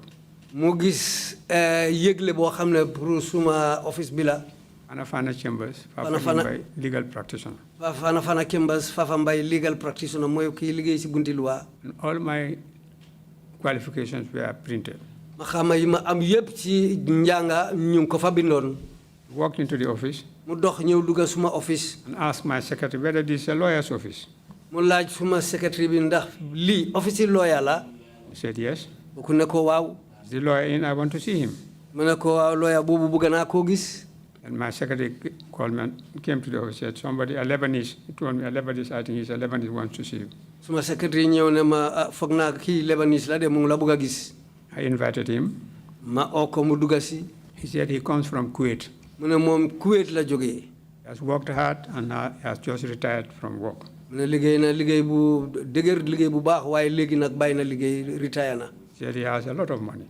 Fanafana Chambers, Fafana legal practitioner. Fanafana Chambers, Fafambai legal practitioner, and all my qualifications were printed. Walked into the office and asked my secretary whether this is a lawyer's office. He said yes. Is the lawyer in? I want to see him. And my secretary called me and came to the office and said, somebody, a Lebanese, he told me, a Lebanese, I think he's a Lebanese, wants to see you. My secretary I invited him. He said he comes from Kuwait. He has worked hard and has just retired from work. He said he has a lot of money.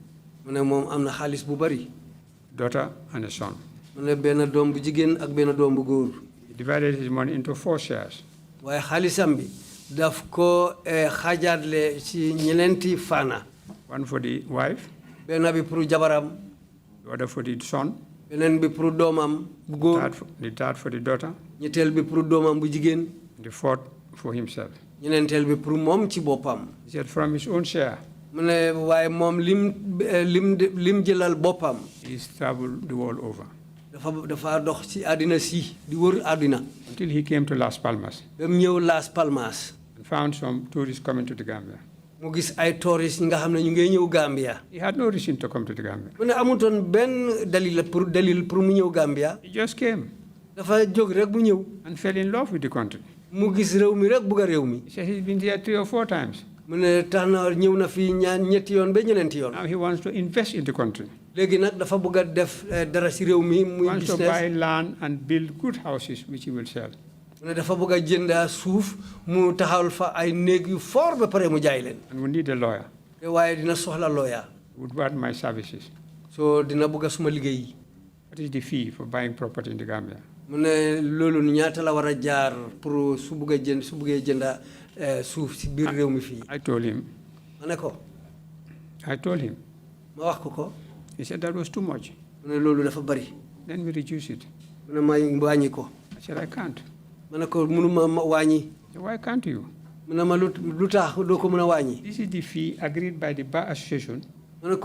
Daughter and a son. He divided his money into 4 shares. One for the wife, the other for the son, the third for the daughter, the fourth for himself. He said from his own share, he's traveled the world over. Until he came to Las Palmas. And found some tourists coming to the Gambia. He had no reason to come to the Gambia. He just came and fell in love with the country. He said he's been there 3 or 4 times. Now he wants to invest in the country. He wants to buy land and build good houses which he will sell. And we need a lawyer. Would want my services. What is the fee for buying property in the Gambia? I told him. He said that was too much. Then we reduce it. I said, I can't. Why can't you? This is the fee agreed by the Bar Association. For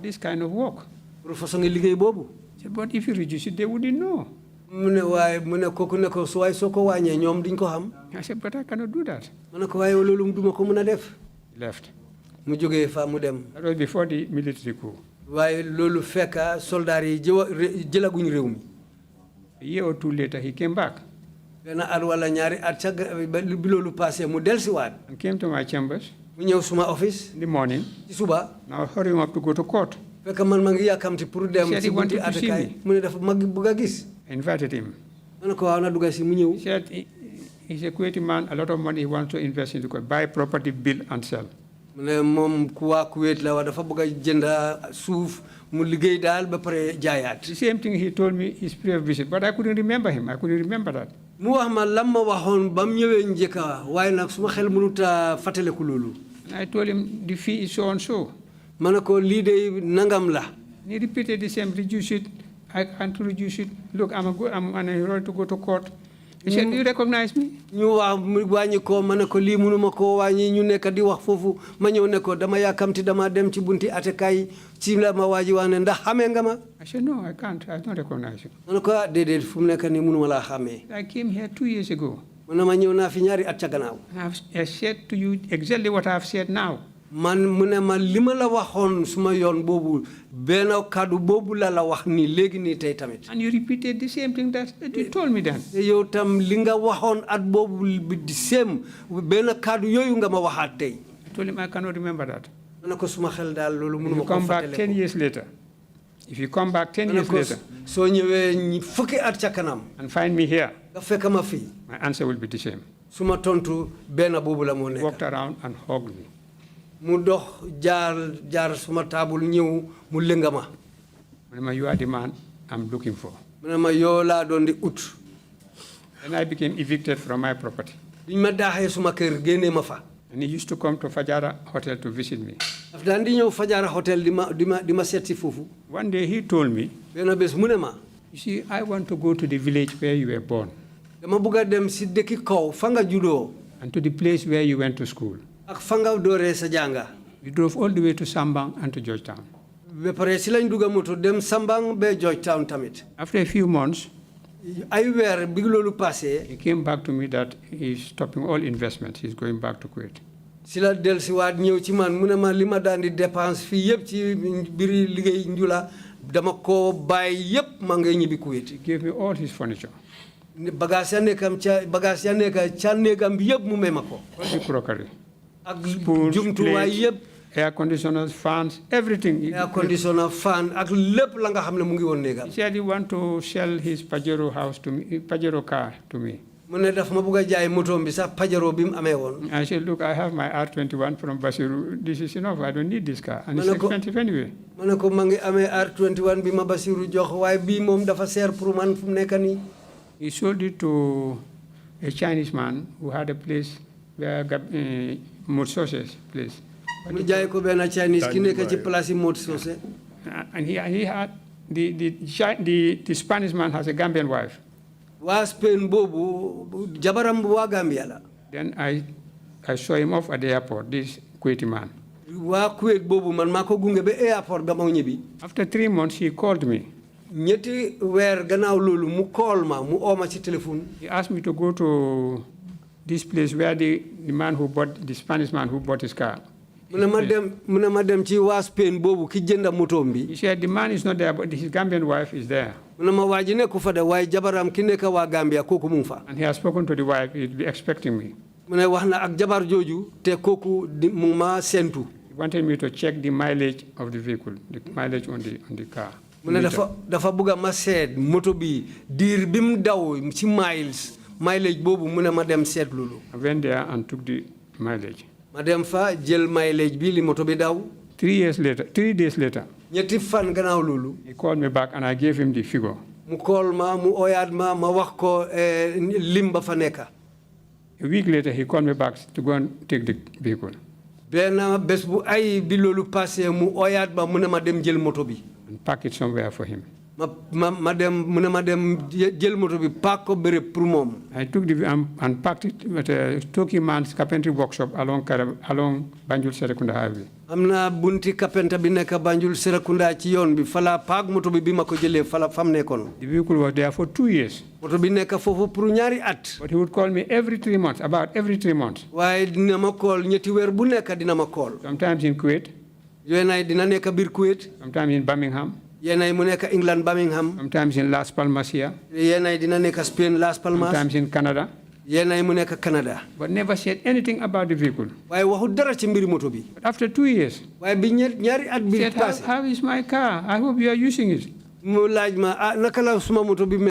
this kind of work. I said, but if you reduce it, they wouldn't know. I said, but I cannot do that. He Left. That was before the military coup. A year or two later, he came back and came to my chambers in the morning. Now hurrying up to go to court. He said he wanted to see me. I invited him. He said he's a Kuwaiti man, a lot of money he wants to invest in the court, buy property, build and sell. The same thing he told me his previous visit, but I couldn't remember him. I couldn't remember that. And I told him the fee is so and so. He repeated the same, reduce it. I can't reduce it. Look, I'm on a road to go to court. He said, do you recognize me? I said, no, I can't. I don't recognize you. I came here 2 years ago. And I've said to you exactly what I've said now. Man munema limala waxon suma yon bobu beno kadu bobu la wax ni legi ni tay tamit. And you repeated the same thing that you told me then. Yow tam linga waxon at bobu the same beno kadu yoyu nga ma waxat tay. I told him I cannot remember that. Manako suma xel dal lolu If you come back 10 years later. If you come back 10 years later. So ñewé fukki at ca kanam and find me here. Nga fekk ma fi. My answer will be the same. Suma tontu beno bobu la mo nek. Walked around and hugged me. Mu dox jaar suma table ñew mu lengama. You are the man I'm looking for. Yo la don di ut. Then I became evicted from my property. Biñ ma daxé suma kër génné ma fa. And he used to come to Fajara Hotel to visit me. Daf daan di ñew Fajara Hotel di ma setti fofu. One day he told me, benn bés mu ne ma, you see, I want to go to the village where you were born. Dama bëgga dem ci dëkki kaw fa nga juddoo. And to the place where you went to school. Ak fa nga dooree sa jànga. We drove all the way to Sambang and to Georgetown. Ba pare ci lañ dugga moto dem Sambang be Georgetown tamit. After a few months, ay weer bi loolu passé, he came back to me that he's stopping all investments. He's going back to Kuwait. Ci la del ci waat ñëw ci man mu ne ma li ma daan di dépense fii yëpp ci biri liggéey njula dama ko bàyyi yëpp ma ngay ñibbi Kuwait. He gave me all his furniture. Bagage ya nekkam ca néegam bi yëpp mu may ma ko. All the crockery. Spoons, plates, air conditioners, fans, everything. Air conditioner, fan, ak lepp la nga xamne mu ngi won negal. He said he want to sell his Pajero car to me. Mu ne daf ma bëgg jaay moto bi sax Pajero bi mu amé won. I said, look, I have my R21 from Basiru. This is enough. I don't need this car. And it's expensive anyway. Ma ne ko ma ngi amé R21 bi ma Basiru jox way bi mom dafa cher pour man fu nekk ni. He sold it to a Chinese man who had a place where Multistreaming place. Mu jaay ko ben Chinese ki nekk ci place Multistreaming. And he had the Spanish man has a Gambian wife. Wa Spain bobu jabaram bu wa Gambia la. Then I saw him off at the airport, this Kuwaiti man. Wa Kuwait bobu man mako gunge be airport ba ma ñibi. After 3 months he called me. Ñetti weer gannaaw loolu mu call ma mu oo ma ci téléphone. He asked me to go to this place where the Spanish man who bought his car. Mu ne ma dem ci waa Spain boobu ki jënda motoom bi. He said the man is not there, but his Gambian wife is there. Mu ne ma waa ji nekku fa de waaye jabaram ki nekk waa Gambia kooku mu ngi fa. And he has spoken to the wife. He'll be expecting me. Mu ne wax na ak jabar jooju te kooku mu ma sentu. He wanted me to check the mileage of the vehicle, the mileage on the car. Mu ne dafa bëgg ma seet moto bi diir bi mu daw ci mileage boobu mu ne ma dem seet loolu. I went there and took the mileage. Ma dem fa jël mileage bi li moto bi daw. 3 days later. Ñetti fan gannaaw loolu. He called me back and I gave him the figure. Mu call ma mu oyaat ma wax ko lim ba fa nekk. A week later he called me back to go and take the vehicle. Benn bés bu ay bi loolu passé mu oyaat ma mu ne ma dem jël moto bi. And pack it somewhere for him. ma dem mu ne ma dem jël moto bi paak ko béréb pour moom. I took the and parked it at a Toki Man's carpentry workshop along Banjul Serekunda Highway. am na bunti carpenter bi nekk Banjul Serekunda ci yoon bi fala paak moto bi ma ko jëlee fala fam nekkoon. The vehicle was there for 2 years. moto bi nekk foofu pour ñaari at. But he would call me every 3 months, about every 3 months. waaye dina ma call ñetti weer bu nekk dina ma call. Sometimes in Kuwait. yéenay dina nekk biir Kuwait. Sometimes in Birmingham. yéenay mu nekk England Birmingham. Sometimes in Las Palmas here. yéenay dina nekk Spain Las Palmas. Sometimes in Canada. yéenay mu nekk Canada. But never said anything about the vehicle. waaye waxu dara ci mbiri moto bi. But after 2 years. waaye bi ñaari at bi Said, passé. how is my car? I hope you are using it. mu laaj ma naka la suma moto bi mel.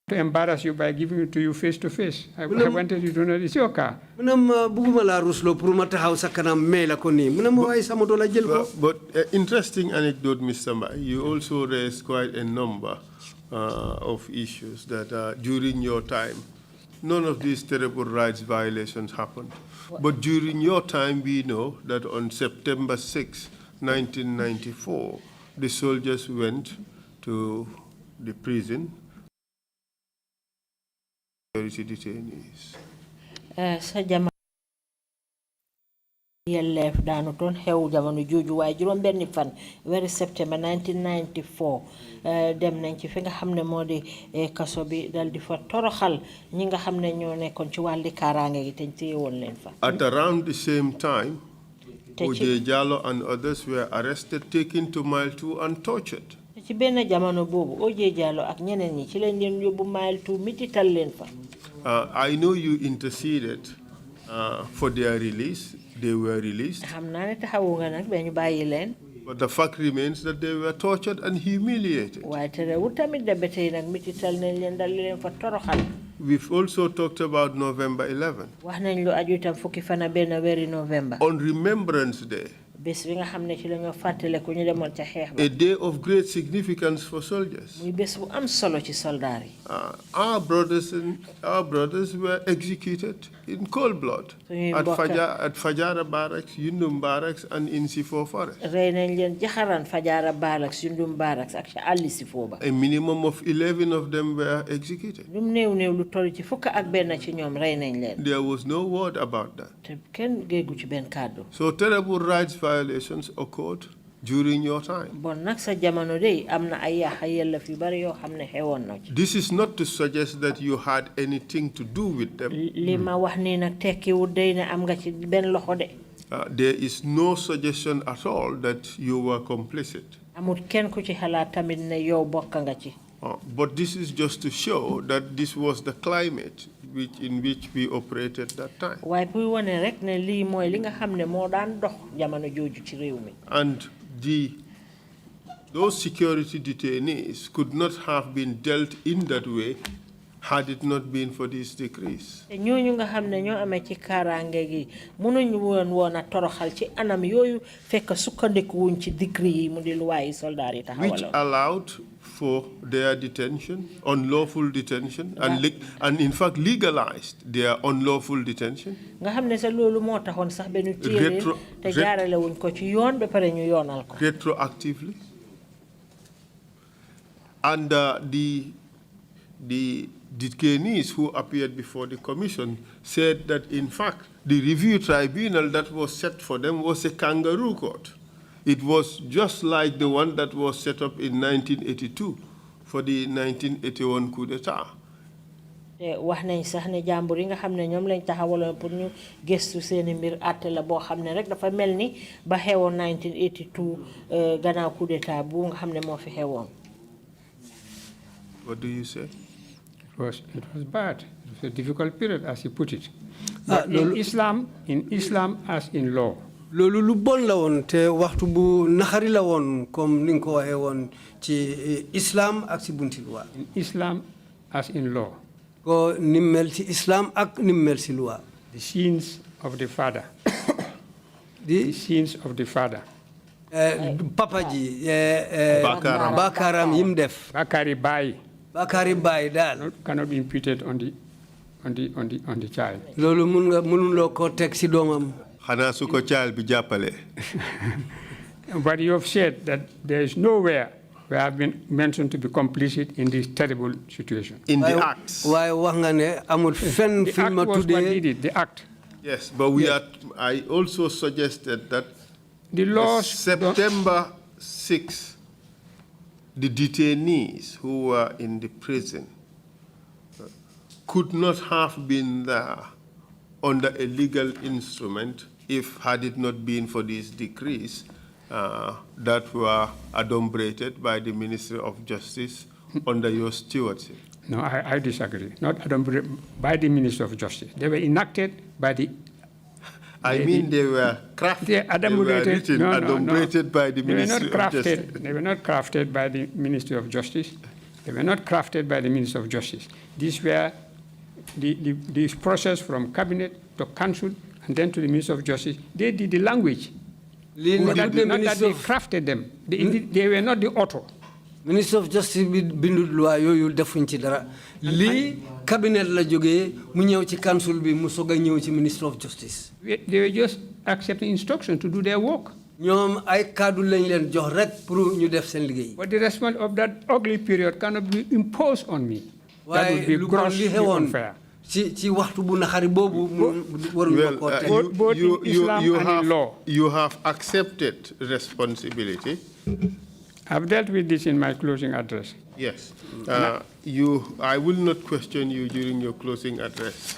To embarrass you by giving it to you face to face. I wanted you to know it's your car. mu ne ma bugguma laa rusloo pour ma taxaw sa kanam mee la ko nii mu ne ma waaye sa moto la jël ko. But interesting anecdote, Mr. Mbai, you also raised quite a number of issues that during your time, none of these terrible rights violations happened. But during your time, we know that on September 6, 1994, the soldiers went to the prison. Detainees. Sa jamono yelleef daanu toon xew jamono jooju waaye juróom benni fan weeru September 1994 dem nañ ci fi nga xam ne moo di kaso bi dal di fa toroxal ñi nga xam ne ñoo nekkoon ci wàlli kaaraange gi te téye woon leen fa. At around the same time, Ojay Jallow and others were arrested, taken to Mile 2 and tortured. ci benn jamono boobu Ojay Jallow ak ñeneen ñi ci leen leen yóbbu Mile 2 mitital leen fa. I know you interceded for their release. They were released. xam naa ne taxawu nga nag ba ñu bàyyi leen. But the fact remains that they were tortured and humiliated. waaye terewul tamit de ba tey nag mitital nañ leen dal leen fa toroxal. We've also talked about November 11. wax nañ lu aju itam fukki fan ak benn weeri November. On Remembrance Day, bés bi nga xam ne ci la ñu fàttale ku ñu demoon ca xeex ba. a day of great significance for soldiers. muy bés bu am solo ci soldaar yi. Our brothers were executed in cold blood at Fajara Barracks, Yundum Barracks, and in Sifo Forest. rey nañ leen jaxaran Fajara Barracks, Yundum Barracks ak ca àlli Sifo ba. A minimum of 11 of them were executed. lu néew lu toll ci fukk ak benn ci ñoom rey nañ leen. There was no word about that. te kenn géegu ci benn kàddu. So terrible rights violations occurred during your time. bon nag sa jamono de am na ay yàq yelleef yu bari yoo xam ne xewoon na ci. This is not to suggest that you had anything to do with them. li ma wax nii nag tekkiwul day ne am nga ci benn loxo de. There is no suggestion at all that you were complicit. amul kenn ku ci xalaat tamit ne yow bokk nga ci. But this is just to show that this was the climate in which we operated that time. waaye buy wane rek ne lii mooy li nga xam ne moo daan dox jamono jooju ci réew mi. And those security detainees could not have been dealt in that way had it not been for these decrees. te ñooñu nga xam ne ñoo amee ci kaaraange gi mënuñu woon a toroxal ci anam yooyu fekk sukkandiku wuñ ci décret yi mu di luwaay soldaar yi taxawaloon. Which allowed for their detention, unlawful detention, and in fact legalized their unlawful detention. nga xam ne sa loolu moo taxoon sax benn téere te jaarale wuñ ko ci yoon ba pare ñu yoonal ko. Retroactively. And the detainees who appeared before the commission said that in fact the review tribunal that was set for them was a kangaroo court. It was just like the one that was set up in 1982 for the 1981 coup d'etat. wax nañ sax ne jàmbur yi nga xam ne ñoom lañ taxawaloon pour ñu gëstu seeni mbir àtte la boo xam ne rek dafa mel ni ba xewoon 1982 gannaaw coup d'etat bu nga xam ne moo fi xewoon. What do you say? It was bad. It was a difficult period, as you put it. But in Islam as in law. loolu lu bon la woon te waxtu bu naxari la woon comme ni nga ko waxee woon ci islam ak ci bunti loi. In Islam as in law. ko ni mel ci islam ak ni mel ci loi. The sins of the father. The sins of the father. Papa ji. Bakaram yim def. Bakari Baye. Bakari Baye daal. Cannot be imputed on on the child. loolu mënuloo koo teg si doomam. xanaa su ko child bi jàppale. But you have said that there is nowhere where I have been mentioned to be complicit in this terrible situation. In the acts. waaye wax nga ne amul fenn fi ma The act was what tuddee. did it, the act. Yes, but I also suggested that The laws September 6th, the detainees who were in the prison could not have been there under a legal instrument had it not been for these decrees that were adumbrated by the Ministry of Justice under your stewardship. No, I disagree. Not by the Minister of Justice. They were enacted by the. They were crafted. They adumbrated. Adumbrated by the Ministry of Justice. They were not crafted by the Ministry of Justice. They were not crafted by the Minister of Justice. These were this process from cabinet to council and then to the Minister of Justice. They did the language. Not that they crafted them. They were not the author. Minister of Justice bi bindut loi yooyu defuñ ci dara lii cabinet la jógee mu ñëw ci council bi mu soog a ñëw ci Minister of Justice. They were just accepting instructions to do their work. ñoom ay kaddu lañ leen jox rek pour ñu def seen liggéey. But the response of that ugly period cannot be imposed on me. That would be grossly unfair. ci waxtu bu naxari boobu waruñu ko teg. Both in Islam and in law. You have accepted responsibility. I've dealt with this in my closing address. Yes. I will not question you during your closing address.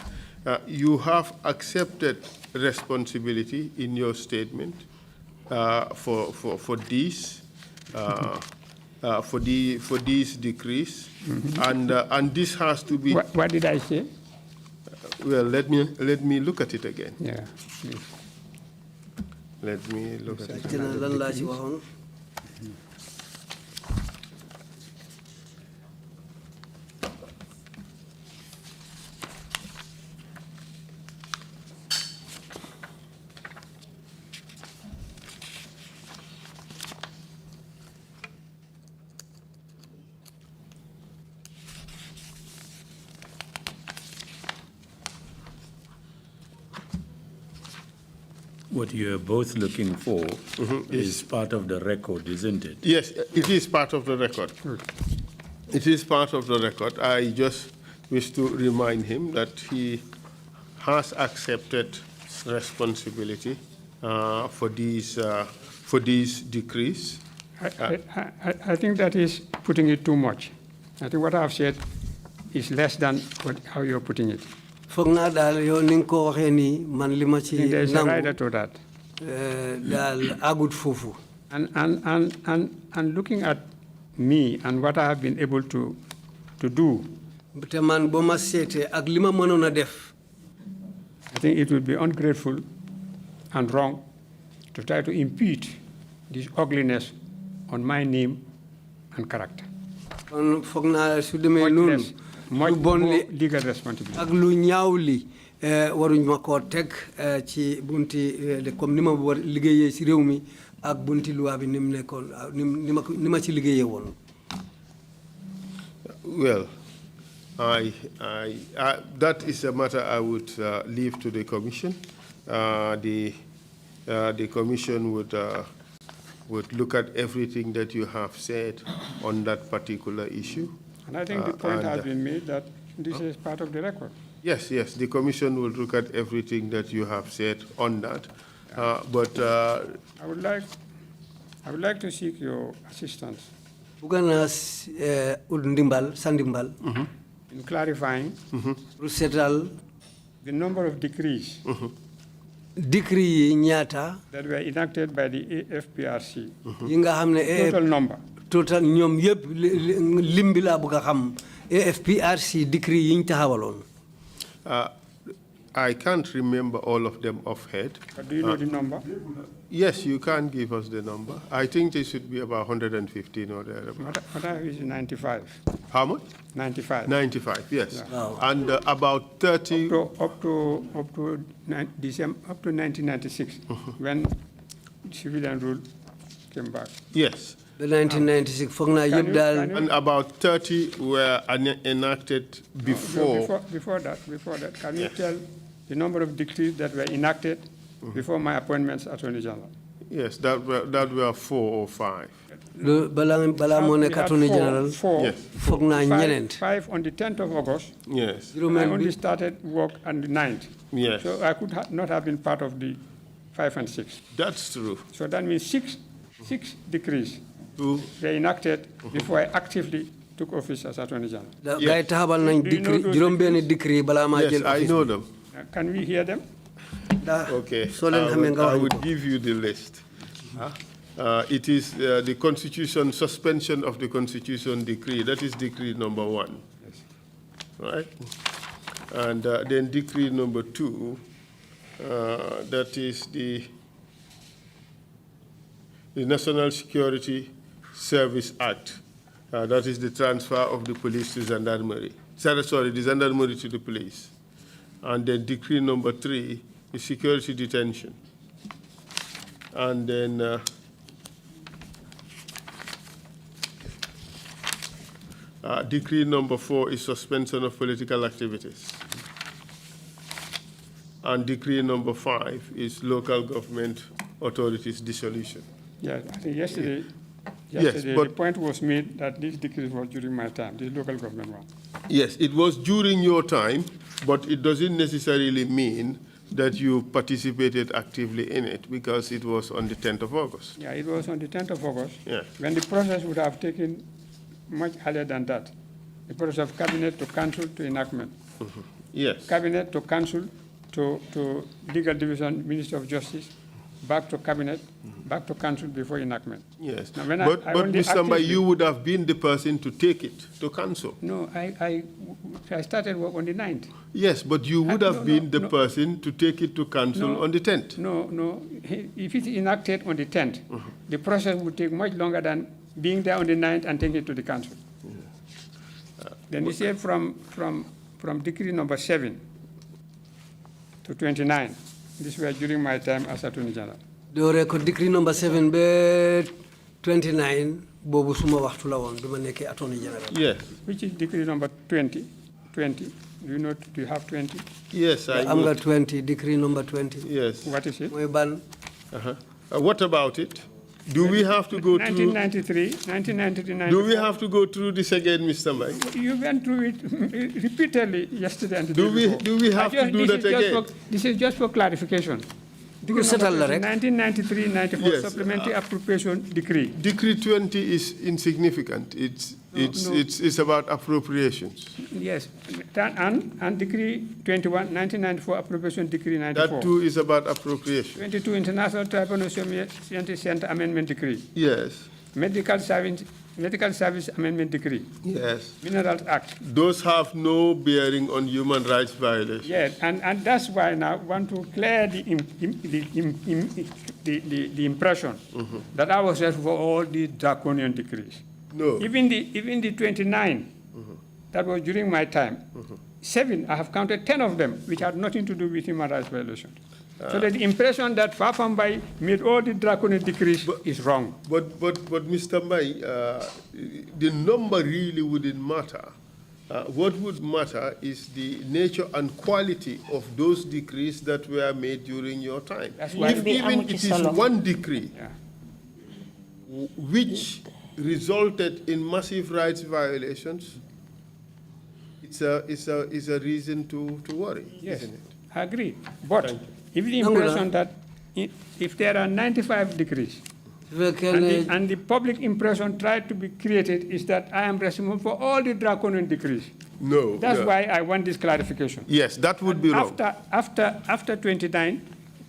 You have accepted responsibility in your statement for these decrees, and this has to be. What did I say? Well, let me look at it again. Yeah, please. Let me look at it. lan laa ci waxoon. What you are both looking for is part of the record, isn't it? Yes, it is part of the record. It is part of the record. I just wish to remind him that he has accepted responsibility for these decrees. I think that is putting it too much. I think what I've said is less than how you're putting it. foog naa daal yow ni nga ko waxee nii man li ma ci There's a rider to that. daal agut foofu. And looking at me and what I have been able to do, te man boo ma seetee ak li ma mënoon a def. I think it would be ungrateful and wrong to try to impute this ugliness on my name and character. kon foog naa su demee noonu. Much more legal responsibility. ak lu ñaaw li waruñ ma koo teg ci bunti comme ni ma war liggéeyee ci réew mi ak bunti loi bi ni mu nekkoon ni ma ci liggéeyee woon. Well, that is a matter I would leave to the Commission. The Commission would look at everything that you have said on that particular issue. And I think the point has been made that this is part of the record. Yes, the Commission will look at everything that you have said on that. But I would like to seek your assistance. Bëgg naa sa ndimbal. In clarifying. Pour seetal. The number of decrees. Decree yi ñaata. That were enacted by the AFPRC. yi nga xam ne total number. Total ñoom yëpp lim bi laa bëgg a xam AFPRC decree yi ñu taxawaloon. I can't remember all of them offhand. But do you know the number? Yes, you can give us the number. I think it should be about 115 or thereabouts. What is 95? How much? 95. 95, yes. Yeah. Wow. And about 30. Up to December, up to 1996, when civilian rule came back. Yes. The 1996 foog naa yëpp daal. And about 30 were enacted before. Before that, can you tell the number of decrees that were enacted before my appointments as Attorney General? Yes, that were 4 or 5. Bala moo nekk Attorney General. Foog naa ñeneent. 5 on the 10th of August. Yes. I only started work on the 9th. Yes. So I could not have been part of the 5 and 6. That's true. So that means six decrees were enacted before I actively took office as Attorney General. Yes, I know them. Can we hear them? Okay, I would give you the list. It is the Constitution, suspension of the Constitution decree. That is decree number 1. Yes. Right? And then decree number 2, that is the National Security Service Act. That is the transfer of the police to gendarmerie. Sorry, the gendarmerie to the police. And then decree number 3 is security detention. And then decree number 4 is suspension of political activities. And decree number 5 is local government authorities dissolution. Yeah, I think yesterday but the point was made that this decree was during my time, the local government one. Yes, it was during your time, but it doesn't necessarily mean that you participated actively in it because it was on the 10th of August. Yeah, it was on the 10th of August. Yeah. When the process would have taken much earlier than that. The process of cabinet to council to enactment. Yes. Cabinet to council to legal division, Minister of Justice, back to cabinet, back to council before enactment. Yes. Now, but Mr. Mbai, you would have been the person to take it to council. No, I started work on the 9th. Yes, but you would have been the person to take it to council on the 10th. No. If it's enacted on the 10th, the process would take much longer than being there on the 9th and taking it to the council. Then you say from decree number 7 to 29. This was during my time as Attorney General. The record decree number 7 be 29 bobu suma waxtu la won bima nekké Attorney General. Yes. Which is decree number 20? Do you know, do you have 20? Yes, I am got 20, decree number 20. Yes. What is it? What about it? Do we have to go 1993, do we have to go through this again, Mr. Mike? You went through it repeatedly yesterday and the day before. Do we have to do that again? This is just for clarification. 1993-94 supplementary appropriation decree. Decree 20 is insignificant. It's about appropriations. Yes, and decree 21, 1994 appropriation decree 94. That too is about appropriation. 22 International Tribunal Center Amendment Decree. Yes. Medical Service Amendment Decree. Yes. Minerals Act. Those have no bearing on human rights violations. Yes, and that's why now I want to clear the impression that I was just for all these draconian decrees. No. Even the 29, that was during my time. 7, I have counted 10 of them, which had nothing to do with human rights violations. So that the impression that Fafambai made all the draconian decrees is wrong. But Mr. Mbai, the number really wouldn't matter. What would matter is the nature and quality of those decrees that were made during your time. That's why if even it is one decree, which resulted in massive rights violations, it's a reason to worry, yes, isn't it? I agree. But if the impression that if there are 95 decrees, and the public impression tried to be created is that I am responsible for all the draconian decrees. No. That's why I want this clarification. Yes, that would be wrong. After 29,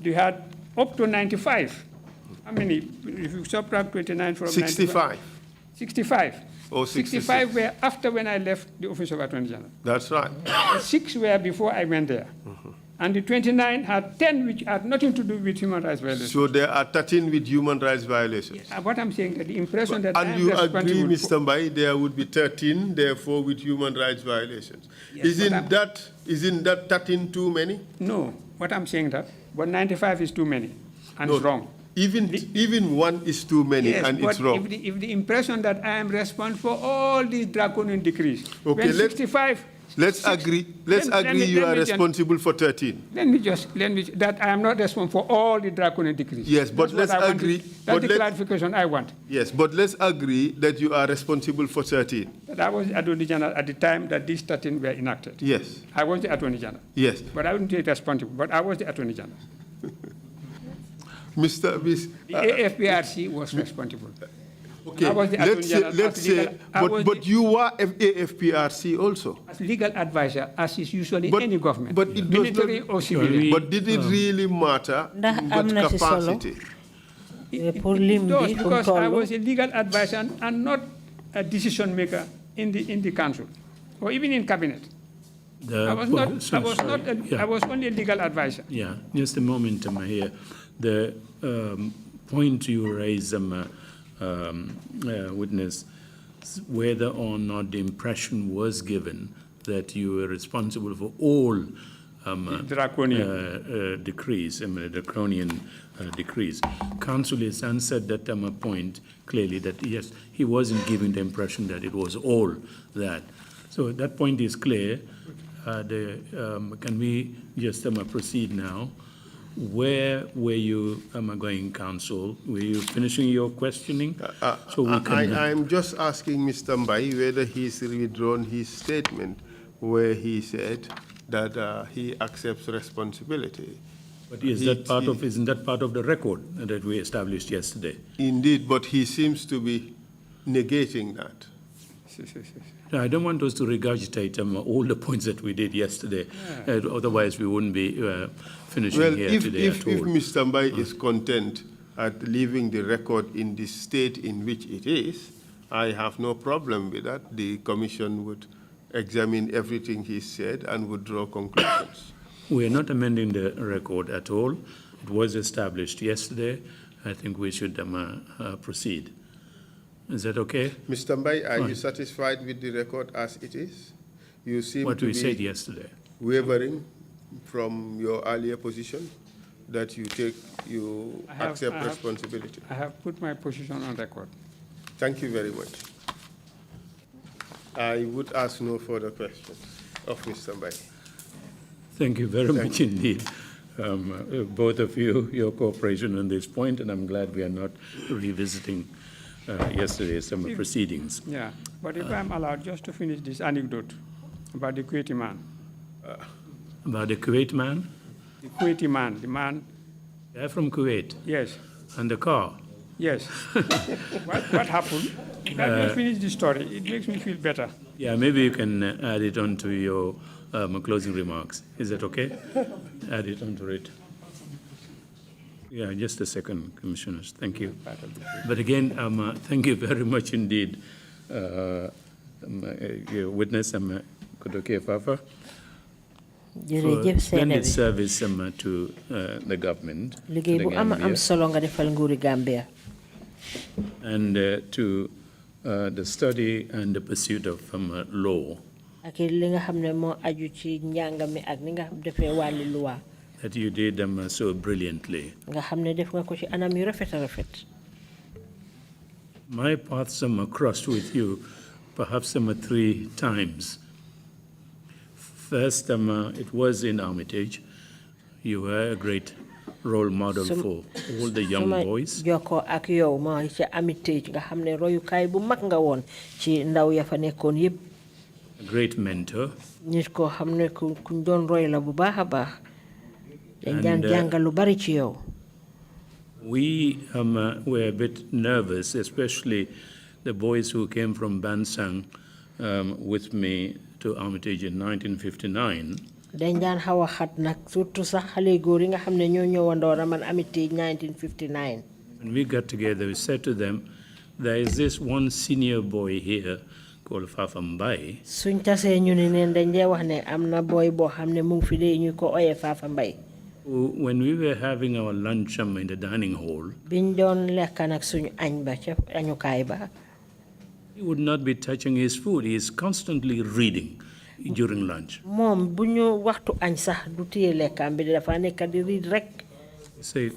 you had up to 95. How many? If you subtract 29 from 65. 65. Oh, 65 were after when I left the Office of Attorney General. That's right. 6 were before I went there. And the 29 had 10 which had nothing to do with human rights violations. So there are 13 with human rights violations. What I'm saying, that the impression that I am you agree, responsible Mr. Mbai, there would be 13, therefore, with human rights violations. Yes, isn't that 13 too many? No. What I'm saying that, but 95 is too many, and it's wrong. Even one is too many, Yes, and but it's wrong. if the impression that I am responsible for all these draconian decrees, Okay, when 65. Let's agree. Let's agree you are responsible for 13. That I am not responsible for all the draconian decrees. Yes, but That's let's what I want. agree. That's the clarification I want. Yes, but let's agree that you are responsible for 13. That I was the Attorney General at the time that these 13 were enacted. Yes. I was the Attorney General. Yes. But I wouldn't take responsible, but I was the Attorney General. The AFPRC was responsible. Okay, I was the let's say, but you were AFPRC also. As legal advisor, as is usually any government, but it military or civilian. But did it really matter what capacity? It does, because I was a legal advisor and not a decision maker in the council or even in cabinet. I was only a legal advisor. Yeah, just a moment, here. The point you raise, witness, whether or not the impression was given that you were responsible for all draconian decrees, draconian decrees. Counsel has answered that point clearly, that yes, he wasn't giving the impression that it was all that. So that point is clear. Can we just proceed now? Where were you going, counsel? Were you finishing your questioning? So we can. I'm just asking Mr. Mbai whether he's withdrawn his statement where he said that he accepts responsibility. But isn't that part of the record that we established yesterday? Indeed, but he seems to be negating that. I don't want us to regurgitate all the points that we did yesterday. Yeah. Otherwise, we wouldn't be finishing here today at all. If Mr. Mbai is content at leaving the record in the state in which it is, I have no problem with that. The commission would examine everything he said and would draw conclusions. We are not amending the record at all. It was established yesterday. I think we should proceed. Is that okay? Mr. Mbai, are you satisfied with the record as it is? You seem what to we be said yesterday. Wavering from your earlier position that you accept responsibility. I have put my position on record. Thank you very much. I would ask no further questions of Mr. Mbai. Thank you very much indeed. Both of you, your cooperation on this point, and I'm glad we are not revisiting yesterday's proceedings. Yeah, but if I'm allowed just to finish this anecdote about the Kuwaiti man. About the Kuwait man? The Kuwaiti man, the man. They're from Kuwait? Yes. And the car? Yes. What happened? Let me finish the story. It makes me feel better. Yeah, maybe you can add it on to your closing remarks. Is that okay? Add it onto it. Yeah, just a second, Commissioners. Thank you. But again, thank you very much indeed, your witness, Kodoke Fafa, for splendid service to the government, and to the study and the pursuit of law. That you did them so brilliantly. My paths crossed with you perhaps 3 times. First, it was in Armitage. You were a great role model for all the young boys. A great mentor. And, we were a bit nervous, especially the boys who came from Bansang with me to Armitage in 1959. When we got together, we said to them, there is this one senior boy here called Fafa Mbai. When we were having our lunch in the dining hall, he would not be touching his food. He is constantly reading during lunch. Say,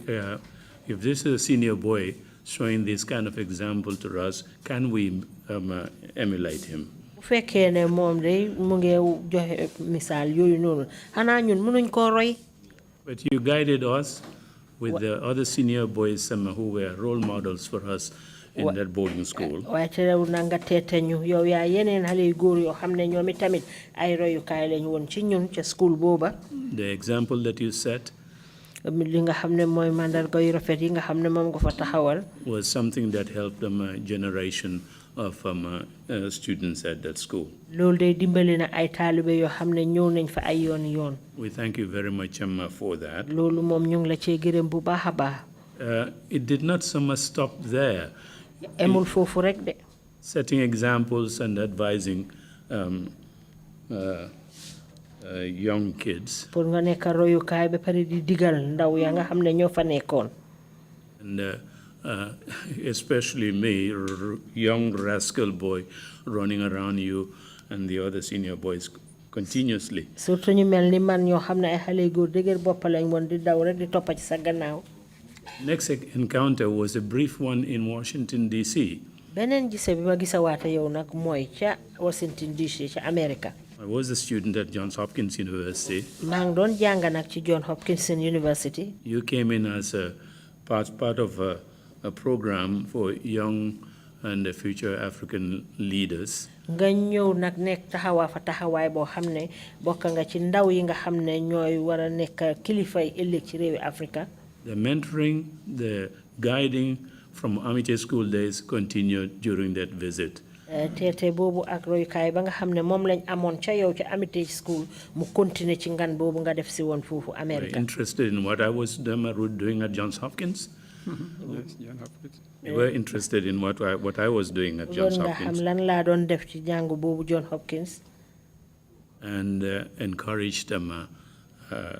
if this is a senior boy showing this kind of example to us, can we emulate him? Bu fekkee ne moom day mu ngi joxe misaal yooyu noonu xanaa ñun mënuñ koo roy. But you guided us with the other senior boys who were role models for us in that boarding school. waaye terewul na nga teete ñu yow yaa yeneen xale yu góor yoo xam ne ñoom itamit ay royukaay lañ woon ci ñun ca school booba. The example that you set li nga xam ne mooy mandarga yu rafet yi nga xam ne moom nga fa taxawal. was something that helped a generation of students at that school. loolu day dimbali na ay taalibe yoo xam ne ñëw nañ fa ay yoon yoon. We thank you very much for that. loolu moom ñu ngi la cee gërëm bu baax a baax. It did not so much stop there. emul foofu rek de. Setting examples and advising young kids. pour nga nekk royukaay ba pare di digal ndaw ya nga xam ne ñoo fa nekkoon. And especially me, young rascal boy running around you and the other senior boys continuously. surtout ñu mel ni man ñoo xam ne ay xale góor dëgër bopp lañ woon di daw rek di toppa ci sa gannaaw. Next encounter was a brief one in Washington, D.C. beneen gise bi ma gisawaate yow nag mooy ca Washington DC ca America. I was a student at Johns Hopkins University. maa ngi doon jàng nag ci Johns Hopkins University. You came in as a part of a program for young and future African leaders. nga ñëw nag nekk taxawaa fa taxawaay boo xam ne bokk nga ci ndaw yi nga xam ne ñooy war a nekk kilifay ëllëg ci réewi Afrika. The mentoring, the guiding from Amite school days continued during that visit. teete boobu ak royukaay ba nga xam ne moom lañ amoon ca yow ca Amite school mu continuer ci ngan boobu nga def si woon foofu America. Interested in what I was doing at Johns Hopkins? Yes, John Hopkins. They were interested in what I was doing at Johns nga xam Hopkins. lan laa doon def ci jàng boobu John Hopkins. And encouraged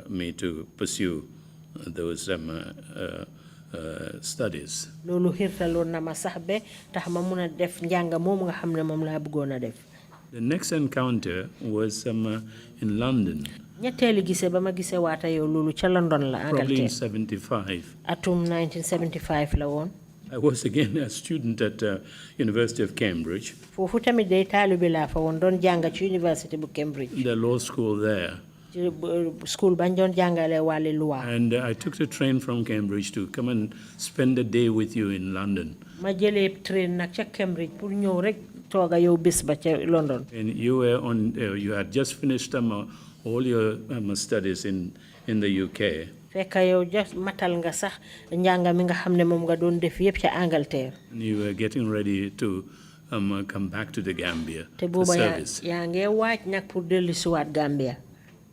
me to pursue those studies. loolu xirtaloon na ma sax be tax ma mun a def njàng moomu nga xam ne moom laa bëggoon a def. The next encounter was in London. ñetteelu gise ba ma gisee waata yow loolu ca London la Probably in Angleterre. 75. atum 1975 la woon. I was again a student at University of Cambridge, foofu tamit day taalibe laa fa woon doon jàng ci University bu Cambridge. the law school there. ci school bañ doon jàngale wàlli loi. And I took the train from Cambridge to come and spend a day with you in London. ma jëlee train nag ca Cambridge pour ñëw rek tooga yow bés ba ca London. And you were you had just finished all your studies in the UK. fekk yow just matal nga sax njàng mi nga xam ne moom nga doon def yëpp ca Angleterre. And you were getting ready to come back to the Gambia te for booba service. yaa ngee waaj nag pour dellu siwaat Gambia.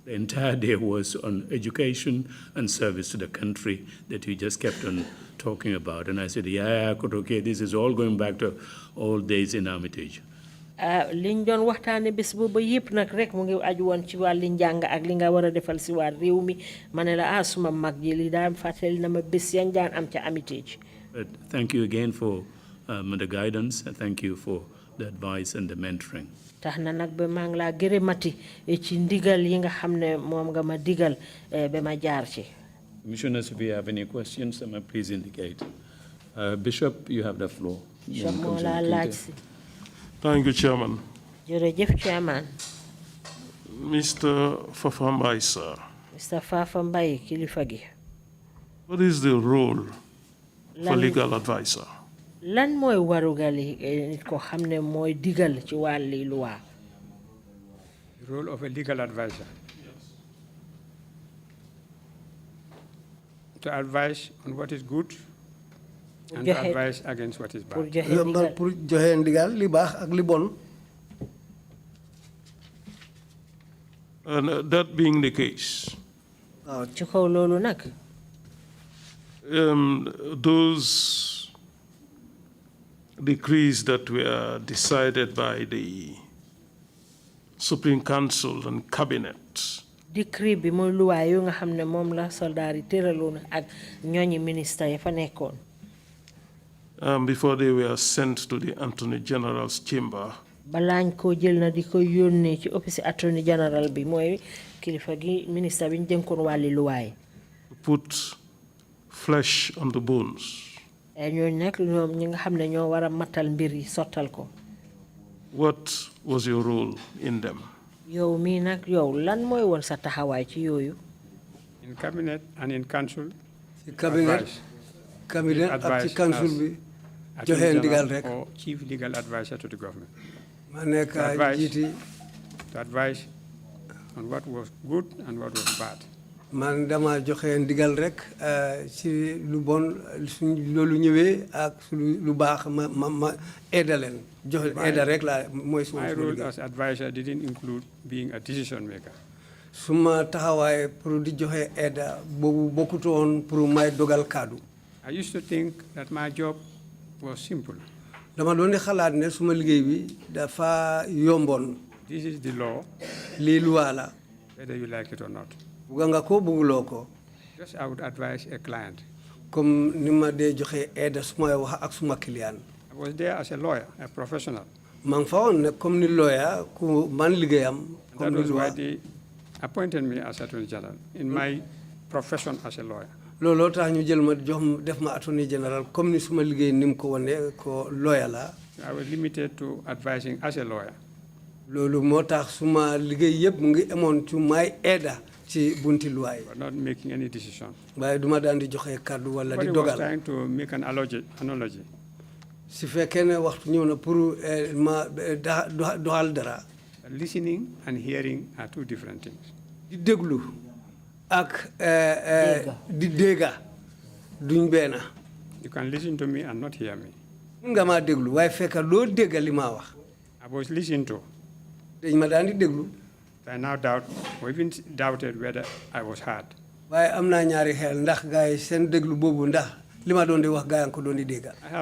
The entire day was on education and service to the country that you just kept on talking about. And I said, yeah, okay, this is all going back to old days in Armitage. liñ doon waxtaane bés booba yëpp nag rek mu ngi aju woon ci wàlli njàng ak li nga war a defal si waat réew mi ma ne la suma mag ji li daan fàttali na ma bés yañ daan am ca Armitage. But thank you again for the guidance. Thank you for the advice and the mentoring. tax na nag ba maa ngi laa gërëmati ci ndigal yi nga xam ne moom nga ma digal ba ma jaar ci. Commissioners, if you have any questions, please indicate. Bishop, you have the floor. Bishop moo laa laaj si. Thank you, Chairman. jërëjëf Chairman. Mr. Fafa Mbaye, sir. Mr. Fafa Mbaye kilifa gi. What is the role for legal advisor? lan mooy warugali nit ko xam ne mooy digal ci wàlli loi. The role of a legal advisor. To advise on what is good and to advise against what is pour bad. joxe ndigal pour joxe ndigal li baax ak li bon. And that being the case, ci kaw loolu nag. those decrees that were decided by the Supreme Council and Cabinet. Decree bi mooy luwaay yu nga xam ne moom la soldaar yi tëraloon ak ñooñi ministre yi fa nekkoon. Before they were sent to the Attorney General's chamber. balaañ koo jël na di ko yónnee ci office Attorney General bi mooy kilifa gi ministre bi ñu dénkoon wàlli luwaay. Put flesh on the bones. What was your role in them? In cabinet and in council. Cabinet and council or chief legal advisor to the government. To advise on what was good and what was bad. Man dama joxe ndigal rek ci lu bon suñ lolu ñëwé ak lu baax ma aidalen joxe aida rek la moy suma. My role as advisor didn't include being a decision maker. Suma taxaway pour di joxe aida bobu bokuton pour may dogal kaddu. I used to think that my job was simple. Dama doon di xalaat ne suma liggéey bi dafa yombon. This is the law. Li loi la. Whether you like it or not. Just I would advise a client. I was there as a lawyer, a professional. That was why they appointed me as Attorney General in my profession as a lawyer. I was limited to advising as a lawyer. But not making any decision. But was trying to make an analogy. Listening and hearing are two different things. You can listen to me and not hear me. I was listening to. I now doubt, or even doubted whether I was heard. I have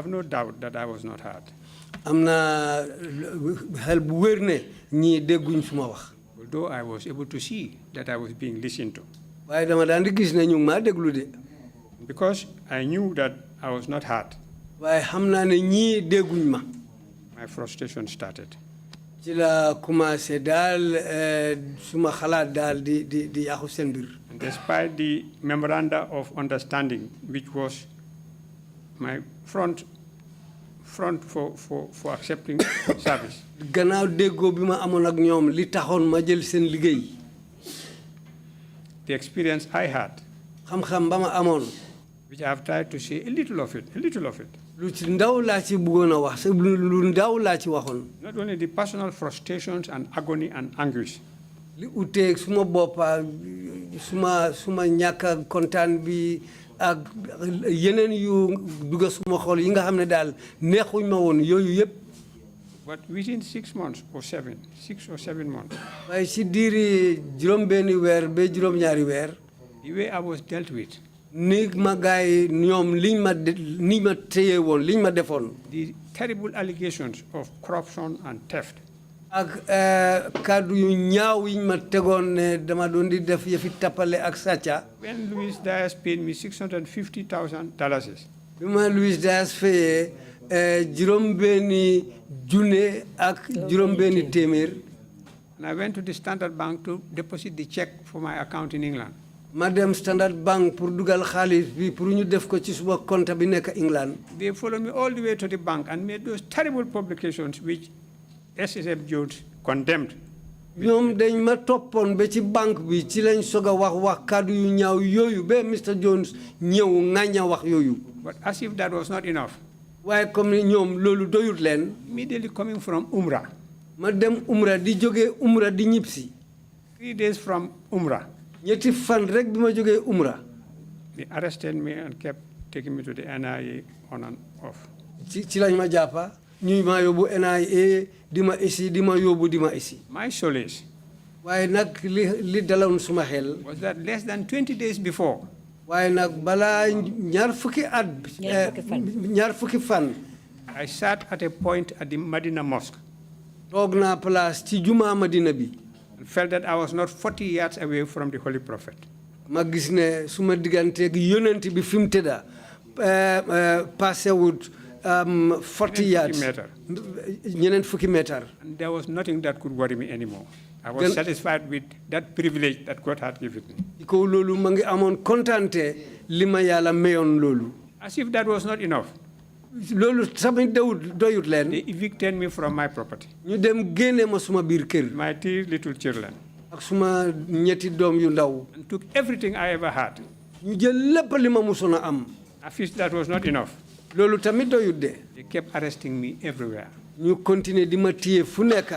no doubt that I was not heard. Although I was able to see that I was being listened to. Because I knew that I was not heard, my frustration started. And despite the memoranda of understanding, which was my front for accepting service, the experience I had, which I have tried to say a little of it. Not only the personal frustrations and agony and anguish, but within 6 months or 7 months, the way I was dealt with, the terrible allegations of corruption and theft, when Luis Diaz paid me $650,000, and I went to the Standard Bank to deposit the check for my account in England. Madam Standard Bank pour dugal xaliss bi pour ñu def ko ci suma compte bi nek England. They followed me all the way to the bank and made those terrible publications which SSF Jones condemned. ñom dañ ma topone be ci bank bi ci lañ soga wax kaddu yu ñaaw yoyu be Mr Jones ñew ngaña wax yoyu. But as if that was not enough. Waye comme ñom lolu doyut len. Immediately coming from Umrah. Ma dem Umrah di joge Umrah di ñipsi. 3 days from Umrah. ñetti fan rek bima joge Umrah. They arrested me and kept taking me to the NIA on and off. Ci lañ ma jappa ñuy ma yobu NIA dima isi. My solace waye nak li dalawon suma xel was that less than 20 days before, waye nak bala ñaar fukki fan I sat at a point at the Medina Mosque toog naa place ci juma Madina bi and felt that I was not 40 yards away from the Holy Prophet. ma gis ne suma digganteeg yonent bi fi mu tëdda passé wut 40 yards ñeneen fukki meter. And there was nothing that could worry me anymore. I was satisfied with that privilege that God had given me. ko loolu ma ngi amoon kontante li ma yàlla mayoon loolu. As if that was not enough. loolu tamit doyut leen. They evicted me from my property. ñu dem génne ma suma biir kër. My 3 little children. ak suma ñetti doom yu ndaw. And took everything I ever had. ñu jël lépp li ma musoon a am. As if that was not enough. loolu tamit doyut de. They kept arresting me everywhere. ñu continuer di ma téye fu nekk.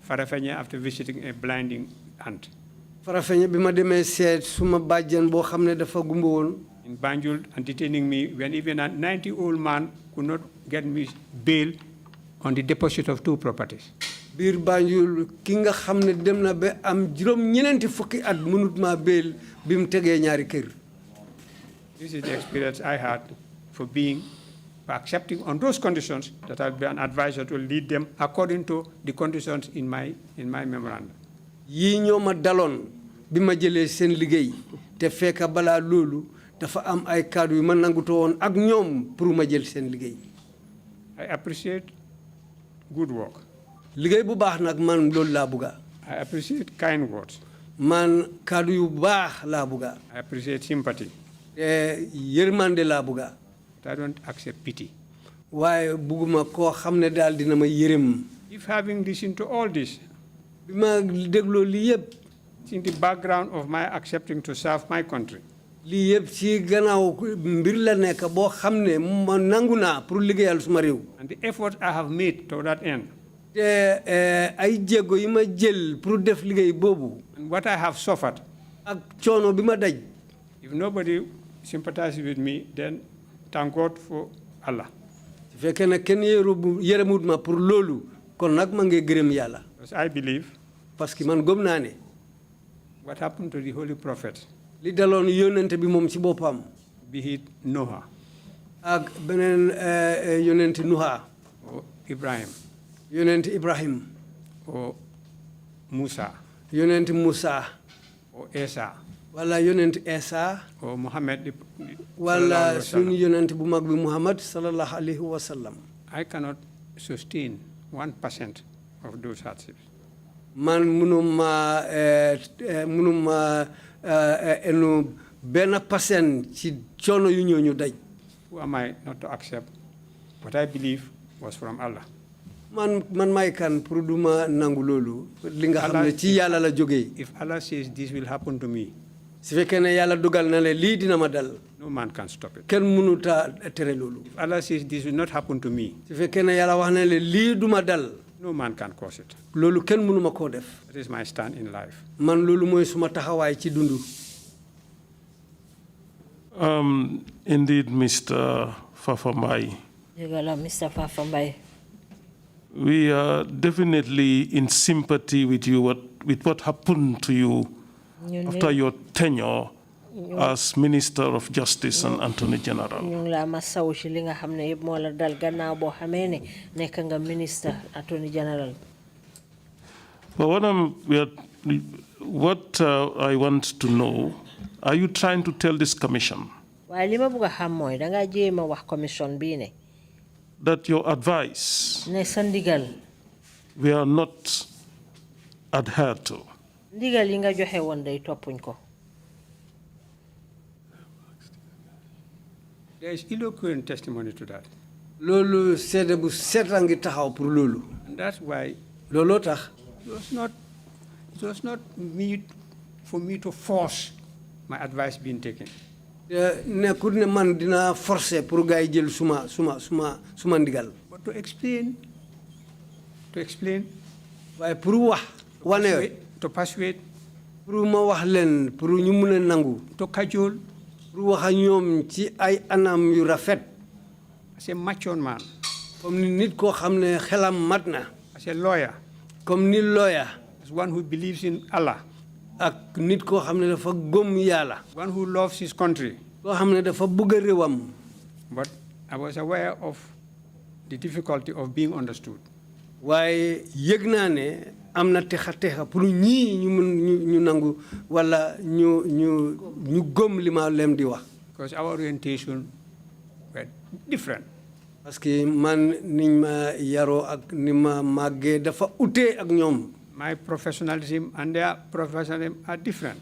Farafenni after visiting a blinding aunt. Farafenni bi ma demee seet suma bàjjen boo xam ne dafa gumba woon. In Banjul and detaining me when even a 90-old man could not get me bail on the deposit of 2 properties. biir Banjul ki nga xam ne dem na ba am juróom-ñeneenti fukki at mënut maa bail bi mu tegee ñaari kër. This is the experience I had for accepting on those conditions that I'll be an advisor to lead them according to the conditions in my memorandum. yii ñoo ma daloon bi ma jëlee seen liggéey te fekk balaa loolu dafa am ay cadre yu ma nangutoo woon ak ñoom pour ma jël seen liggéey. I appreciate good work. liggéey bu baax nag man loolu laa bugga. I appreciate kind words. man cadre yu baax laa bugga. I appreciate sympathy. yërmande laa bugga. But I don't accept pity. waaye bugguma koo xam ne daal dina ma yërëm. If having listened to all this, bi ma dégloo lii yëpp. in the background of my accepting to serve my country, lii yëpp ci gannaaw mbir la nekk boo xam ne ma nangu naa pour liggéeyal suma réew. and the effort I have made to that end, te ay jéego yi ma jël pour def liggéey boobu. and what I have suffered, ak coono bi ma daj. if nobody sympathizes with me, then thank God for Allah. su fekkee ne kenn yërëmut ma pour loolu kon nag ma ngi gërëm yàlla. Because I believe parce que man gëm naa ne. what happened to the holy prophet, li daloon yónnente bi moom ci boppam. be it Noah ak beneen yónnente Nuha. or Ibrahim yónnente Ibrahim. or Musa yónnente Musa. or Esa wala yónnente Esa. or Muhammad, wala suñu yónnente bu mag bi Muhammad sallallahu alayhi wa sallam. I cannot sustain 1% of those hardships. man munuma enu benn % ci coono yu ñooñu daj. Who am I not to accept what I believe was from Allah? man may kan pour duma nangu loolu li nga xam ne ci yàlla la jógee. If Allah says this will happen to me, su fekkee ne yàlla dugal na le lii dina ma dal. no man can stop it. kenn mënuta tere loolu. If Allah says this will not happen to me, su fekkee ne yàlla wax na le lii duma dal. no man can cause it. loolu kenn mënuma koo def. That is my stand in life. man loolu mooy suma taxawaay ci dundu. Indeed, Mr. Fafambai. Mr. Fafambai. We are definitely in sympathy with you, with what happened to you after your tenure as Minister of Justice and Attorney General. Minister, Attorney General. But what I want to know, are you trying to tell this commission that your advice were not adhered to? There is eloquent testimony to that. And that's why it was not for me to force my advice being taken. But to explain, to persuade, to cajole, as a mature man, as a lawyer, as one who believes in Allah, one who loves his country. But I was aware of the difficulty of being understood. Because our orientation were different. My professionalism and their professionalism are different.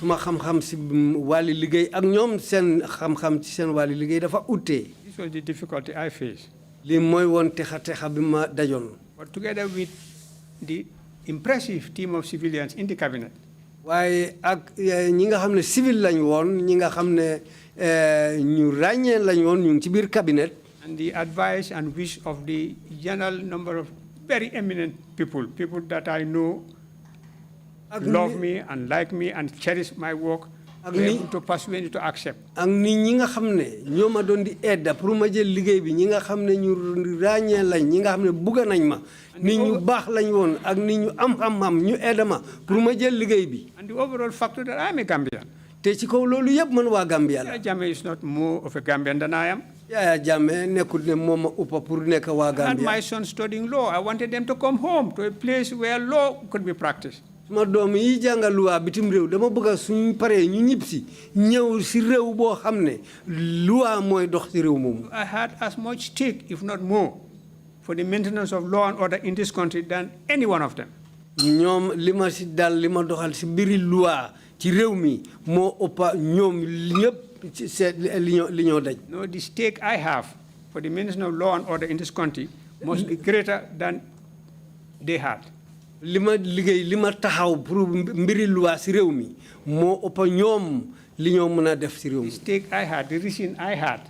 suma xam-xam si wàlli liggéey ak ñoom seen xam-xam ci seen wàlli liggéey dafa ute. This was the difficulty I faced. lii mooy woon texa bi ma dajoon. But together with the impressive team of civilians in the cabinet, waaye ak ñi nga xam ne civil lañ woon ñi nga xam ne ñu ràññee lañ woon ñu ngi ci biir cabinet. and the advice and wish of the general number of very eminent people that I know love me and like me and cherish my work, were able to persuade me to accept. ak nit ñi nga xam ne ñoo ma doon di edda pour ma jël liggéey bi ñi nga xam ne ñu ràññee lañ ñi nga xam ne bugga nañ ma nit ñu baax lañ woon ak nit ñu am xam-xam ñu edda ma pour ma jël liggéey bi. And the overall factor that I am a Gambian. te ci kaw loolu yëpp man waa Gambia la. Yaya Jammeh is not more of a Gambian than I am. Yaya Jammeh nekkul ne moom ma uppa pour nekk waa I had Gambia. my son studying law. I wanted them to come home to a place where law could be practiced. suma doom yi jàngal luwaa bitim réew dama bëgg a suñ paree ñu ñib si ñëw si réew boo xam ne luwaa mooy dox si réew moomu. I had as much stake, if not more, for the maintenance of law and order in this country than any one of them. ñoom li ma si dal li ma doxal si mbiri luwaa ci réew mi moo ëppa ñoom ñëpp ci seet li ñoo daj. No, the stake I have for the maintenance of law and order in this country must be greater than they had. li ma liggéey li ma taxaw pour mbiri luwaa si réew mi moo ëppa ñoom li ñoo mën a def si réew mi. The stake I had, the reason I had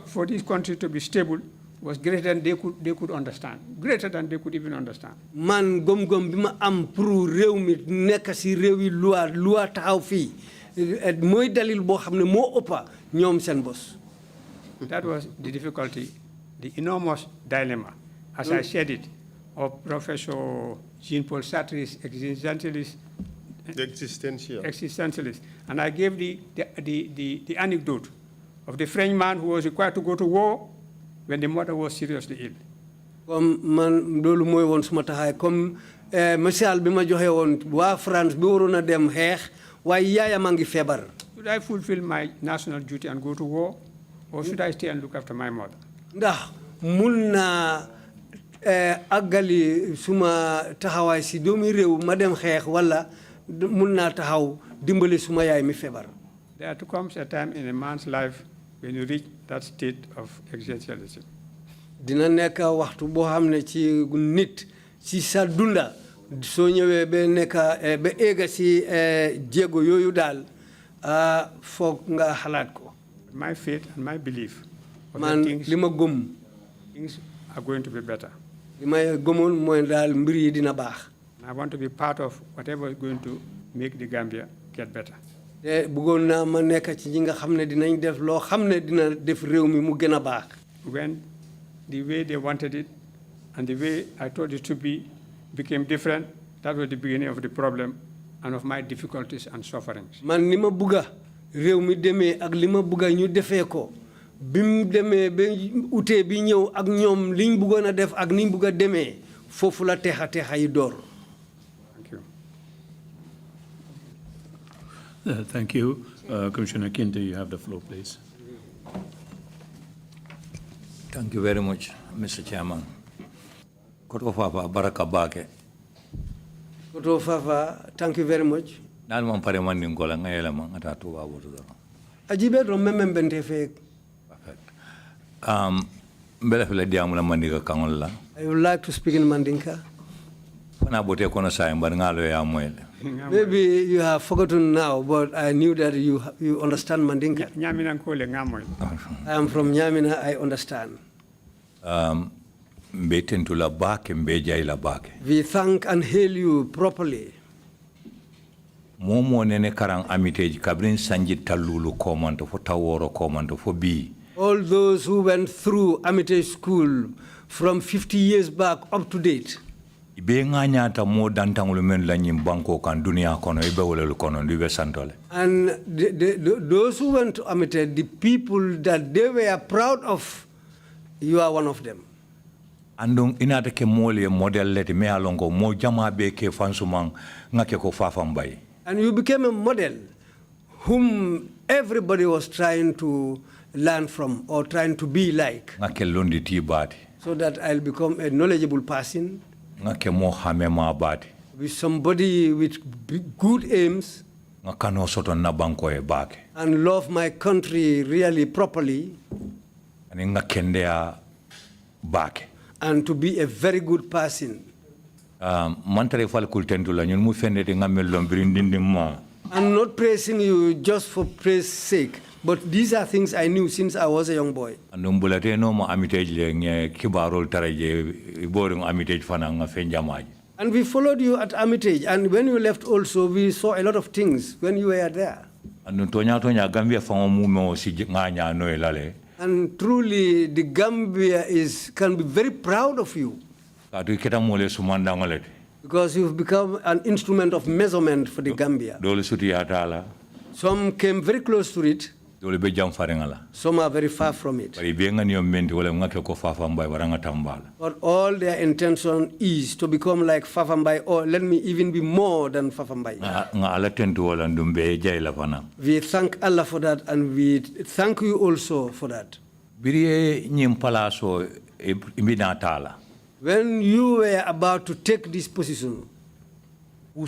for this country to be stable was greater than they could understand, greater than they could even understand. man gom-gom bi ma am pour réew mi nekk si réew yi luwaa taxaw fii mooy dalil boo xam ne moo ëppa ñoom seen bos. That was the difficulty, the enormous dilemma, as I said it, of Professor Jean-Paul Sartre's existentialist. And I gave the anecdote of the Frenchman who was required to go to war when the mother was seriously ill. comme man loolu mooy woon suma taxaay comme misaal bi ma joxe woon waa France bi waroon a dem xeex waaye yaayam a ngi feebar. Should I fulfill my national duty and go to war, or should I stay and look after my mother? ndax mun naa àggali suma taxawaay si doomi réew ma dem xeex wala mun naa taxaw dimbali suma yaay mi feebar. There comes a time in a man's life when you reach that state of existentialism. dina nekk waxtu boo xam ne ci nit ci sa dunda soo ñëwee ba nekk ba éega si jéego yooyu daal foog nga xalaat ko. My faith and my belief man li ma gëm things are going to be better. li may gëmoon mooy daal mbir yi dina baax. I want to be part of whatever is going to make the Gambia get better. te bëggoon naa ma nekk ci ñi nga xam ne dinañ def loo xam ne dina def réew mi mu gën a baax. When the way they wanted it and the way I told it to be became different, that was the beginning of the problem and of my difficulties and sufferings. man ni ma bugga réew mi demee ak li ma bugga ñu defee ko bi mu demee ba utee bi ñëw ak ñoom liñ buggoon a def ak niñ bugg a demee foofu la teexa yi door. Thank you. Thank you. Commissioner Kinte, you have the floor, please. Thank you very much, Mr. Chairman. Koto Fafa, Baraka Bake. Koto Fafa, thank you very much. Nalman Pareman Ngola Ngayelaman at Atuba Water. Ajibe remember Bente Fake. Perfect. Belefele Diamula Mandiga Kangola. I would like to speak in Mandinka. Panabote Konosai, Barngalo Yamuel. Maybe you have forgotten now, but I knew that you understand Mandinka. I am from Nyamina, I understand. We thank and hail you properly. Momo nene karang amiteji kabrin sanjit talulu komando fo taworo komando fo bi. All those who went through Amite School from 50 years back up to date. Ibe nganyata mo dantangulu men lanyim banko kan dunia kono ibe wolelu kono ibe santole. And those who went to Amite, the people that they were proud of, you are one of them. Andong inata ke mole model leti me alongo mo jama be ke fansumang ngake ko fafambay. And you became a model whom everybody was trying to learn from or trying to be like. Ngake londi ti bati. So that I'll become a knowledgeable person. ngake mo hamema bati with somebody with good aims ngakano soto na banko e bake and love my country really properly ani ngakendea bake and to be a very good person. Mantare fal kultendula ñun mu fendete ngamel lombirindindi ma. I'm not praising you just for praise sake, but these are things I knew since I was a young boy. Andumbulate no mo amitage le nge kibarol taraje iboring amitage fana nga fenjamaji. And we followed you at Armitage, and when you left also, we saw a lot of things when you were there. And tonya Gambia fango mumo si nganya no elale. And truly, the Gambia can be very proud of you. Because you've become an instrument of measurement for the Gambia. Some came very close to it. Some are very far from it. But all their intention is to become like Fafambai, or let me even be more than Fafambai. We thank Allah for that, and we thank you also for that. When you were about to take this position, you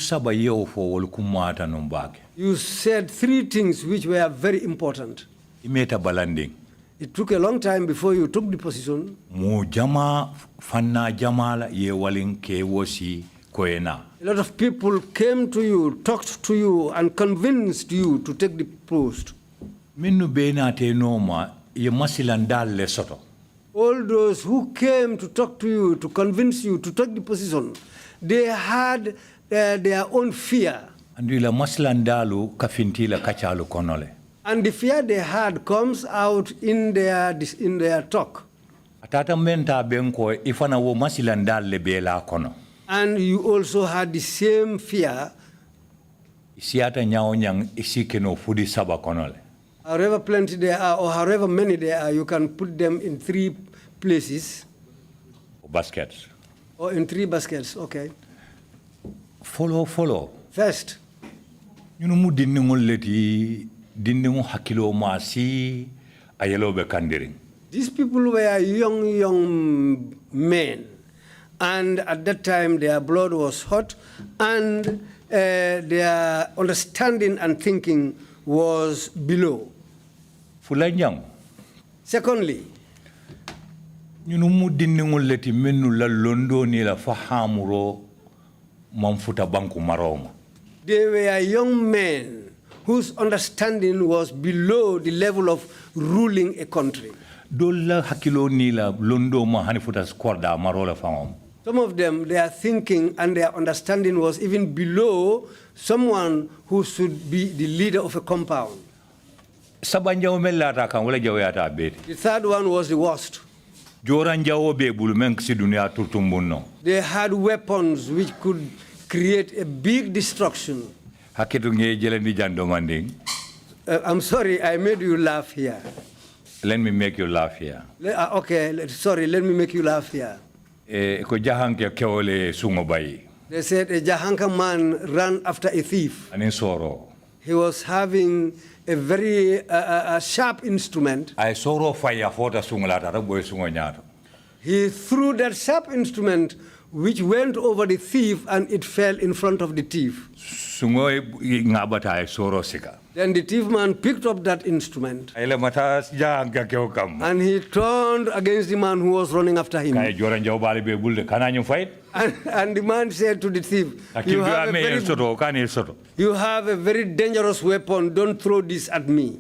said three things which were very important. It took a long time before you took the position. A lot of people came to you, talked to you, and convinced you to take the post. All those who came to talk to you, to convince you to take the position, they had their own fear. And the fear they had comes out in their talk. And you also had the same fear. However plenty there are, or however many there are, you can put them in 3 places. Baskets. Or in 3 baskets, okay. Follow. First. These people were young men. And at that time, their blood was hot, and their understanding and thinking was below. Secondly, they were young men whose understanding was below the level of ruling a country. Some of them, their thinking and their understanding was even below someone who should be the leader of a compound. The third one was the worst. They had weapons which could create a big destruction. I'm sorry, I made you laugh here. Let me make you laugh here. Okay, sorry, let me make you laugh here. They said a Jahanka man ran after a thief. He was having a very sharp instrument. He threw that sharp instrument which went over the thief, and it fell in front of the thief. Then the thief man picked up that instrument and he turned against the man who was running after him. And the man said to the thief, you have a very dangerous weapon, don't throw this at me.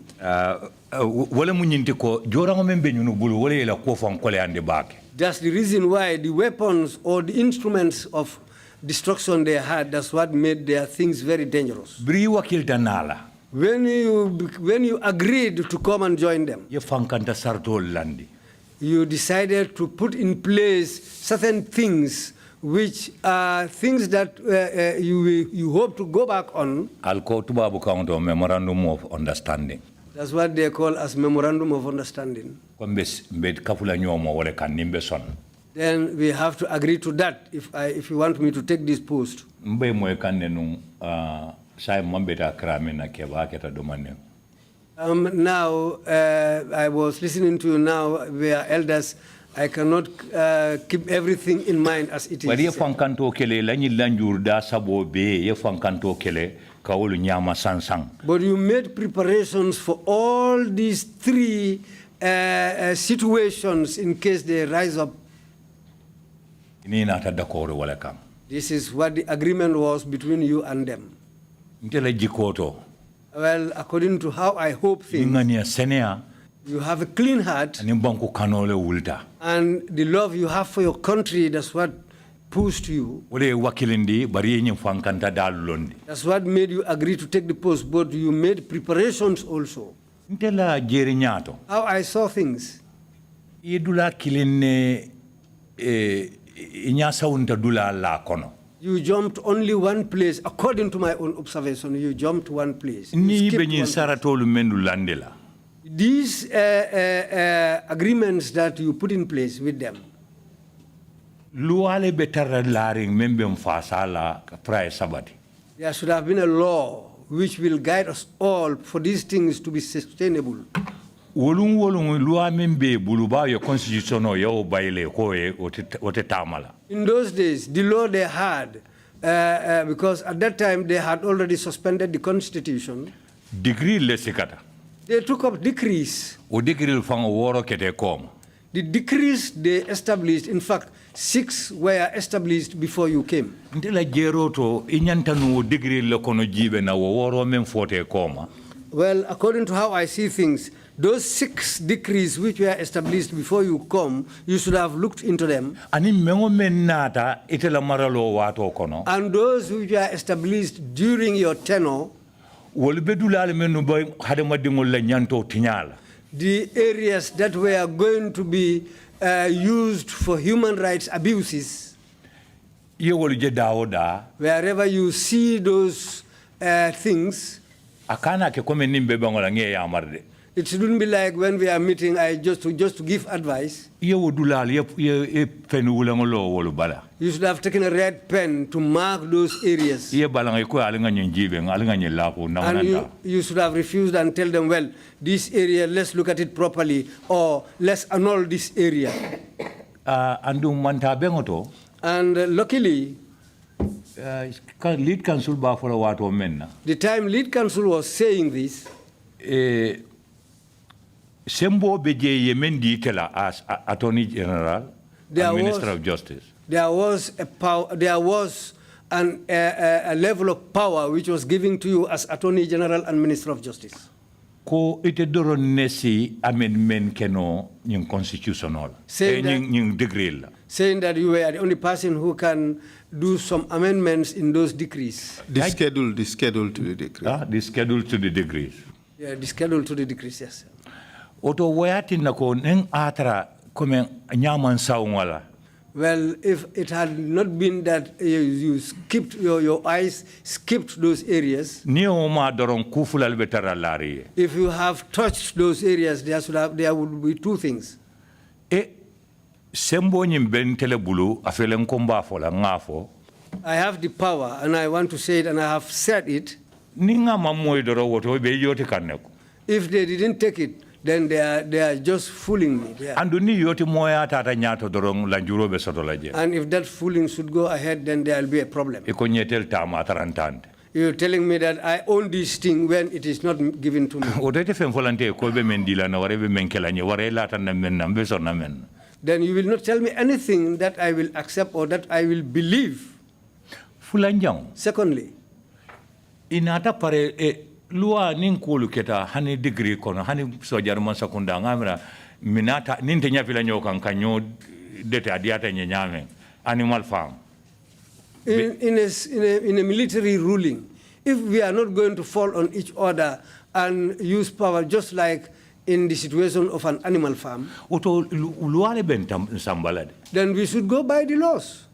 That's the reason why the weapons or the instruments of destruction they had, that's what made their things very dangerous. When you agreed to come and join them, you decided to put in place certain things which are things that you hope to go back on. Memorandum of understanding. That's what they call as memorandum of understanding. Then we have to agree to that if you want me to take this post. Now, I was listening to you now, where elders I cannot keep everything in mind as it Bari ye is. fankanto kele lañi lanjur da sabo be ye fankanto kele kawolu nyama sansang. But you made preparations for all these three situations in case they rise up. Ni nata d'accord wala kam. This is what the agreement was between you and them. Ntele jikoto. Well, according to how I hope things, Ingania senea you have a clean heart, ani banku kanole wulta. and the love you have for your country, that's what pushed you. Wole wakilindi bari ye fankanta dalulondi. That's what made you agree to take the post, but you made preparations also. Ntela jeri nyato. How I saw things. Yedula kilinne inyasa unta dula la kono. You jumped only one place, according to my own observation. You jumped one place. You Ni skipped benyi one place. saratolu mendu landela. These agreements that you put in place with them, Luale betara laring membe mfasala prae sabati. there should have been a law which will guide us all for these things to be sustainable. Wolung lua membe buluba yo constitutional yo baile koe ote tamala. In those days, the law they had, because at that time they had already suspended the constitution, Degree lesikata. they took up decrees. O degree fang woro kete kom. The decrees they established, in fact, 6 were established before you came. Ndela jeroto inyanta no degree le kono jibe na woro men fote koma. Well, according to how I see things, those 6 decrees which were established before you come, you should have looked into them. Ani mengo men nata itela maralo wato kono. And those which were established during your tenure, Wol bedulale menu boy hadema dingol la nyanto tinyala. the areas that were going to be used for human rights abuses, Ye wol je dawoda wherever you see those things, akana ke kome nimbe bangola nge ya marde. it shouldn't be like when we are meeting, I just to give advice. Ye wodulale ye fenu wulangolo wolu bala. You should have taken a red pen to mark those areas. Ye balanga ko alinga njibe alinga nyelapo na And mananda. you should have refused and tell them, well, this area, let's look at it properly, or let's annul this area. Andu manta bengoto And luckily, lead council ba for wato menna. the time lead counsel was saying this, Sembo beje yemendi tela as Attorney General There and was- Minister of Justice. there was a level of power which was given to you as Attorney General and Minister of Justice. Ko ite doro nesi amendment keno nying constitutional. Saying that- Nying degree la. Saying that you were the only person who can do some amendments in those decrees. The schedule to the decree. The schedule to the degrees. Yeah, the schedule to the decrees, yes. Oto wayati na ko neng atra kome nyaman saungala. Well, if it had not been that you skipped, your eyes skipped those areas, Ni oma doron kufulal betara lari. if you have touched those areas, there would be 2 things. Sembo nyim ben tele bulu afele nkomba fola ngafo. I have the power, and I want to say it, and I have said it. Ninga mamoy doro woto be yoti kaneko. If they didn't take it, then they are just fooling me. They are- Andu ni yoti moya tata nyato dorong lanjuro be soto laje. And if that fooling should go ahead, then there will be a problem. Iko nyetel tama tarantante. You're telling me that I own this thing when it is not given to me. Odete fen volante ko be mendila na ware be menkela nye ware lata na men na mbeso na men. Then you will not tell me anything that I will accept or that I will believe. Fulanjang. Secondly, Inata pare lua ninkulu keta hani degree kono hani sojar man sakunda ngamra minata ninte nyapila nyoka kanyo dete adiata nyenyame animal farm. in a military ruling, if we are not going to fall on each other and use power just like in the situation of an animal farm, Oto luale bentam sambalade. then we should go by the laws.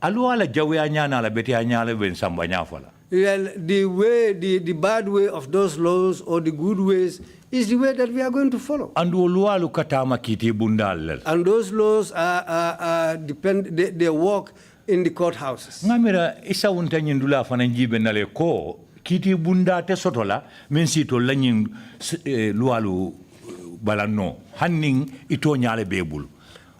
Aluala jawe anyana la beti anyala ben samba nyafala. Well, the bad way of those laws or the good ways is the way that we are going to follow. Andu lualu katama kiti bundal. And those laws they work in the courthouses. Ngamira isa unta nyindula fana njibe nale ko kiti bunda te sotola men sito lanyin lualu balano hanning ito nyale bebul.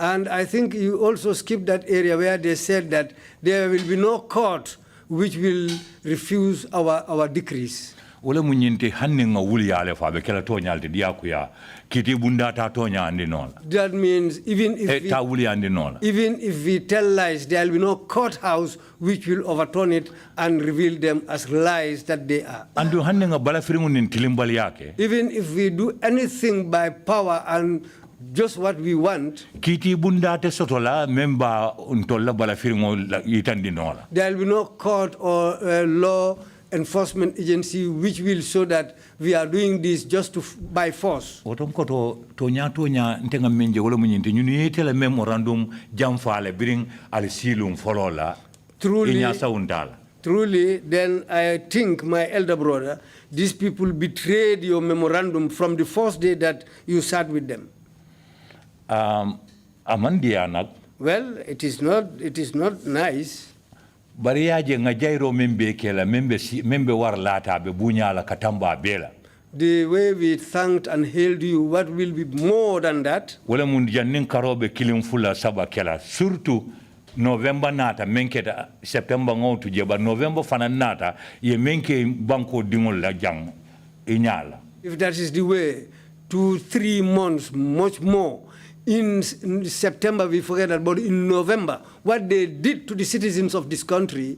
And I think you also skipped that area where they said that there will be no court which will refuse our decrees. Wala munyinti hanni nga wuli yale fa be kala tonyalti diakuya kiti bunda ta tonya andi nola. That means even if we tell lies, there will be no courthouse which will overturn it and reveal them as lies that they are. Andu hanni nga bala firimu nin tilimbali yake. Even if we do anything by power and just what we want, kiti bunda te sotola memba untola bala firimu itandi nola. There will be no court or law enforcement agency which will show that we are doing this just by force. Otonkoto tonya ntenga menje wala munyinti nyuni yetela memorandum jamfale bring al silum folola inyasa undala. Truly, then I think, my elder brother, these people betrayed your memorandum from the first day that you sat with them. Amandianak. Well, it is not nice. Bariyaje nga jairo membe kela membe war lata be bunyala katamba bela. The way we thanked and hailed you, what will be more than that? Wala mun jannin karobe kilim fula saba kela surtout November nata menketa September ngotu jeba November fana nata ye menke banko dingol la jang inyala. If that is the way, 2-3 months, much more. In September, we forget that, but in November, what they did to the citizens of this country.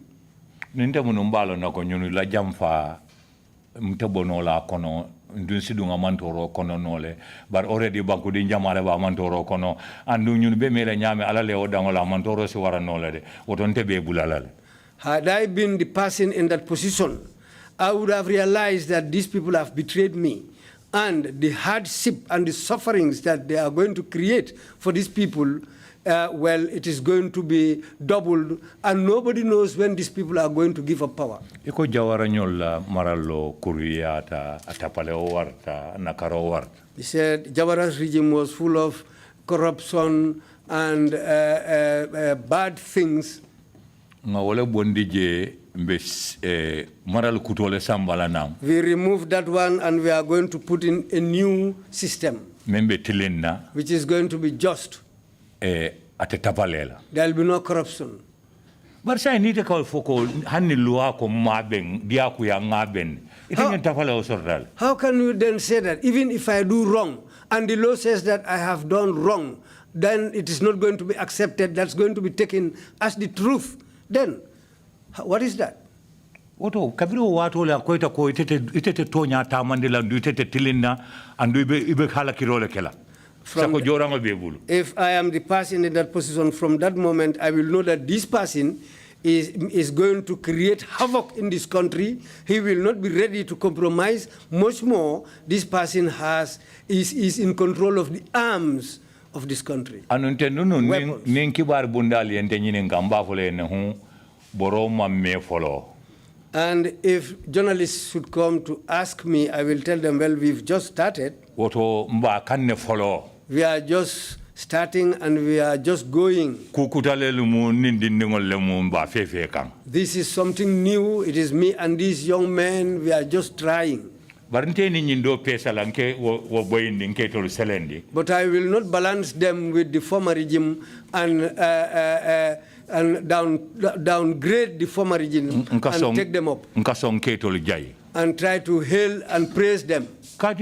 Ninte munumbalo na konyunu la jamfa mtebono la kono ndunsidunga mantoro kono nole but already banku di jamale ba mantoro kono andu nyunu be mele nyame ala le odango la mantoro si wara nole de wotonte be bulalale. Had I been the person in that position, I would have realized that these people have betrayed me. And the hardship and the sufferings that they are going to create for these people, well, it is going to be doubled, and nobody knows when these people are going to give up power. Iko jawara nyola maralo kuriata atapale warta nakaro warta. He said Jawara's regime was full of corruption and bad things. Ngawole bondije maral kutole sambala nam. We removed that one and we are going to put in a new system, membe tilenna, which is going to be just. Atetapalela. There will be no corruption. But say need to call foko hanni luwa ko mabeng diaku ya ngaben. Itinga tapala osordal. How can you then say that even if I do wrong and the law says that I have done wrong, then it is not going to be accepted, that's going to be taken as the truth? Then what is that? Oto kabiru watu la koita ko itete tonya tamandela ndu itete tilinna andu ibe khala kirole kela. If I am the person in that position, from that moment I will know that this person is going to create havoc in this country. He will not be ready to compromise. Much more, this person is in control of the arms of this country. And if journalists should come to ask me, I will tell them, well, we've just started. We are just starting and we are just going. This is something new. It is me and these young men. We are just trying. But I will not balance them with the former regime and downgrade the former regime and take them up and try to hail and praise them. Because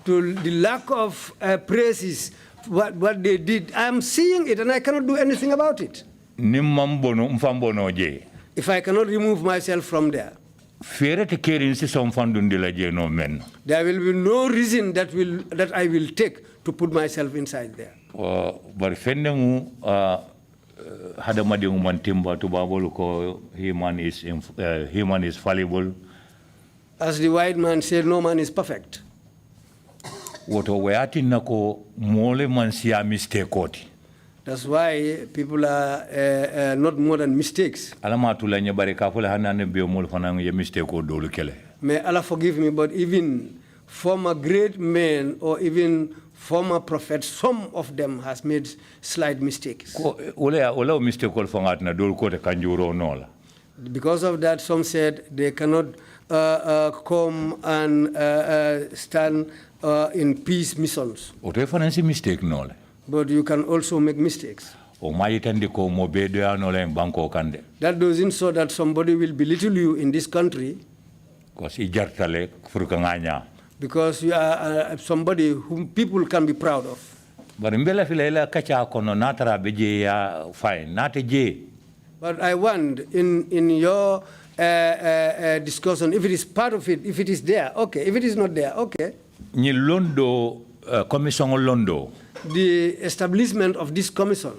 to the lack of praises, what they did, I am seeing it and I cannot do anything about it. If I cannot remove myself from there, there will be no reason that I will take to put myself inside there. Human is fallible. As the white man said, no man is perfect. That's why people are not more than mistakes. May Allah forgive me, but even former great men or even former prophets, some of them has made slight mistakes. Because of that, some said they cannot come and stand in peace missions. Oto fancy mistake no le. But you can also make mistakes. O mayitandi ko mo bedo no le banko kande. That doesn't show that somebody will belittle you in this country. Because ijartale furkanganya. Because you are somebody whom people can be proud of. But mbela filela kacha kono natara beje ya fine nate je. But I want in your discussion, if it is part of it, if it is there, okay. If it is not there, okay. Ni londo commission londo. The establishment of this commission.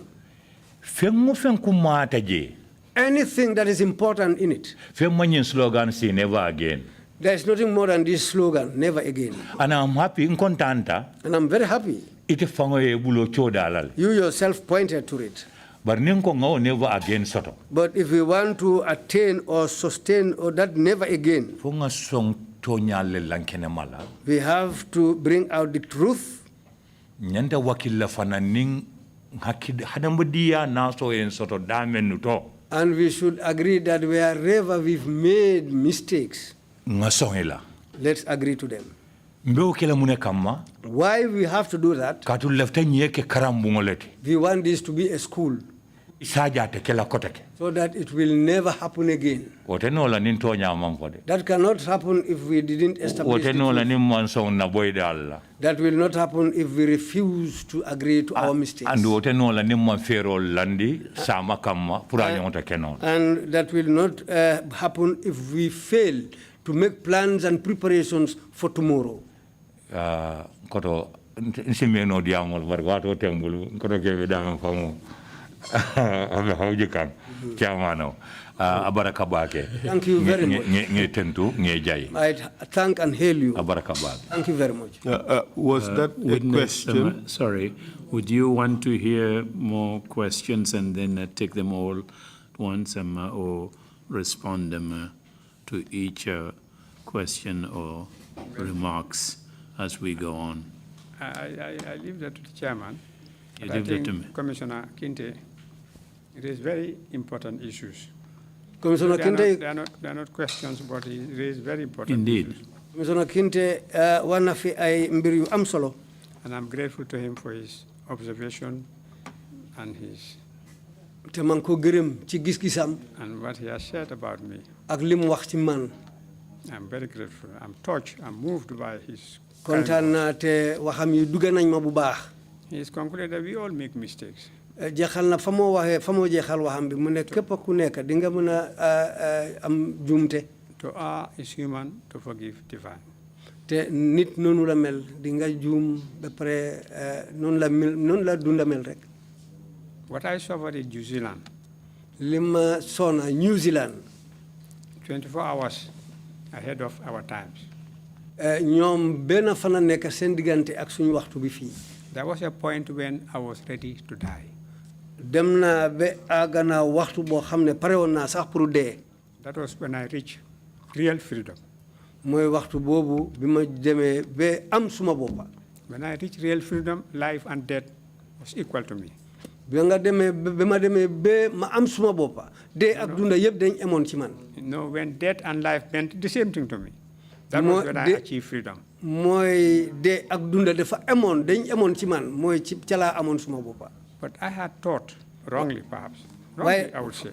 Anything that is important in it. Slogan say never again. There is nothing more than this slogan, never again. And I'm happy, and I'm very happy. You yourself pointed to it. But never again soto. But if we want to attain or sustain or that never again, we have to bring out the truth. And we should agree that wherever we've made mistakes, let's agree to them. Why we have to do that? We want this to be a school, so that it will never happen again. That cannot happen if we didn't establish the truth. That will not happen if we refuse to agree to our mistakes. And that will not happen if we fail to make plans and preparations for tomorrow. Koto nsimeno diamol warwato tembulu koto kebe dama famu how you can chamano abaraka bake. Thank you very much. I thank and hail you. Abaraka bake. Thank you very much. Was that a question? Sorry, would you want to hear more questions and then take them all at once or respond them to each question or remarks as we go on? I leave that to the chairman. You leave that to me. Commissioner Kinte, it is very important issues. Commissioner Kinte, they are not questions, but it is very important. Indeed. Issues. Commissioner Kinte, one of I mbiri am solo. And I'm grateful to him for his observation and his and what he has said about me. I'm very grateful. I'm touched. I'm moved by his. He is concluded that we all make mistakes. To err is human, to forgive divine. What I suffered in New Zealand, 24 hours ahead of our times. There was a point when I was ready to die. That was when I reached real freedom. When I reached real freedom, life and death was equal to me. You know, when death and life meant the same thing to me. That was when I achieved freedom. But I had thought, wrongly perhaps, wrongly I would say,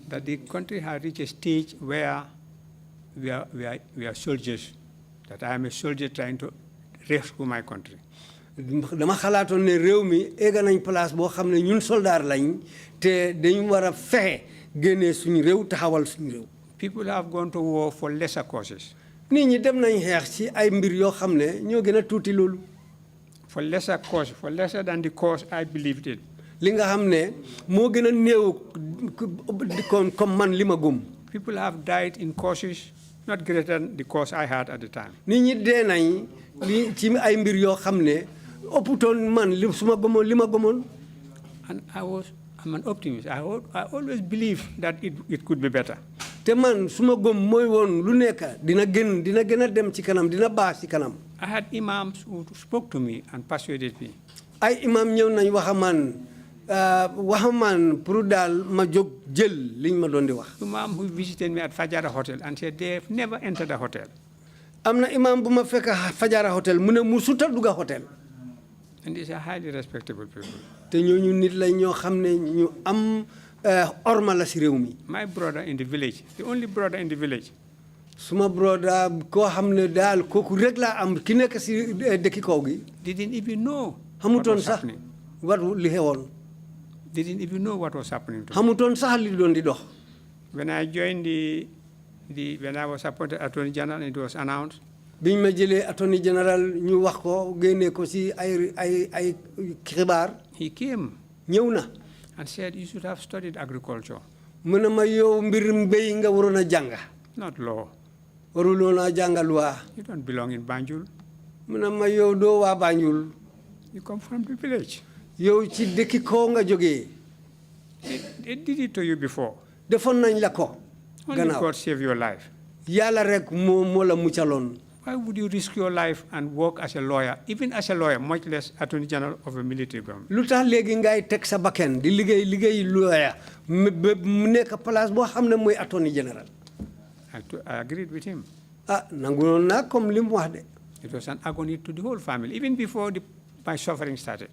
that the country had reached a stage where we are soldiers, that I am a soldier trying to rescue my country. People have gone to war for lesser causes. For lesser cause, for lesser than the cause I believed in. People have died in causes not greater than the cause I had at the time. And I'm an optimist. I always believe that it could be better. I had imams who spoke to me and persuaded me. waxaman pour daal ma jóg jël liñ ma doon di wax. Imam who visited me at Fajara Hotel and said they have never entered a hotel. am na imam bu ma fekk Fajara Hotel mu ne musuta dugga hotel. And these are highly respectable people. te ñooñu nit lañ ñoo xam ne ñu am orma la si réew mi. My brother in the village, the only brother in the village. suma broda koo xam ne daal kooku rek laa am ki nekk si dëkki kaw gi. Didn't even know xamutoon sax wat li xewoon. Didn't even know what was happening to me. xamutoon sax li doon di dox. When I joined when I was appointed Attorney General, it was announced. biñ ma jëlee Attorney General ñu wax ko génnee ko si ay xibaar. He came ñëw na. and said, you should have studied agriculture. mu ne ma yow mbir mbéy nga waroon a jàng. Not law. waruloon a jàng loi. You don't belong in Banjul. mu ne ma yow doo waa Banjul. You come from the village. yow ci dëkki kaw nga jógee. They did it to you before. defoon nañ la ko. Only God save your life. yàlla rek moo la muccaloon. Why would you risk your life and work as a lawyer, even as a lawyer, much less Attorney General of a military government? lu tax léegi ngay teg sa bakkan di liggéey lawyer mu nekk place boo xam ne mooy Attorney General. I agreed with him. nanguloon naa comme li mu wax de. It was an agony to the whole family, even before my suffering started.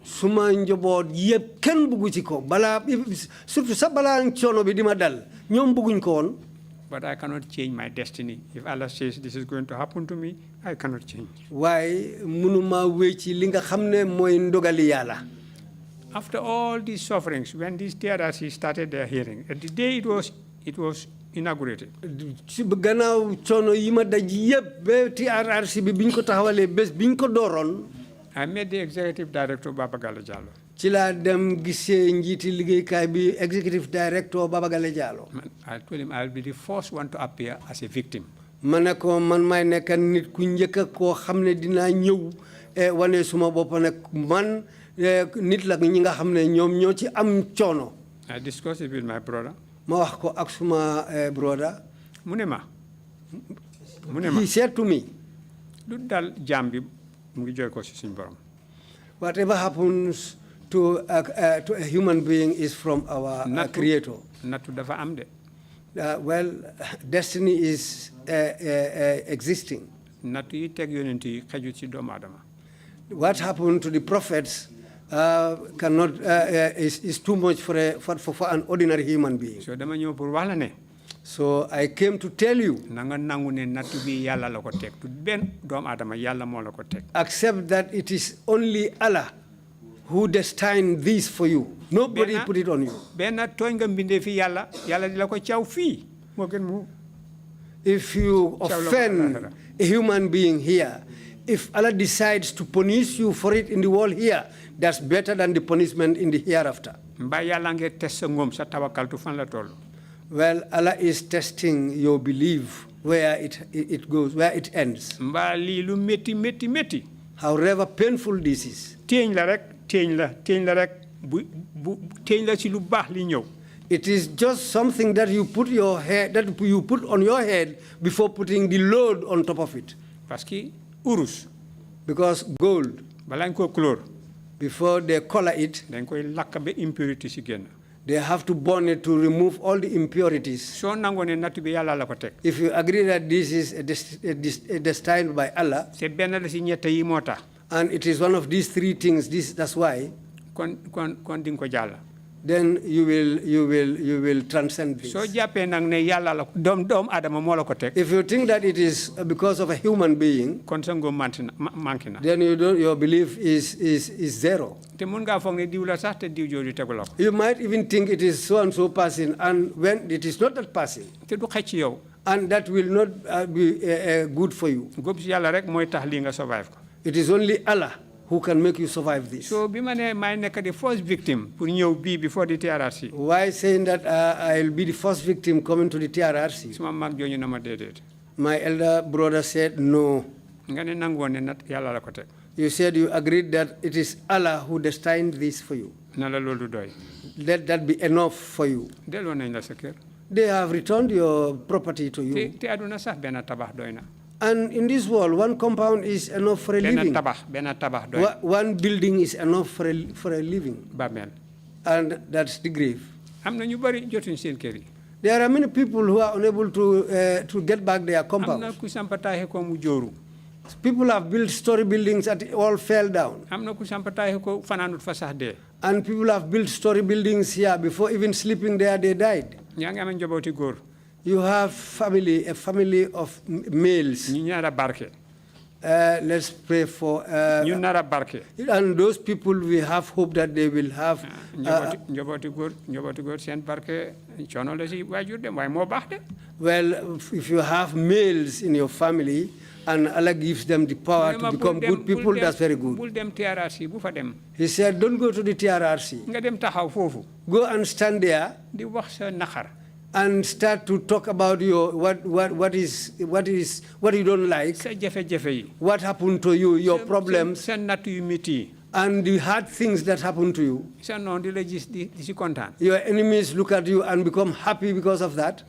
suma njaboot yëpp kenn buggu ci ko balaa surtout sa balaa coono bi di ma dal ñoom bugguñ ko woon. But I cannot change my destiny. If Allah says this is going to happen to me, I cannot change. waaye mënuma wéy ci li nga xam ne mooy ndogali yàlla. After all these sufferings, when these TRRC started their hearing, at the day it was inaugurated. ci gannaaw coono yi ma daj yëpp ba TRRC bi biñ ko taxawalee bés biñ ko dooroon. I met the executive director, Baba Gala Jallo. ci laa dem gisee njiiti liggéeykaay bi executive director Baba Gale Jallo. I told him I'll be the first one to appear as a victim. ma ne ko man maay nekk nit ku njëkk koo xam ne dinaa ñëw wane suma bopp nag man nit la ñi nga xam ne ñoom ñoo ci am coono. I discussed it with my brother. ma wax ko ak suma brother. mu ne ma. he said to me. lu dal jaam bi mu ngi jooy ko si suñu borom. whatever happens to a human being is from our creator. nattu dafa am de. well, destiny is existing. nattu yi teg yonent yi xaju ci doomu aadama. what happened to the prophets cannot is too much for an ordinary human being. so dama ñëw pour wax la ne. so I came to tell you. na nga nangu ne nattu bi yàlla la ko teg du benn doomu aadama yàlla moo la ko teg. accept that it is only Allah who destined this for you. Nobody put it on you. benn tooñ nga mbindee fi yàlla di la ko caw fii moo gën mu. if you offend a human being here, if Allah decides to punish you for it in the world here, that's better than the punishment in the hereafter. mbaa yàlla ngee test sa ngóom sa tawakaltu fan la toll. well, Allah is testing your belief where it goes, where it ends. mbaa lii lu métti métti métti. however painful this is. téeñ la rek téeñ la ci lu baax li ñëw. it is just something that you put on your head before putting the load on top of it. parce que urus. because gold. balaa ñu ko couleur. before they color it. dañ koy lakk ba impurity si génn. they have to burn it to remove all the impurities. soo nangoo ne nattu bi yàlla la ko teg. if you agree that this is destined by Allah. c'est benn la si ñett yi moo tax. and it is one of these three things. That's why. kon di nga ko jàll. then you will transcend this. soo jàppee nag ne yàlla la doomu aadama moo la ko teg. if you think that it is because of a human being. kon sa ngóom manqué na. then your belief is zero. te mun ngaa foog ne diw la sax te diw jooju tegu la ko. you might even think it is so and so person, and when it is not that person. te du xëcc ci yow. and that will not be good for you. góob si yàlla rek mooy tax lii nga survive ko. it is only Allah who can make you survive this. so bi ma ne maay nekk the first victim pour ñëw bii before the TRRC. why saying that I'll be the first victim coming to the TRRC? suma mag jooju na ma déedéet. my elder brother said no. nga ne nangoon ne nat yàlla la ko teg. you said you agreed that it is Allah who destined this for you. na la loolu doy. let that be enough for you. delloo nañ la sa kër. they have returned your property to you. te aduna sax benn tabax doy na. and in this world, one compound is enough for a living. benn tabax doy na. one building is enough for a living. bàmmeel. And that's the grief. am na ñu bari jotuñ seen kër yi. There are many people who are unable to get back their am na compounds. ku sampataaxe ko mu jooru. People have built story buildings that all fell down. am na ku sampataaxe ko fanaanut fa sax dee. And people have built story buildings here before even sleeping there, they died. ñaa ngi amee njabooti góor. You have a family of males. ñu ñaara barke. Let's pray for. ñu nara barke. And those people, we have hope that they will have. njabooti góor seen barke coono la si waajur dem waaye moo baax de. Well, if you have males in your family and Allah gives them the power to become good people, that's very good. bul dem TRRC bu fa dem. He said, don't go to the TRRC. nga dem taxaw foofu. Go and stand there di wax sa naxar. and start to talk about your what you don't like, sa jafe-jafe yi. what happened to you, your problems, sa natt yu métti yi. and the hard things that happen to you. sa noon di la gis di si kontaan. Your enemies look at you and become happy because of that.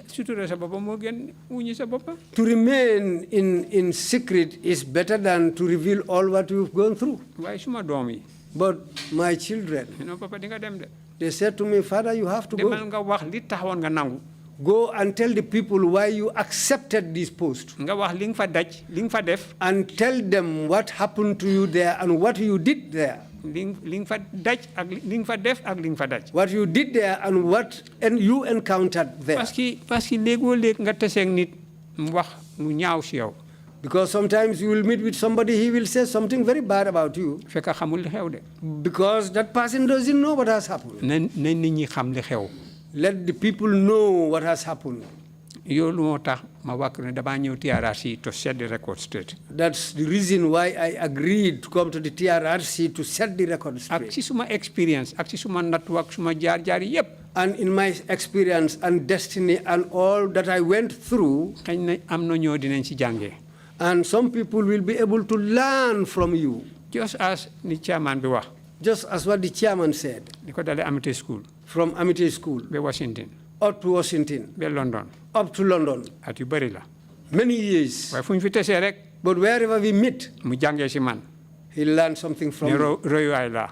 sutura sa boppam moo gën wuñi sa boppam. To remain in secret is better than to reveal all what you've gone through. waaye suma doom yi. But my children, papa di nga dem de. they said to me, Father, you have to demal go. nga wax li taxawoon nga nangu. Go and tell the people why you accepted this post. nga wax li nga fa daj li nga fa def. And tell them what happened to you there and what you did there. li nga fa daj ak li nga fa def ak li nga fa daj. What you did there and what you encountered there. parce que léegoo léeg nga teseeg nit mu wax mu ñaaw si yow. Because sometimes you will meet with somebody, he will say something very bad about you. fekk xamul li xew de. Because that person doesn't know what has happened. na nit ñi xam li xew. Let the people know what has happened. yow lu moo tax ma wax ne damaa ñëw TRRC to set the record straight. That's the reason why I agreed to come to the TRRC to set the record straight. ak ci suma experience ak ci suma nattu ak suma jaar-jaar yépp. And in my experience and destiny and all that I went through. xëy na am na ñoo dinañ ci jàngee. And some people will be able to learn from you. just as ni chairman bi wax. Just as what the chairman said. di ko dalee Amity School. From Amity School. ba Washington. Up to Washington. ba London. Up to London. at yu bëri la. Many years. waaye fu ñu fi tesee rek. But wherever we meet. mu jàngee si man. He learned something from me. ne royuwaay la.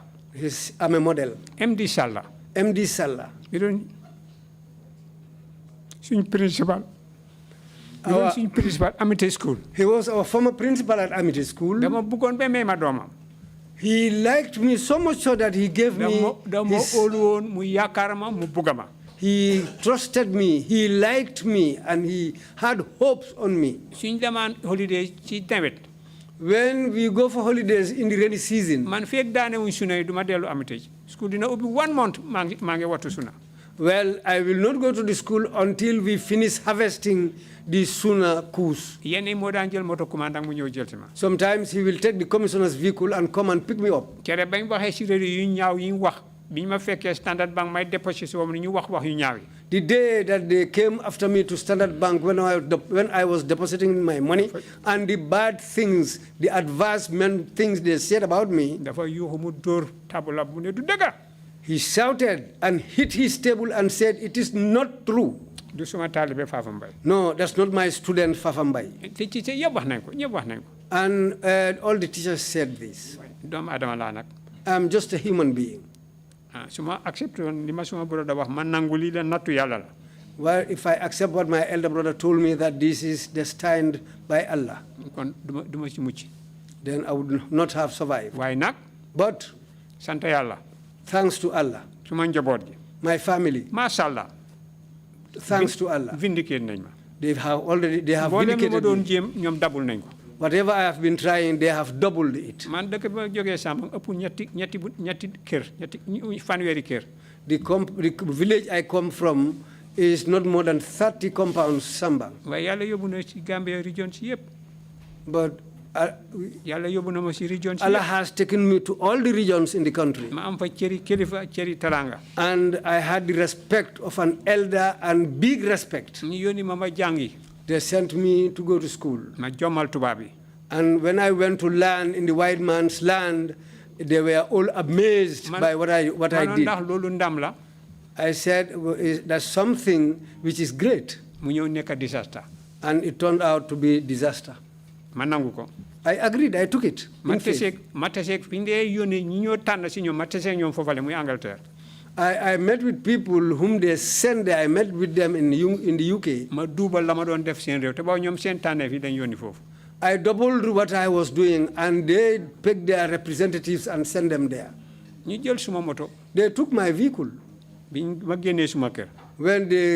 I'm a model. MD Salla. MD Salla. bi doon suñ principal. suñ principal Amity School. He was our former principal at Amity School. dama bëggoon ba may ma doomam. He liked me so much so that he gave me. dama óolu woon mu yaakaar ma mu bugga ma. He trusted me, he liked me, and he had hopes on me. suñ demaan holiday ci nawet. When we go for holidays in the rainy season. man feeg daane wuñ suna yi du ma dellu Amity. school dina ubbi 1 month maa ngi wattu suna. Well, I will not go to the school until we finish harvesting the suna coups. yenn yi moo daan jël moto commandant mu ñëw jël si ma. Sometimes he will take the commissioner's vehicle and come and pick me up. kere bañ waxee si réew yu ñaaw yi wax biñ ma fekkee Standard Bank may déposé si woon ñu wax yu ñaaw yi. The day that they came after me to Standard Bank when I was depositing my money and the bad things, the advancement things they said about me. dafa yuuxu mu dóor tabula bu ne du dëgg. He shouted and hit his table and said, "It is not true." du suma taalibe Fafa Mbaye. No, that's not my student Fafa Mbaye. te ci yëpp wax nañ ko ñëpp wax nañ ko. And all the teachers said this. doomu adama laa nag. I'm just a human being. su ma accepté woon li ma suma brother wax man nangu lii la nattu yàlla la. Well, if I accept what my elder brother told me that this is destined by Allah, kon du ma ci mucc. then I would not have survived. waaye nag. But sant yàlla. thanks to Allah, suma njaboot gi. my family, macha allah. thanks to Allah, vindicate nañ ma. they have vindicated ma vindicated doon me. jéem ñoom dabul nañ ko. Whatever I have been trying, they have doubled it. man dëkk ba jógee Samba ëpp ñetti kër fanweeri kër. The village I come from is not more than 30 compounds, Samba. waaye yàlla yóbbu na ci Gambia region si yëpp. But yàlla yóbbu na ma si region si Allah yëpp. has taken me to all the regions in the country. ma am fa cëri kilifa cëri taranga. And I had the respect of an elder and big respect. ñu yónni ma jàngi. They sent me to go to school. ma jommal tubaab yi. And when I went to learn in the white man's land, they were all amazed by what I did. ndax loolu ndam la. I said, that's something which is great. mu ñëw nekk disaster. And it turned out to be disaster. ma nangu ko. I agreed, I took it. ma teseeg fi ñu dee yónnee ñi ñoo tànn si ñoom ma teseeg ñoom foofale muy Angleterre. I met with people whom they sent there. I met with them in the UK. ma duubal la ma doon def seen réew te ba ñoom seen tànneef yi dañ yónni foofu. I doubled what I was doing, and they picked their representatives and sent them there. ñu jël suma moto. They took my vehicle. biñ ma génnee suma kër. When they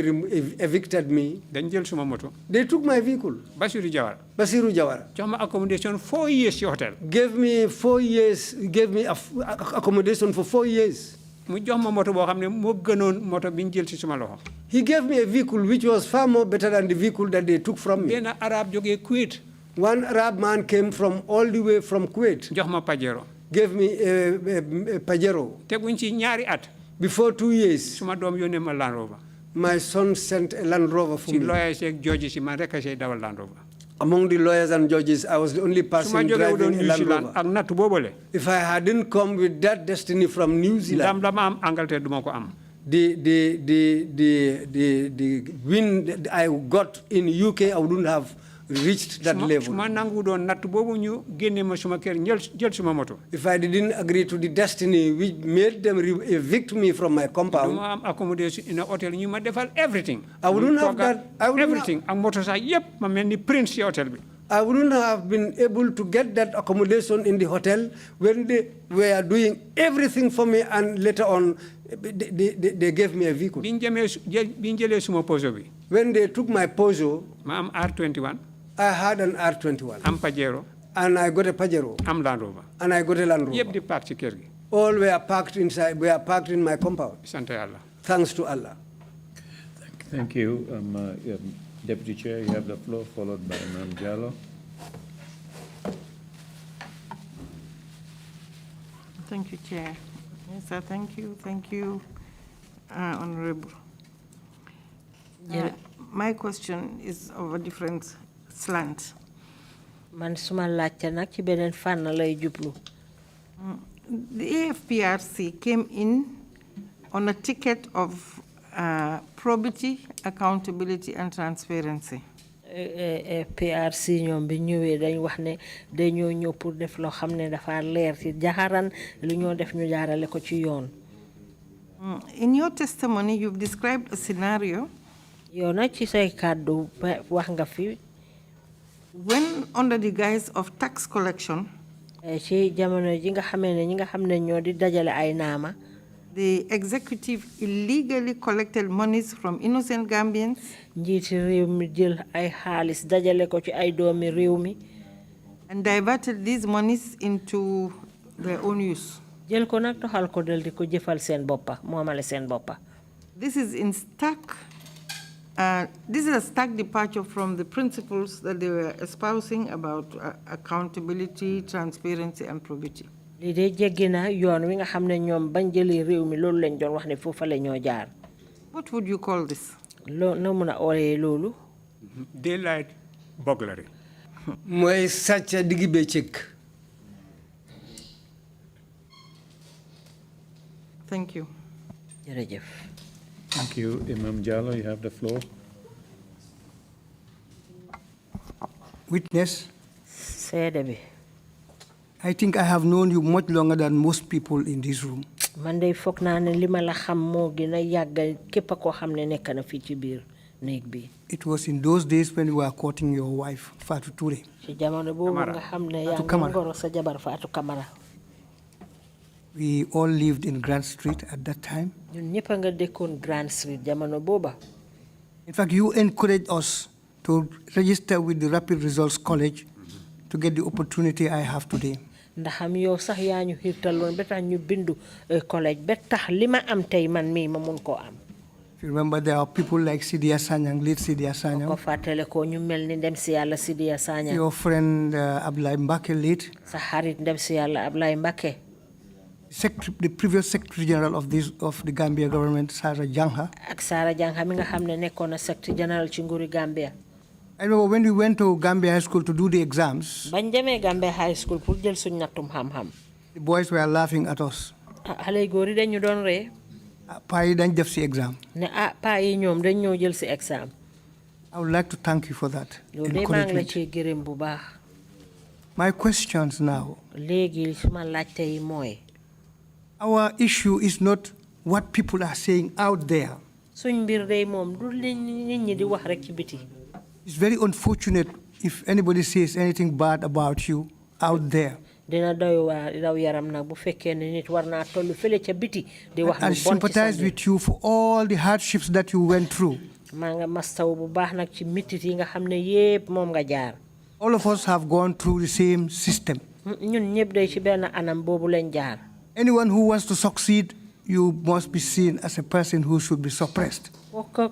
evicted me, dañ jël suma moto. they took my vehicle. Basiru Jawara. Basiru Jawara. jox ma accommodation 4 years ci hotel. Gave me 4 years, gave me accommodation for 4 years. mu jox ma moto boo xam ne moo gënoon moto bi ñu jël ci suma loxo. He gave me a vehicle which was far more better than the vehicle that they took from me. benn arab jógee Kuwait. One Arab man came from all the way from Kuwait. jox ma Pajero. Gave me a Pajero. teguñ ci ñaari at. Before 2 years, suma doom yónnee ma Land Rover. my son sent a Land Rover for ci me. lawyers yeeg judges si man rek a say dawal Land Rover. Among the lawyers and judges, I was the only person driving a Land Rover. ak natt boobale. If I hadn't come with that destiny from New Zealand, ndam la ma am Angleterre du ma ko am. the win that I got in UK, I wouldn't have reached that level. suma nangu doon natt boobu ñu génne ma suma kër jël suma moto. If I didn't agree to the destiny which made them evict me from my compound, du ma am accommodation in a hotel ñu ma defal everything. I wouldn't have that. Everything ak moto sax yëpp ma mel ni prince ci hotel bi. I wouldn't have been able to get that accommodation in the hotel when they were doing everything for me, and later on they gave me a vehicle. biñ jëlee suma Peugeot bi. When they took my Peugeot, ma am R21. I had an R21. am Pajero. And I got a Pajero. am Land Rover. And I got a Land Rover. yëpp di park ci kër gi. All were parked inside. Were parked in my compound. sant Yàlla. Thanks to Allah. Thank you. Deputy Chair, you have the floor, followed by Imam Jallo. Thank you, Chair. Yes, sir, thank you, Honorable. My question is of a different slant. Man suma laajte nag ci beneen fànn lay jublu. The AFPRC came in on a ticket of probity, accountability, and transparency. PRC ñoom bi ñëwee dañ wax ne dañoo ñëw pour def loo xam ne dafa leer ci jaxaran lu ñoo def ñu jaarale ko ci yoon. In your testimony, you've described a scenario. yow nag ci say kàddu wax nga fi. When under the guise of tax collection, ci jamono ji nga xamee ne ñi nga xam ne ñoo di dajale ay naama. the executive illegally collected monies from innocent Gambians. njiiti réew mi jël ay xaalis dajale ko ci ay doomi réew mi. and diverted these monies into their own use. jël ko nag toxal ko del di ko jëfal seen boppa moomale seen boppa. This is in stark. This is a stark departure from the principles that they were espousing about accountability, transparency, and probity. li dee jéggi na yoon wi nga xam ne ñoom bañ jëlee réew mi loolu lañ doon wax ne foofa la ñoo jaar. What would you call this? loo noo mun a ooyee loolu. daylight burglary. mooy sàcc diggi bëccëg. Thank you. jërëjëf. Thank you. Imam Jallo, you have the floor. Witness, seede bi. I think I have known you much longer than most people in this room. man day foog naa ne li ma la xam moo gën a yàgg képp koo xam ne nekk na fii ci biir néeg bi. It was in those days when you were courting your wife, Fatou Touré. ci jamono boobu nga xam ne yaa ngi ngoro sa jabar Fatou Camara. We all lived in Grand Street at that time. ñun ñëpp a nga dëkkoon Grand Street jamono booba. In fact, you encouraged us to register with the Rapid Results College to get the opportunity I have today. ndax am yow sax yaa ñu xiirtaloon ba tax ñu bindu collège ba tax li ma am tey man mii ma mun koo am. If you remember, there are people like Sidia Sanyang, late Sidia Sanyang. ko fàttale ko ñu mel ni ndem si yàlla Sidia Sanyang. Your friend Ablaye Mbake, late. sa xarit ndem si yàlla Ablaye Mbake. The previous Secretary General of the Gambia government, Sarah Jangha. ak Sarah Jangha mi nga xam ne nekkoon na Secretary General ci nguuri Gambia. I remember when we went to Gambia High School to do the exams. bañ demee Gambia High School pour jël suñ nattum xam-xam. The boys were laughing at us. xale góor yi dañu doon ree. Paa yi dañ def si exam. ne paa yi ñoom dañ ñoo jël si exam. I would like to thank you for that. loolu de maa ngi la cee gërëm bu baax. My questions now. léegi suma laajte yi mooy. Our issue is not what people are saying out there. Suñ mbir day moom du nit ñi di wax rek ci biti. It's very unfortunate if anybody says anything bad about you out there. Dina doy waar daw yaram nag bu fekkee ne nit war naa tollu fële ca biti di wax lu bon I ci sa sympathize with you for all the hardships that you went through. maa nga mastaw bu baax nag ci mitit yi nga xam ne yépp moom nga jaar. All of us have gone through the same system. ñun ñëpp day ci benn anam boobu lañ jaar. Anyone who wants to succeed, you must be seen as a person who should be suppressed.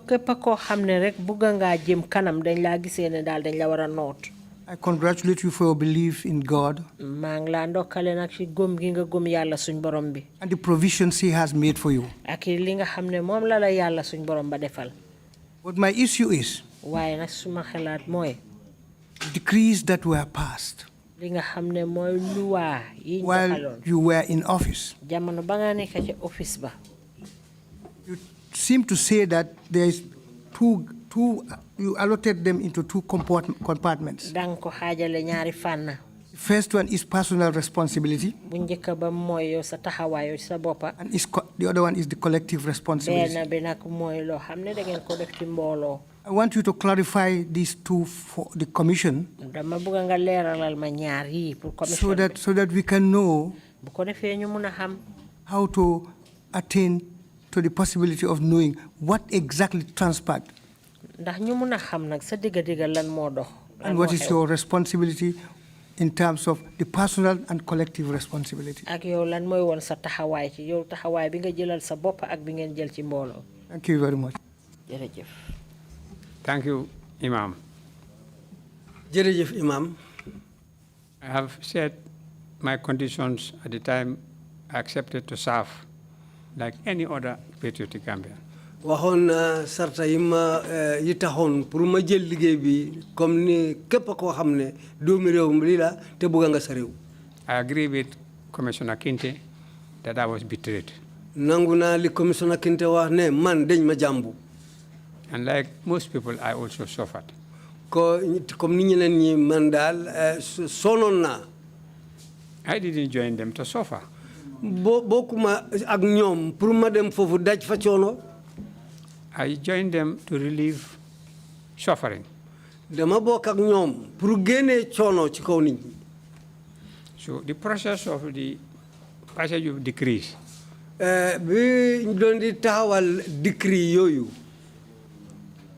képp koo xam ne rek bugg ngaa jëm kanam dañ laa gisee ne daal dañ la war a noot. I congratulate you for your belief in God maa ngi laa ndokkale nag ci gëm gi nga gëm yàlla suñ borom bi. and the provisions He has made for you. ak li nga xam ne moom la la yàlla suñ borom ba defal. But my issue is waaye nag suma xalaat mooy. decrees that were passed li nga xam ne mooy luwaa yi ñu while doxaloon. you were in office. jamono ba nga nekk ci office ba. You seem to say that there is you allotted them into two compartments. danga ko xaajale ñaari fànn. The first one is personal responsibility, bu njëkk ba mooy yow sa taxawaay sa boppa. and the other one is the collective responsibility. benn bi nag mooy loo xam ne da ngeen ko def ci mbooloo. I want you to clarify these two for the commission dama bëgg nga leeralal ma ñaar yi pour commission bi. so that we can know bu ko defee ñu mun a xam. how to attain to the possibility of knowing what exactly transpired ndax ñu mun a xam nag sa digga lan moo dox. and what is your responsibility in terms of the personal and collective responsibility. ak yow lan mooy woon sa taxawaay ci yow taxawaay bi nga jëlal sa bopp ak bi ngeen jël ci mbooloo. Thank you very much. jërëjëf. Thank you, Imam. Jërëjëf Imam. I have said my conditions at the time I accepted to serve like any other patriotic Gambian. waxoon sarta yi ma yi taxoon pour ma jël liggéey bi comme ni képp koo xam ne doomi réew mi lii la te bëgg nga sa réew. I agree with Commissioner Kinte that I was betrayed. nangu naa li Commissioner Kinte wax ne man dañ ma jàmbu. And like most people, I also suffered. Comme ni ñeneen ñi man daal sonoon naa. I didn't join them to suffer. bokkuma ak ñoom pour ma dem foofu daj fa coono. I joined them to relieve suffering. dama bokk ak ñoom pour génnee coono ci kaw nit ñi. So the process of the passage of decrees. bi ñu doon di taxawal décret yooyu.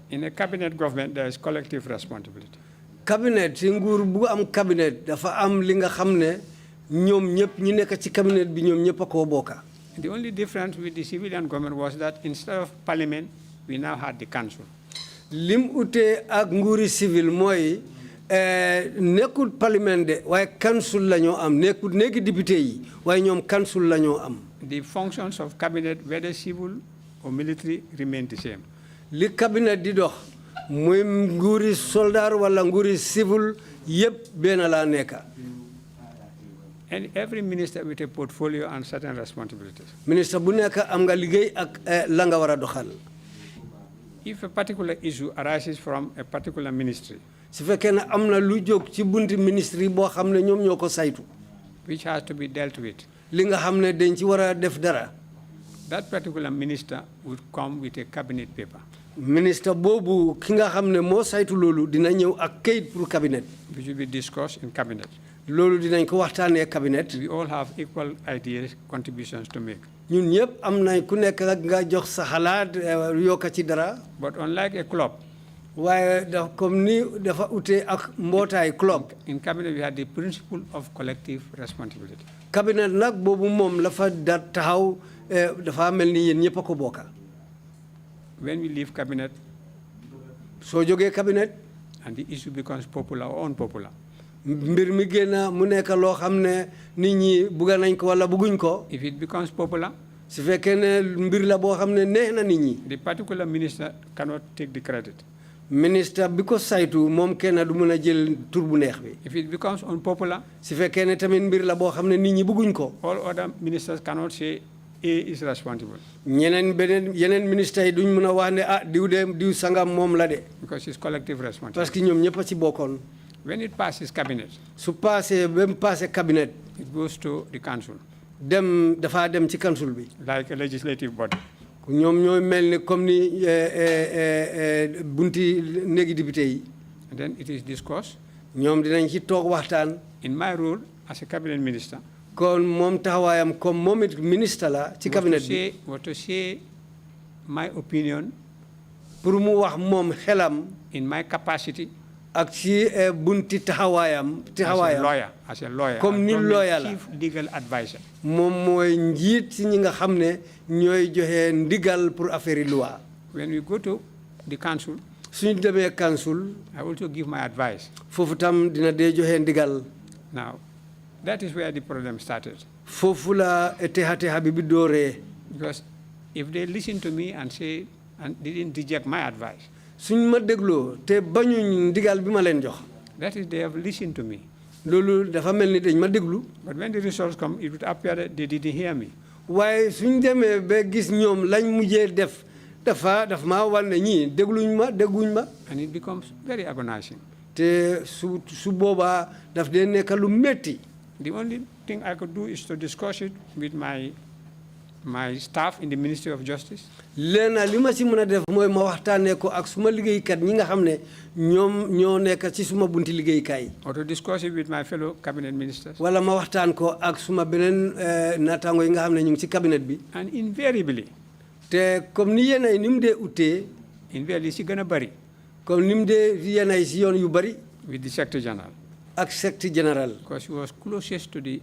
In a cabinet government, there is collective responsibility. Cabinet, si nguur bu am cabinet dafa am li nga xam ne ñoom ñëpp ñi nekk ci cabinet bi ñoom ñëpp a koo bokka. The only difference with the civilian government was that instead of parliament, we now had the council. Lim utee ak nguuri civil mooy nekkul parlement de waaye council la ñoo am nekkul néegi député yi waaye ñoom council la ñoo am. The functions of cabinet, whether civil or military, remain the same. Li cabinet di dox muy nguuri soldat wala nguuri civil yëpp benn laa nekka. And every minister with a portfolio and certain responsibilities. Minister bu nekk am nga liggéey ak la nga war a doxal. If a particular issue arises from a particular ministry, su fekkee ne am na lu jóg ci bunti ministre boo xam ne ñoom ñoo ko saytu. which has to be dealt with, li nga xam ne dañ ci war a def dara. that particular minister would come with a cabinet paper. Minister boobu ki nga xam ne moo saytu loolu dina ñëw ak kayit pour cabinet. which will be discussed in cabinet. loolu dinañ ko waxtaanee cabinet. We all have equal ideas, contributions to make. ñun ñëpp am nañ ku nekk nga jox sa xalaat yokk ci dara. But unlike a club, waaye comme ni dafa ute ak mbootaay club. in cabinet we had the principle of collective responsibility. cabinet nag boobu moom la fa da taxaw dafa mel ni yéen ñëpp a ko bokka. When we leave cabinet, soo jógee cabinet, and the issue becomes popular or unpopular, mbir mi génn mu nekk loo xam ne nit ñi bugga nañ ko wala bugguñ ko. if it becomes popular, su fekkee ne mbir la boo xam ne neex na nit ñi. the particular minister cannot take the credit. ministre bi ko saytu moom kenn du mën a jël tur bu neex bi. If it becomes unpopular, su fekkee ne tamit mbir la boo xam ne nit ñi bugguñ ko. all other ministers cannot say A is responsible. yeneen ministres yi duñ mën a wax ne diw sangam moom la de. Because it's collective responsibility. parce que ñoom ñëpp a ci bokkoon. When it passes cabinet, su passé ba mu passé cabinet. it goes to the council. dem dafa dem ci council bi. like a legislative body. ñoom ñooy mel ni comme ni bunti néegi député yi. And then it is discussed. ñoom dinañ ci toog waxtaan. In my role as a cabinet minister. kon moom taxawaayam comme moom it ministre la ci cabinet bi. What to say my opinion. pour mu wax moom xelam. In my capacity. ak ci bunti taxawaayam. As a lawyer. comme ni lawyer la. Chief legal advisor. moom mooy njiit ci ñi nga xam ne ñooy joxe ndigal pour affaire yi loi. When we go to the council. suñu demee council. I also give my advice. foofu tam dina dee joxe ndigal. Now, that is where the problem started. foofu la texa bi dooree. Because if they listen to me and say and didn't reject my advice. suñ ma dégloo te bañuñ ndigal bi ma leen jox. That is, they have listened to me. loolu dafa mel ni dañ ma déglu. But when the results come, it would appear that they didn't hear me. waaye suñ demee ba gis ñoom lañ mujjee def daf maa wan ne ñii dégguñ ma. And it becomes very agonizing. te su boobaa daf dee nekk lu métti. The only thing I could do is to discuss it with my staff in the Ministry of Justice. léena li ma si mën a def mooy ma waxtaanee ko ak suma liggéeykat ñi nga xam ne ñoom ñoo nekk ci suma bunti liggéeykaay. Or to discuss it with my fellow cabinet ministers. wala ma waxtaan ko ak suma beneen naataango yi nga xam ne ñu ngi ci cabinet bi. And invariably. te comme ni yéen ay ni mu dee utee. invariably si gën a bari. comme ni mu dee yéen ay si yoon yu bari. with the Secretary General. ak Secretary General. Because he was closest to the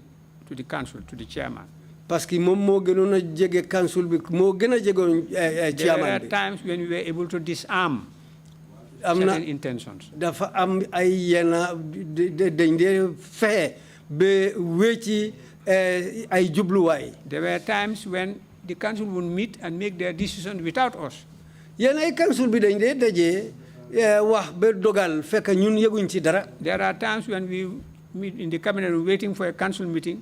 council, to the chairman. parce que moom moo gënoon a jege council bi moo gën a jegoon chairman bi. There are times when we were able to disarm certain intentions. dafa am ay yenn dañ dee fexe ba wécci ay jubluwaay. There were times when the council would meet and make their decisions without us. yéen ay council bi dañ dee dajee wax ba dogal fekk ñun yëguñ ci dara. There are times when we meet in the cabinet waiting for a council meeting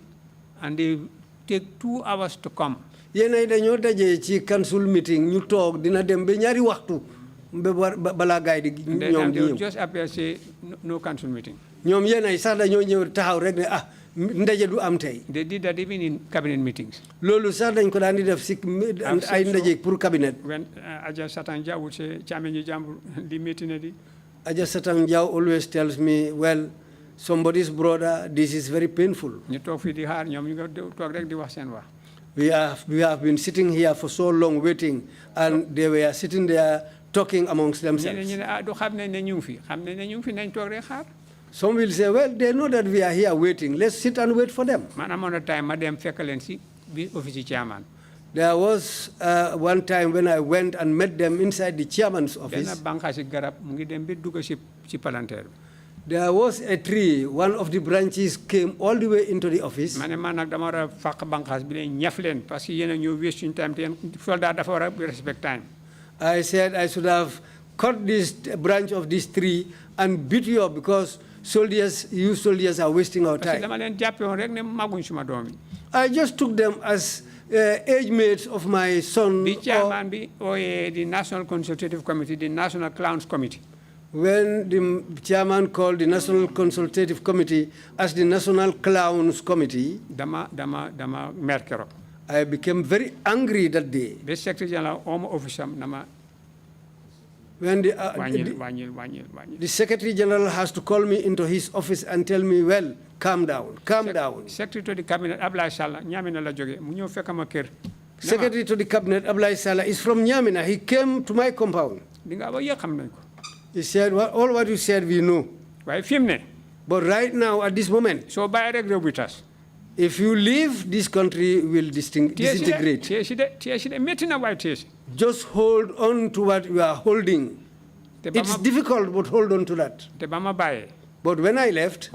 and they take 2 hours to come. yéen ay dañoo dajee ci council meeting ñu toog dina dem ba ñaari waxtu ba balaa gaay di ñoom di ñëw. just appear say no council meeting. ñoom yéen ay sax dañoo ñëw taxaw rek ne ndaje du am tey. They did that even in cabinet meetings. loolu sax dañ ko daan di def si ay ndaje pour cabinet. When Aja Satan Jah would say chairman ji jàmbur di meeting di. Aja Satan Jah always tells me, well, somebody's brother, this is very painful. ñu toog fii di xaar ñoom ñu nga toog rek di wax seen wax. We have been sitting here for so long waiting, and they were sitting there talking amongst themselves. ñeneen ñi ne du xam nañ ne ñu ngi fi nañ toog rek xaar. Some will say, well, they know that we are here waiting. Let's sit and wait for them. Man amoon na time ma dem fekk leen si bi office chairman. There was one time when I went and met them inside the chairman's office. benn bànqaasi garab mu ngi dem ba dugg si palanteer bi. There was a tree. One of the branches came all the way into the office. Man nag dama war a fàq bànqaas bi leen ñaf leen parce que yéen a ñëw waste suñu time te yéen soldat dafa war a respect time. I said I should have cut this branch of this tree and beat you up because you soldiers are wasting our time. dama leen jàppe woon rek ne maguñ suma doom yi. I just took them as age mates of my son. The chairman the National Consultative Committee, the National Clowns Committee. When the chairman called the National Consultative Committee as the National Clowns Committee, mer keroog. I became very angry that day. The Secretary General office when the Secretary General has to call me into his office and tell me, well, calm down. Secretary to the Cabinet, Ablaye Sallah, Nyamina la jóge, mu ñëw fekk ma kër. Secretary to the Cabinet, Ablaye Sallah, is from Nyamina. He came to my compound. He said, well, all what you said, we know. But right now, at this moment, so by with us. If you leave, this country will disintegrate. Just hold on to what you are holding. It's difficult, but hold on to that. But when I left,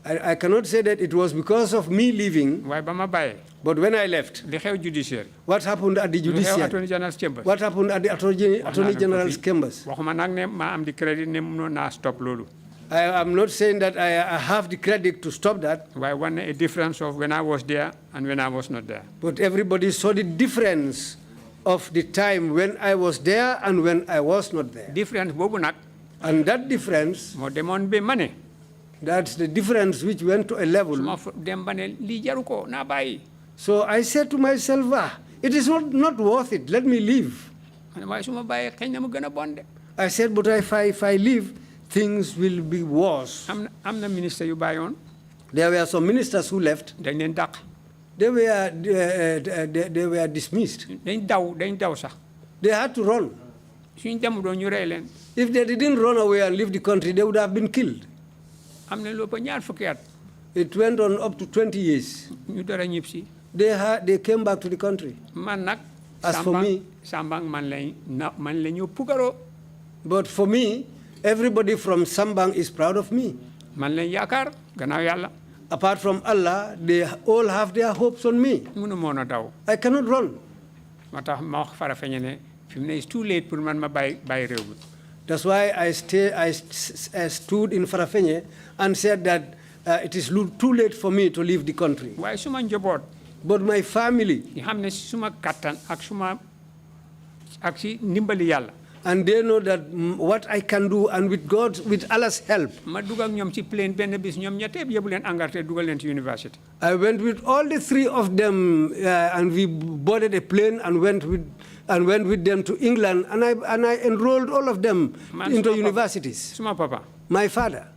I cannot say that it was because of me leaving. But when I left, what happened at the judiciary? What happened at the Attorney General's chambers? I am not saying that I have the credit to stop that. Why one a difference of when I was there and when I was not there. But everybody saw the difference of the time when I was there and when I was not there. Difference bobu nak. And that difference mo demon be money. That's the difference which went to a level. So I said to myself, it is not worth it. Let me leave. I said, but if I leave, things will be worse. There were some ministers who left. They were dismissed. They had to run. If they didn't run away and leave the country, they would have been killed. It went on up to 20 years. They came back to the country. As for me, but for me, everybody from Sambang is proud of me. Apart from Allah, they all have their hopes on me. I cannot run. It's too late for man buy. That's why I stood in Farafenye and said that it is too late for me to leave the country. But my family, and they know that what I can do, and with Allah's help, I went with all the three of them, and we boarded a plane and went with them to England, and I enrolled all of them into universities. My father.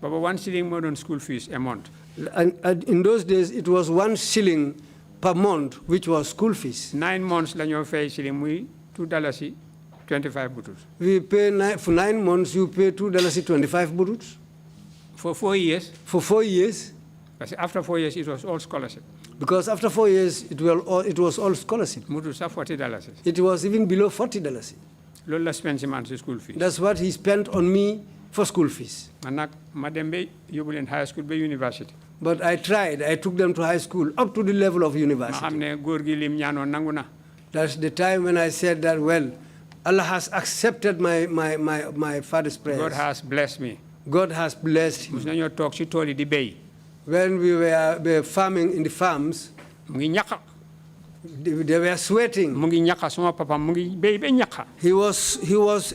Baba, 1 shilling more than school fees a month. And in those days, it was 1 shilling per month, which was school fees. 9 months, la ñoo fay shilling muy $2.25 butus. We pay for 9 months. You pay $2.25 butus. For 4 years. For 4 years. But after 4 years, it was all scholarship. Because after 4 years, it was all scholarship. $40. It was even below $40. Lola spent him on school fees. That's what he spent on me for school fees. Madembe, you will in high school, be university. But I tried. I took them to high school, up to the level of university. That's the time when I said that, well, Allah has accepted my father's prayers. God has blessed me. God has blessed him. When we were farming in the farms, they were sweating. He was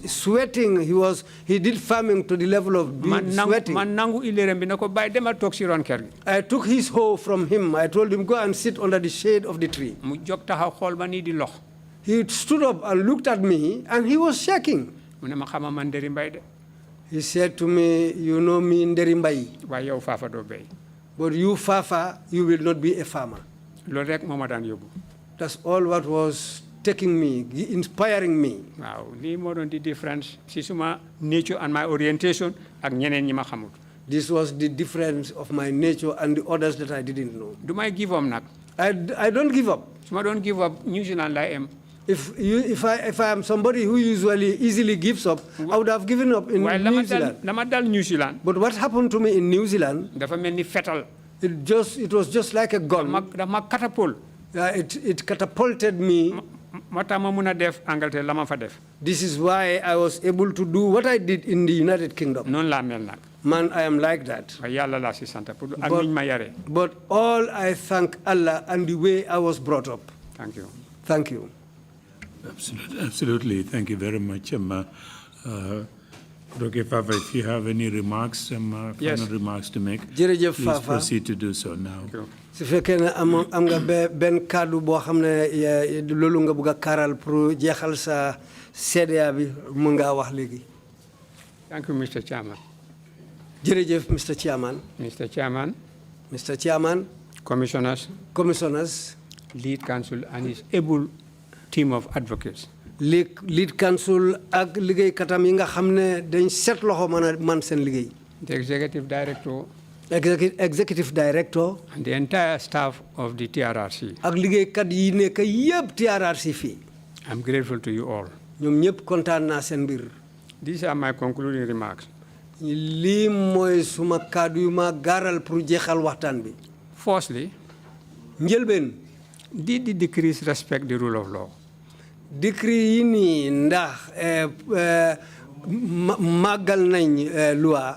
sweating. He did farming to the level of sweating. I took his hoe from him. I told him, go and sit under the shade of the tree. He stood up and looked at me, and he was shaking. He said to me, you know me, Nderimbai. But you, Fafa, you will not be a farmer. That's all what was taking me, inspiring me. Wow, the difference. Nature and my orientation. This was the difference of my nature and the others that I didn't know. Do I give up? I don't give up. I don't give up. New Zealand, I am. If I am somebody who usually easily gives up, I would have given up in New Zealand. But what happened to me in New Zealand? It was just like a gun. It catapulted me. This is why I was able to do what I did in the United Kingdom. Man, I am like that. But all I thank Allah and the way I was brought up. Thank you. Thank you. Absolutely. Thank you very much. Dr. Fafa, if you have any remarks, final remarks to make, please proceed to do so now. su fekkee ne am nga benn kàddu boo xam ne loolu nga bëgg a kaaral pour jeexal sa CDA bi mun ngaa wax léegi. Thank you, Mr. Chairman. jërëjëf Mr. Chairman. Mr. Chairman. Mr. Chairman. Commissioners. Lead counsel and his able team of advocates. Lead counsel ak liggéeykatam yi nga xam ne dañ seet loxo man seen liggéey. The executive director. Executive director. And the entire staff of the TRRC. Ak liggéeykat yi nekk yëpp TRRC fii. I'm grateful to you all. ñoom ñëpp kontaan naa seen mbir. These are my concluding remarks. lii mooy suma kàddu yu ma gaaral pour jeexal waxtaan bi. Firstly, njëlbeen. Did the decrees respect the rule of law? Decree yi nii ndax màggal nañ loi.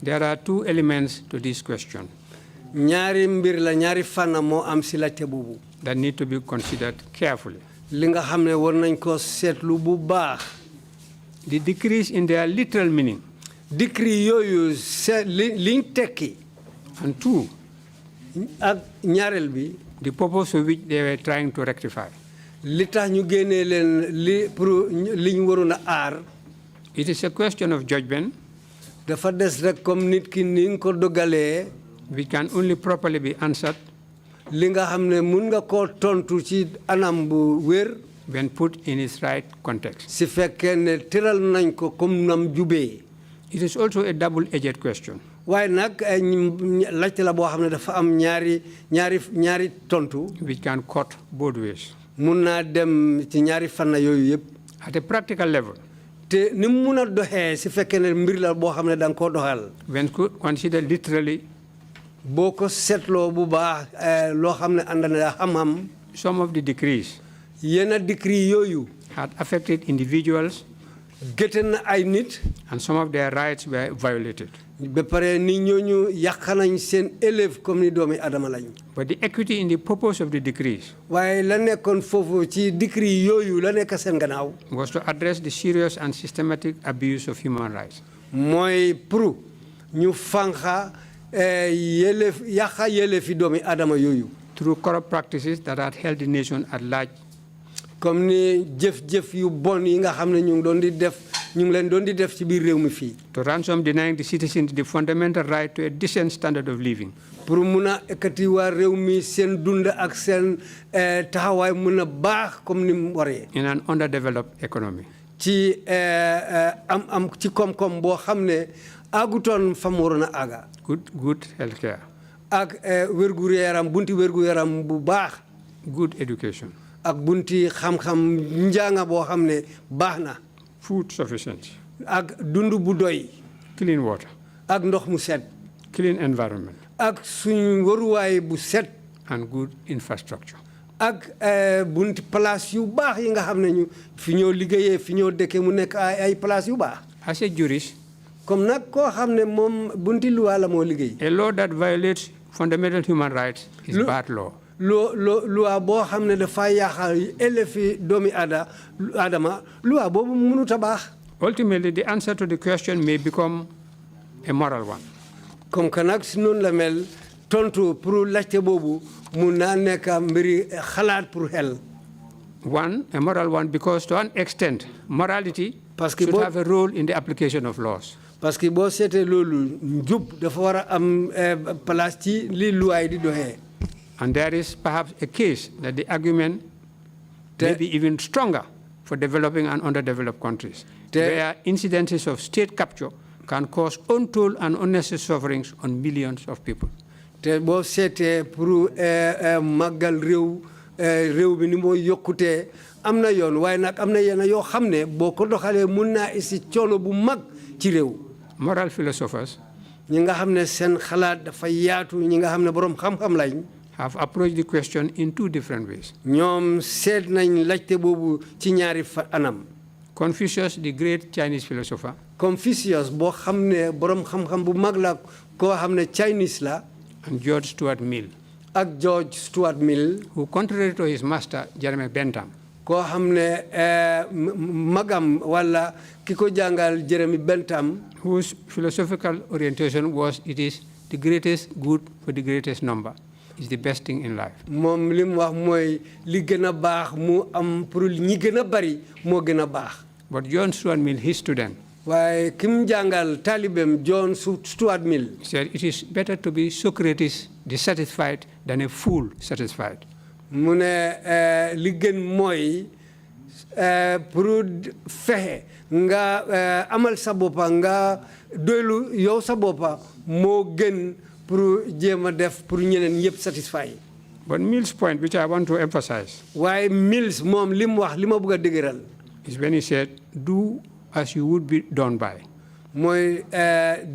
There are two elements to this question. ñaari mbir la ñaari fànn moo am si laajte boobu. That need to be considered carefully. li nga xam ne war nañ ko seetlu bu baax. The decrees in their literal meaning. décret yooyu liñ tekki. And two, ak ñaareel bi. the purpose of which they were trying to rectify. Li tax ñu génnee leen pour liñ waroon a aar. It is a question of judgment. Dafa des rek comme nit ki ni nga ko dogalee. Which can only properly be answered. Li nga xam ne mun nga koo tontu ci anam bu wér. When put in its right context. Si fekkee ne tëral nañ ko comme nam jubee. It is also a double-edged question. waaye nag laajte la boo xam ne dafa am ñaari tontu. Which can cut both ways. mun naa dem ci ñaari fànn yooyu yëpp. At a practical level. te ni mu mun a doxee si fekkee ne mbir la boo xam ne da nga koo doxal. When considered literally. boo ko seetloo bu baax loo xam ne ànd na xam-xam. Some of the decrees. yenn décret yooyu. had affected individuals. gëte na ay nit. And some of their rights were violated. ba pare nit ñooñu yàq nañ seen élève comme ni doomi adama lañ. But the equity in the purpose of the decrees. waaye la nekkoon foofu ci décret yooyu la nekk seen gannaaw. was to address the serious and systematic abuse of human rights. mooy pour ñu fànqa yàqa yelleefi doomi adama yooyu. Through corrupt practices that had held the nation at large. comme ni jëf-jëf yu bon yi nga xam ne ñu ngi leen doon di def ci biir réew mi fii. To ransom denying the citizens the fundamental right to a decent standard of living. pour mun a ekkati waa réew mi seen dund ak seen taxawaay mun a baax comme ni mu waree. In an underdeveloped economy. ci ci koom-koom boo xam ne àggutoon fa mu waroon a àgga. Good health care. ak wérgu yaram bunti wérgu yaram bu baax. Good education. ak bunti xam-xam njàng boo xam ne baax na. Food sufficiency. ak dund bu doy. Clean water. ak ndox mu set. Clean environment. ak suñu waruwaay bu set. And good infrastructure. ak bunti place yu baax yi nga xam ne ñu fi ñoo liggéeyee fi ñoo dëkkee mu nekk ay place yu baax. As a jurist. comme nag koo xam ne moom bunti luwa la moo liggéey. A law that violates fundamental human rights is bad law. loi boo xam ne dafa yaaxal élefi doomi adama loi boobu mënut a baax. Ultimately, the answer to the question may become a moral one. comme que nag si noonu la mel tontu pour laajte boobu mun naa nekk mbiri xalaat pour xel. One, a moral one, because to an extent, morality should have a role in the application of laws. parce que boo seetee loolu njub dafa war a am place ci li luwaay di doxee. And there is perhaps a case that the argument may be even stronger for developing and underdeveloped countries, where incidences of state capture can cause untold and unnecessary sufferings on millions of people. te boo seetee pour màggal réew bi ni moo yokkutee am na yoon waaye nag am na yenn yoo xam ne boo ko doxalee mun naa isi coono bu mag ci réew. Moral philosophers ñi nga xam ne seen xalaat dafa yaatu ñi nga xam ne borom xam-xam lañ. have approached the question in two different ways. ñoom seet nañ laajte boobu ci ñaari anam. Confucius, the great Chinese philosopher. Confucius boo xam ne borom xam-xam bu mag la koo xam ne Chinese la. And George Stuart Mill. ak George Stuart Mill. who, contrary to his master, Jeremy Bentham. koo xam ne magam wala ki ko jàngal Jeremy Bentham. whose philosophical orientation was it is the greatest good for the greatest number. is the best thing in life. moom li mu wax mooy li gën a baax mu am pour ñi gën a bari moo gën a baax. But John Stuart Mill, his student, waaye ki mu jàngal talibem John Stuart Mill, said it is better to be Socrates dissatisfied than a fool satisfied. mu ne li gën mooy pour fexe nga amal sa boppa nga doylu yow sa boppa moo gën pour jéem a def pour ñeneen yëpp satisfy. But Mill's point, which I want to emphasize, waaye Mills moom li mu wax li ma bëgg a dëgëral, is when he said, do as you would be done by. mooy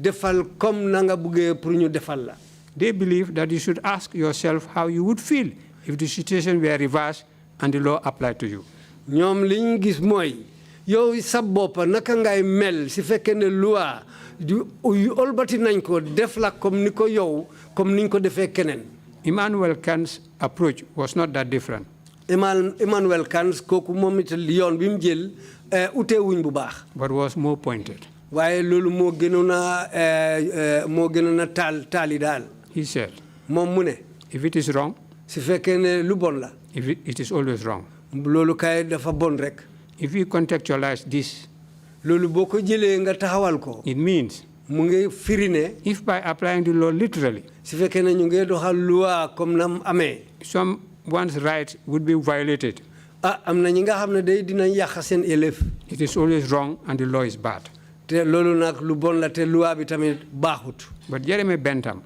defal comme na nga bëggee pour ñu defal la. They believe that you should ask yourself how you would feel if the situation were reversed and the law applied to you. ñoom li ñu gis mooy yow sa bopp naka ngay mel si fekkee ne loi yu olbati nañ ko def la comme ni ko yow comme niñ ko defee keneen. Immanuel Kant's approach was not that different. Immanuel Kant kooku moom it yoon bi mu jël utewuñ bu baax. But was more pointed. waaye loolu moo gënoon a taali daal. He said, moom mu ne. if it is wrong, su fekkee ne lu bon la. it is always wrong. loolu kay dafa bon rek. If we contextualize this, loolu boo ko jëlee nga taxawal ko. it means mu ngi firi ne. if by applying the law literally, su fekkee ne ñu ngi doxal loi comme nam amee. someone's rights would be violated. am na ñi nga xam ne day dinañ yàq seen élève. It is always wrong and the law is bad. te loolu nag lu bon la te loi bi tamit baaxut. But Jeremy Bentham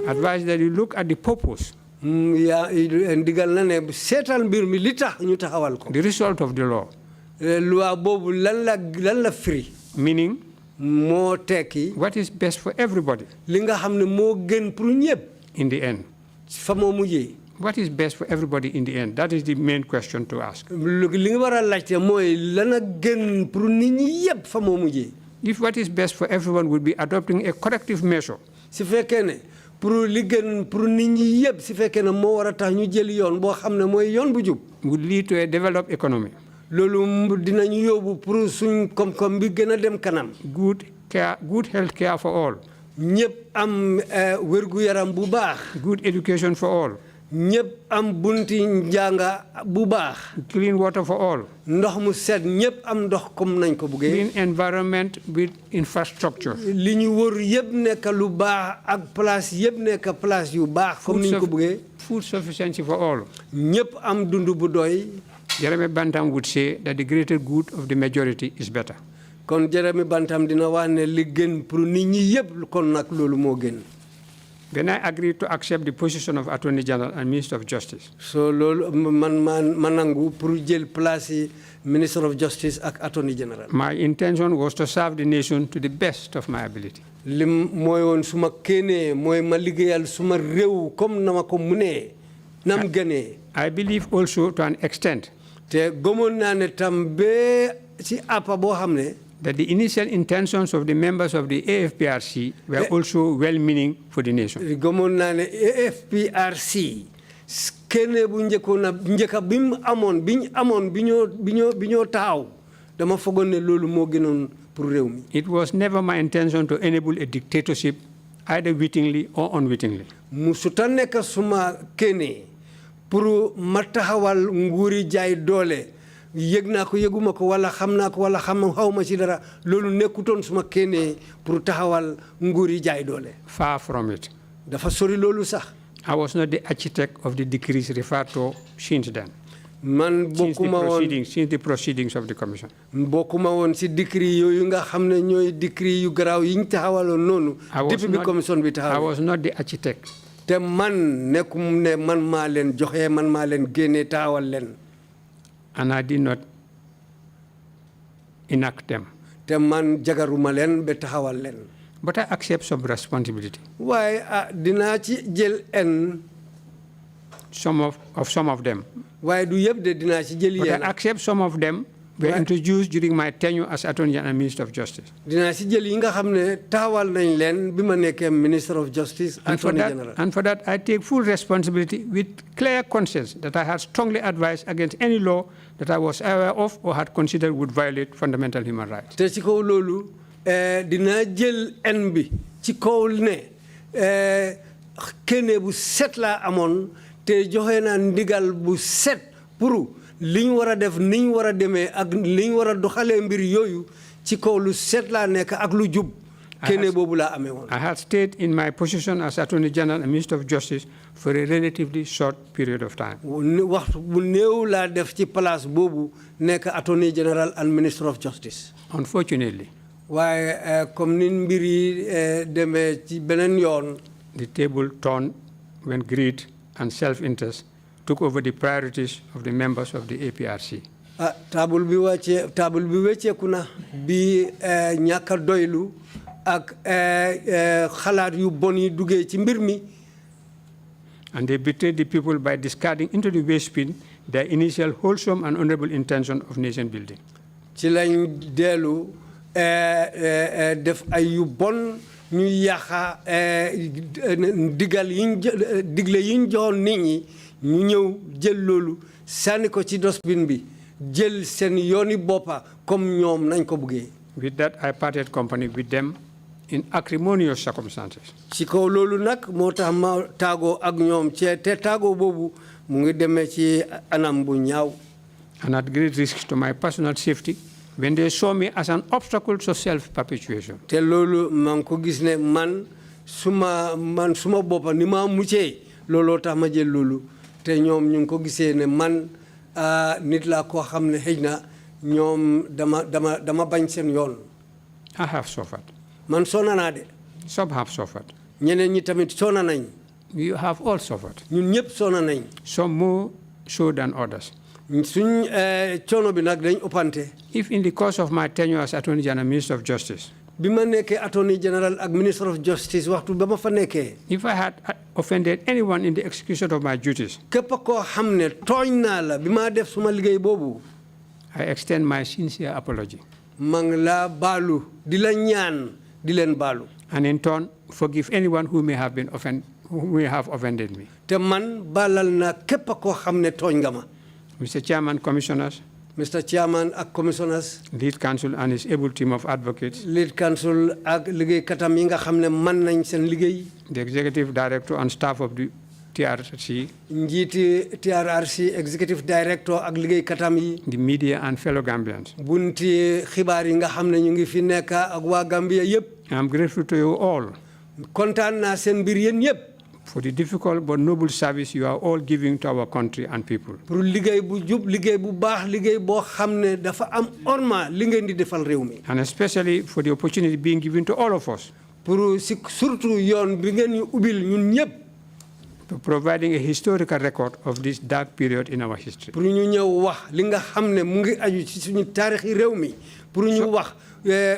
advised that you look at the purpose, ndigal na ne seetal mbir mi li tax ñu taxawal ko. the result of the law. loi boobu lan la firi. Meaning, moo tekki. what is best for everybody. li nga xam ne moo gën pour ñëpp. in the end. fa moo mujjee. What is best for everybody in the end? That is the main question to ask. li nga war a laajte mooy lan a gën pour nit ñi yëpp fa moo mujjee. If what is best for everyone would be adopting a corrective measure, su fekkee ne pour li gën pour nit ñi yëpp su fekkee ne moo war a tax ñu jël yoon boo xam ne mooy yoon bu jub. would lead to a developed economy. loolu dinañu yóbbu pour suñ koom-koom bi gën a dem kanam. Good health care for all. ñëpp am wérgu yaram bu baax. Good education for all. ñëpp am bunti njànga bu baax. Clean water for all. ndox mu set ñëpp am ndox comme nañ ko buggee. Clean environment with infrastructure. li ñu wër yëpp nekk lu baax ak place yëpp nekk place yu baax. comme niñ ko buggee. Food sufficiency for all. ñëpp am dund bu doy. Jeremy Bentham would say that the greater good of the majority is better. kon Jeremy Bentham dina wax ne li gën pour nit ñi yëpp kon nag loolu moo gën. When I agreed to accept the position of Attorney General and Minister of Justice, so loolu man nangu pour jël place yi Minister of Justice ak Attorney General. My intention was to serve the nation to the best of my ability. lim mooy woon suma kéenee mooy ma liggéeyal suma réew comme na ma ko munee nam gënee. I believe also to an extent te gëmoon naa ne tam ba ci appa boo xam ne. that the initial intentions of the members of the AFPRC were also well-meaning for the nation. gëmoon naa ne AFPRC kéenee bu njëkka bi mu amoon bi ñoo taxaw dama fogoon ne loolu moo gënoon pour réew mi. It was never my intention to enable a dictatorship either wittingly or unwittingly. musuta nekk suma kéenee pour ma taxawal nguuri jaay doole yëg naa ko yëguma ko wala xam naa ko wala xawma ci dara loolu nekkutoon suma kéenee pour taxawal nguuri jaay doole. Far from it. dafa sori loolu sax. I was not the architect of the decrees referred to since then. man bokkuma woon since the proceedings of the commission. bokkuma woon si décret yooyu nga xam ne ñooy décret yu garaaw yi ñu taxawaloon noonu. depuis bi commission bi taxaw. I was not the architect. te man nekkum ne man maa leen joxe man maa leen génnee taxawal leen. And I did not enact them. te man jagaruma leen ba taxawal leen. But I accept some responsibility. waaye dinaa ci jël some of them. waaye du yëpp de dinaa ci jël But I accept some of them were introduced during my tenure as Attorney General and Minister of Justice. dinaa ci jël yi nga xam ne taxawal nañ leen bi ma nekkee Minister of Justice. Attorney General. And for that, I take full responsibility with clear conscience that I had strongly advised against any law that I was aware of or had considered would violate fundamental human rights. te ci kaw loolu dinaa jël bi ci kaw ne kéene bu set laa amoon te joxe naa ndigal bu set pour liñ war a def niñ war a demee ak liñ war a doxalee mbir yooyu ci kaw lu set laa nekk ak lu jub. kéene boobu laa amee woon. I had stayed in my position as Attorney General and Minister of Justice for a relatively short period of time. waxtu bu néew laa def ci place boobu nekk Attorney General and Minister of Justice. Unfortunately. waaye comme ni mbir yi demee ci beneen yoon. The table turned when greed and self-interest took over the priorities of the members of the APRC. table bi wàcceeku na bi ñàkk a doylu ak xalaat yu bon yi duggee ci mbir mi. And they betrayed the people by discarding into the waste bin their initial wholesome and honorable intention of nation building. ci lañ dellu def ay yu bon ñu yàqa digle yiñ joxoon nit ñi ñu ñëw jël loolu sànni ko ci dosbin bi jël seen yooni boppa comme ñoom nañ ko buggee. With that, I parted company with them in acrimonious circumstances. ci kaw loolu nag moo tax ma tàggoo ak ñoom te tàggoo boobu mu ngi demee ci anam bu ñaaw. And at great risk to my personal safety when they saw me as an obstacle to self-perpetuation. te loolu maa ngi ko gis ne man suma boppa ni ma muccee looloo tax ma jël loolu te ñoom ñu ngi ko gisee ne man nit laa koo xam ne xëy na ñoom dama bañ seen yoon. I have suffered. man sonna naa de. Some have suffered. ñeneen ñi tamit sonna nañ. You have all suffered. ñun ñëpp sonna nañ. Some more so than others. suñ coono bi nag dañ ëppante. If in the course of my tenure as Attorney General Minister of Justice, bi ma nekkee Attorney General ak Minister of Justice waxtu ba ma fa nekkee. if I had offended anyone in the execution of my duties, képp koo xam ne tooñ naa la bi maa def suma liggéey boobu. I extend my sincere apology. maa ngi laa baalu di la ñaan di leen baalu. And in turn, forgive anyone who may have offended me. te man baalal na képp koo xam ne tooñ nga ma. Mr. Chairman, Commissioners, Mr. Chairman ak Commissioners. Lead Counsel and his able team of advocates. Lead Counsel ak liggéeykatam yi nga xam ne man nañ seen liggéey. The Executive Director and staff of the TRC. njiiti TRRC Executive Director ak liggéeykatam yi. The media and fellow Gambians. bunti xibaar yi nga xam ne ñu ngi fi nekk ak waa Gambia yëpp. I am grateful to you all. kontaan naa seen mbir yéen yëpp. For the difficult but noble service you are all giving to our country and people. pour liggéey bu jub liggéey bu baax liggéey boo xam ne dafa am orma li ngeen di defal réew mi. And especially for the opportunity being given to all of us. pour surtout yoon bi ngeen ñu ubbil ñun ñëpp. For providing a historical record of this dark period in our history. pour ñu ñëw wax li nga xam ne mu ngi aju ci suñu taarixi réew mi pour ñu wax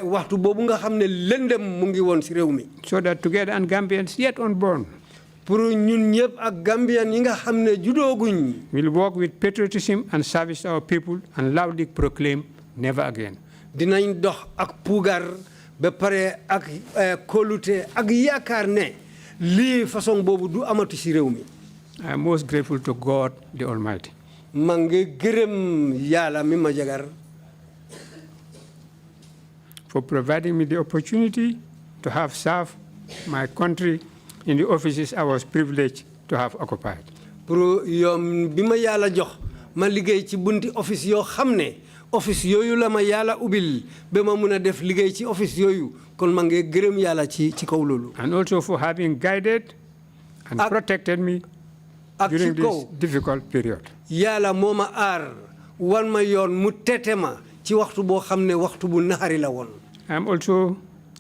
waxtu boobu nga xam ne lëndëm mu ngi woon si réew mi. So that together and Gambians yet unborn. pour ñun ñëpp ak Gambian yi nga xam ne judooguñ. We'll work with patriotism and service to our people and loudly proclaim never again. dinañ dox ak puugar ba pare ak kóolute ak yaakaar ne lii façon boobu du amatu si réew mi. I am most grateful to God the Almighty. maa ngi gërëm yàlla mi ma jagar. for providing me the opportunity to have served my country in the offices I was privileged to have occupied. pour yoom bi ma yàlla jox ma liggéey ci bunti office yoo xam ne office yooyu la ma yàlla ubbil ba ma mun a def liggéey ci office yooyu kon ma ngi gërëm yàlla ci kaw loolu. And also for having guided and protected me during this difficult period. yàlla moo ma aar wan ma yoon mu tete ma ci waxtu boo xam ne waxtu bu naxari la woon. I am also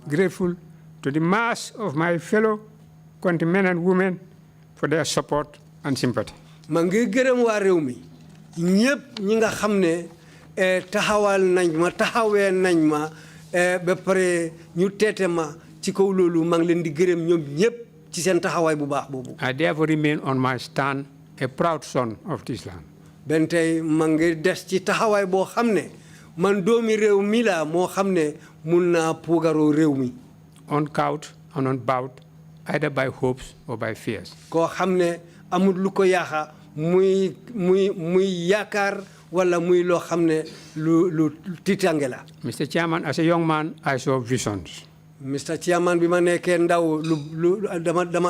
grateful to the mass of my fellow countrymen and women for their support and sympathy. ma ngi gërëm waa réew mi ñëpp ñi nga xam ne taxawal nañ ma taxawee nañ ma ba pare ñu tete ma ci kaw loolu ma ngi leen di gërëm ñoom ñëpp ci seen taxawaay bu baax boobu. I therefore remain on my stand a proud son of this land. ben tey ma ngi des ci taxawaay boo xam ne man doomi réew mi la moo xam ne mun naa puugaroo réew mi. Uncowed and unbowed either by hopes or by fears. koo xam ne amul lu ko yaaxa muy yaakaar wala muy loo xam ne lu tiitange la. Mr. Chairman, as a young man, I saw visions. Mr. Chairman, bi ma nekkee ndaw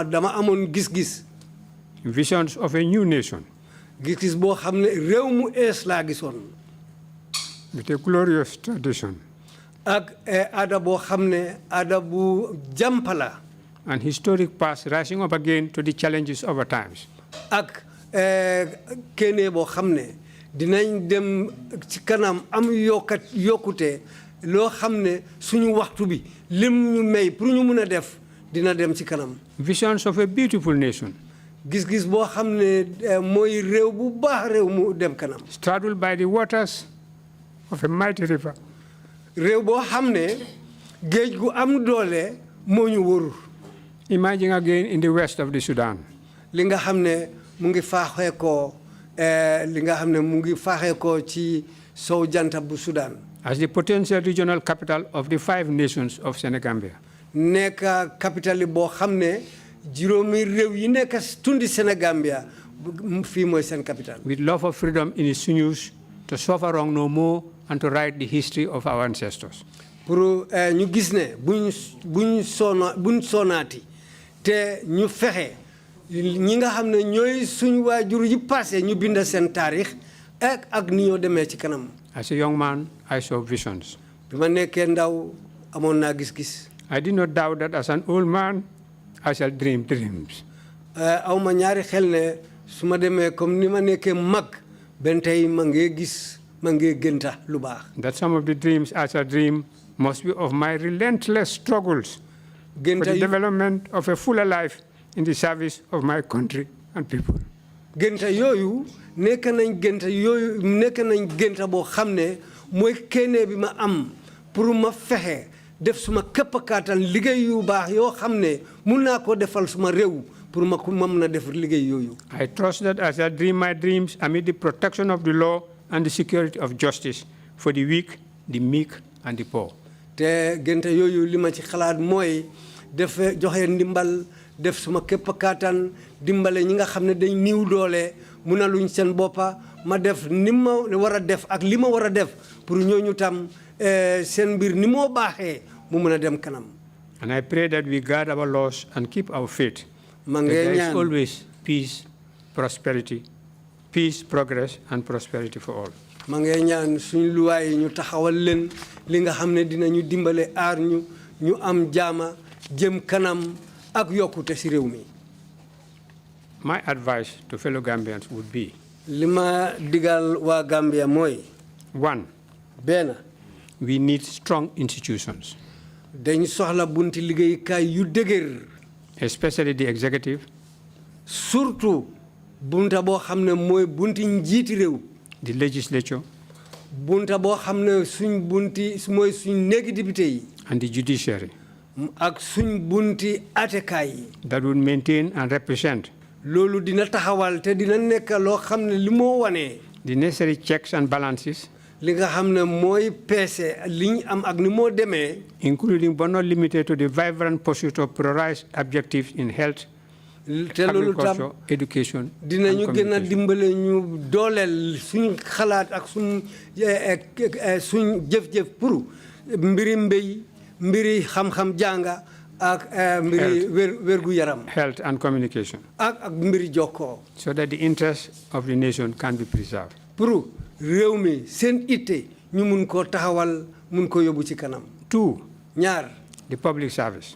dama amoon gis-gis. Visions of a new nation. Gis-gis boo xam ne réew mu ees laa gisoon. With a glorious tradition. ak aada boo xam ne aada bu jàmpala. An historic past rising up again to the challenges of our times. ak kéene boo xam ne dinañ dem ci kanam am yokkute loo xam ne suñu waxtu bi lim ñu may pour ñu mun a def dina dem ci kanam. Visions of a beautiful nation. gis-gis boo xam ne mooy réew bu baax réew mu dem kanam. Straddled by the waters of a mighty river. réew boo xam ne géej gu am doole moo ñu wóor. Emerging again in the west of the Sudan. li nga xam ne mu ngi faaxee ko ci sow jant bu Sudan. As the potential regional capital of the 5 nations of Senegambia. nekk capital boo xam ne juróomi réew yi nekk tundi Senegambia fii mooy seen capital. With love of freedom in its sinews to suffer wrong no more and to write the history of our ancestors. pour ñu gis ne buñ sonaati te ñu fexe ñi nga xam ne ñooy suñu waajur yi passé ñu bind seen taarix ak ni ñoo demee ci kanam. As a young man, I saw visions. bi ma nekkee ndaw amoon naa gis-gis. I did not doubt that as an old man, I shall dream dreams. aw ma ñaari xel ne su ma demee comme ni ma nekkee mag benn tey ma ngee gis ma ngee gënta lu baax. That some of the dreams I shall dream must be of my relentless struggles for the development of a fuller life in the service of my country and people. Gënta yooyu nekk nañ gënta boo xam ne mooy kéene bi ma am pour ma fexe def suma këpp kàttan liggéey yu baax yoo xam ne mun naa ko defal suma réew pour ma mën a def liggéey yooyu. I trust that as I dream my dreams amid the protection of the law and the security of justice for the weak, the meek, and the poor. te gënta yooyu li ma ci xalaat mooy def joxe ndimbal def suma képp kàttan dimbale ñi nga xam ne dañ niiw doole mun a luñ seen boppa ma def ni ma war a def ak li ma war a def pour ñooñu tam seen mbir ni moo baaxee mu mun a dem kanam. And I pray that we guard our laws and keep our faith. ma That ngee there is ñaan always peace, prosperity, peace, progress, and prosperity for all. ma ngee ñaan suñ luwaay ñu taxawal leen li nga xam ne dinañu dimbale aar ñu am jaama jëm kanam ak yokkute si réew mi. My advice to fellow Gambians would be, li ma digal waa Gambia mooy. 1, benn we need strong institutions, dañ soxla bunti liggéeykaay yu dëgër. especially the executive, surtout bunta boo xam ne mooy bunti njiiti réew. the legislature, bunta boo xam ne suñ bunti mooy suñ néegi député yi. and the judiciary ak suñ bunti atekaay yi. that would maintain and represent loolu dina taxawal te dina nekk loo xam ne li moo wane. the necessary checks and balances, li nga xam ne mooy peese liñ am ak ni moo demee. including but not limited to the vibrant pursuit of prioritized objectives in health, te loolu tam agriculture, education, dinañu and gën a communication. dimbale ñu dooleel suñ xalaat ak suñ jëf-jëf pour mbiri mbéy mbiri xam-xam jànga ak mbiri wérgu yaram. Health and communication, ak mbiri jokkoo. so that the interests of the nation can be preserved. pour réew mi seen itte ñu mun koo taxawal mun ko yóbbu ci kanam. 2, ñaar the public service,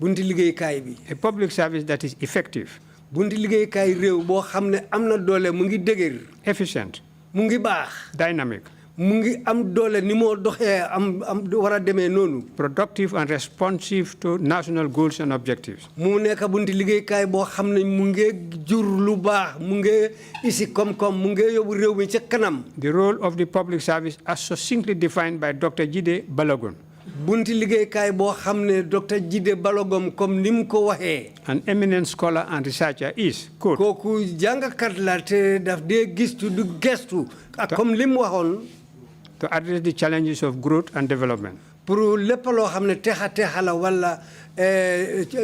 bunti liggéeykaay bi. a public service that is effective, bunti liggéeykaay réew boo xam ne am na doole mu ngi dëgër. efficient, mu ngi baax. dynamic, mu ngi am doole ni moo doxee am war a demee noonu. productive and responsive to national goals and objectives. mu nekk bunti liggéeykaay boo xam ne mu ngi jur lu baax mu ngi isi koom-koom mu ngi yóbbu réew mi ca kanam. The role of the public service as succinctly defined by Dr. Jide Balogun, bunti liggéeykaay boo xam ne Dr. Jide Balogom comme ni mu ko waxee. an eminent scholar and researcher, is, quote, kooku jàngkat la te daf dee gistu du gestu ak comme li mu waxoon. to address the challenges of growth and development. pour lépp loo xam ne texa la wala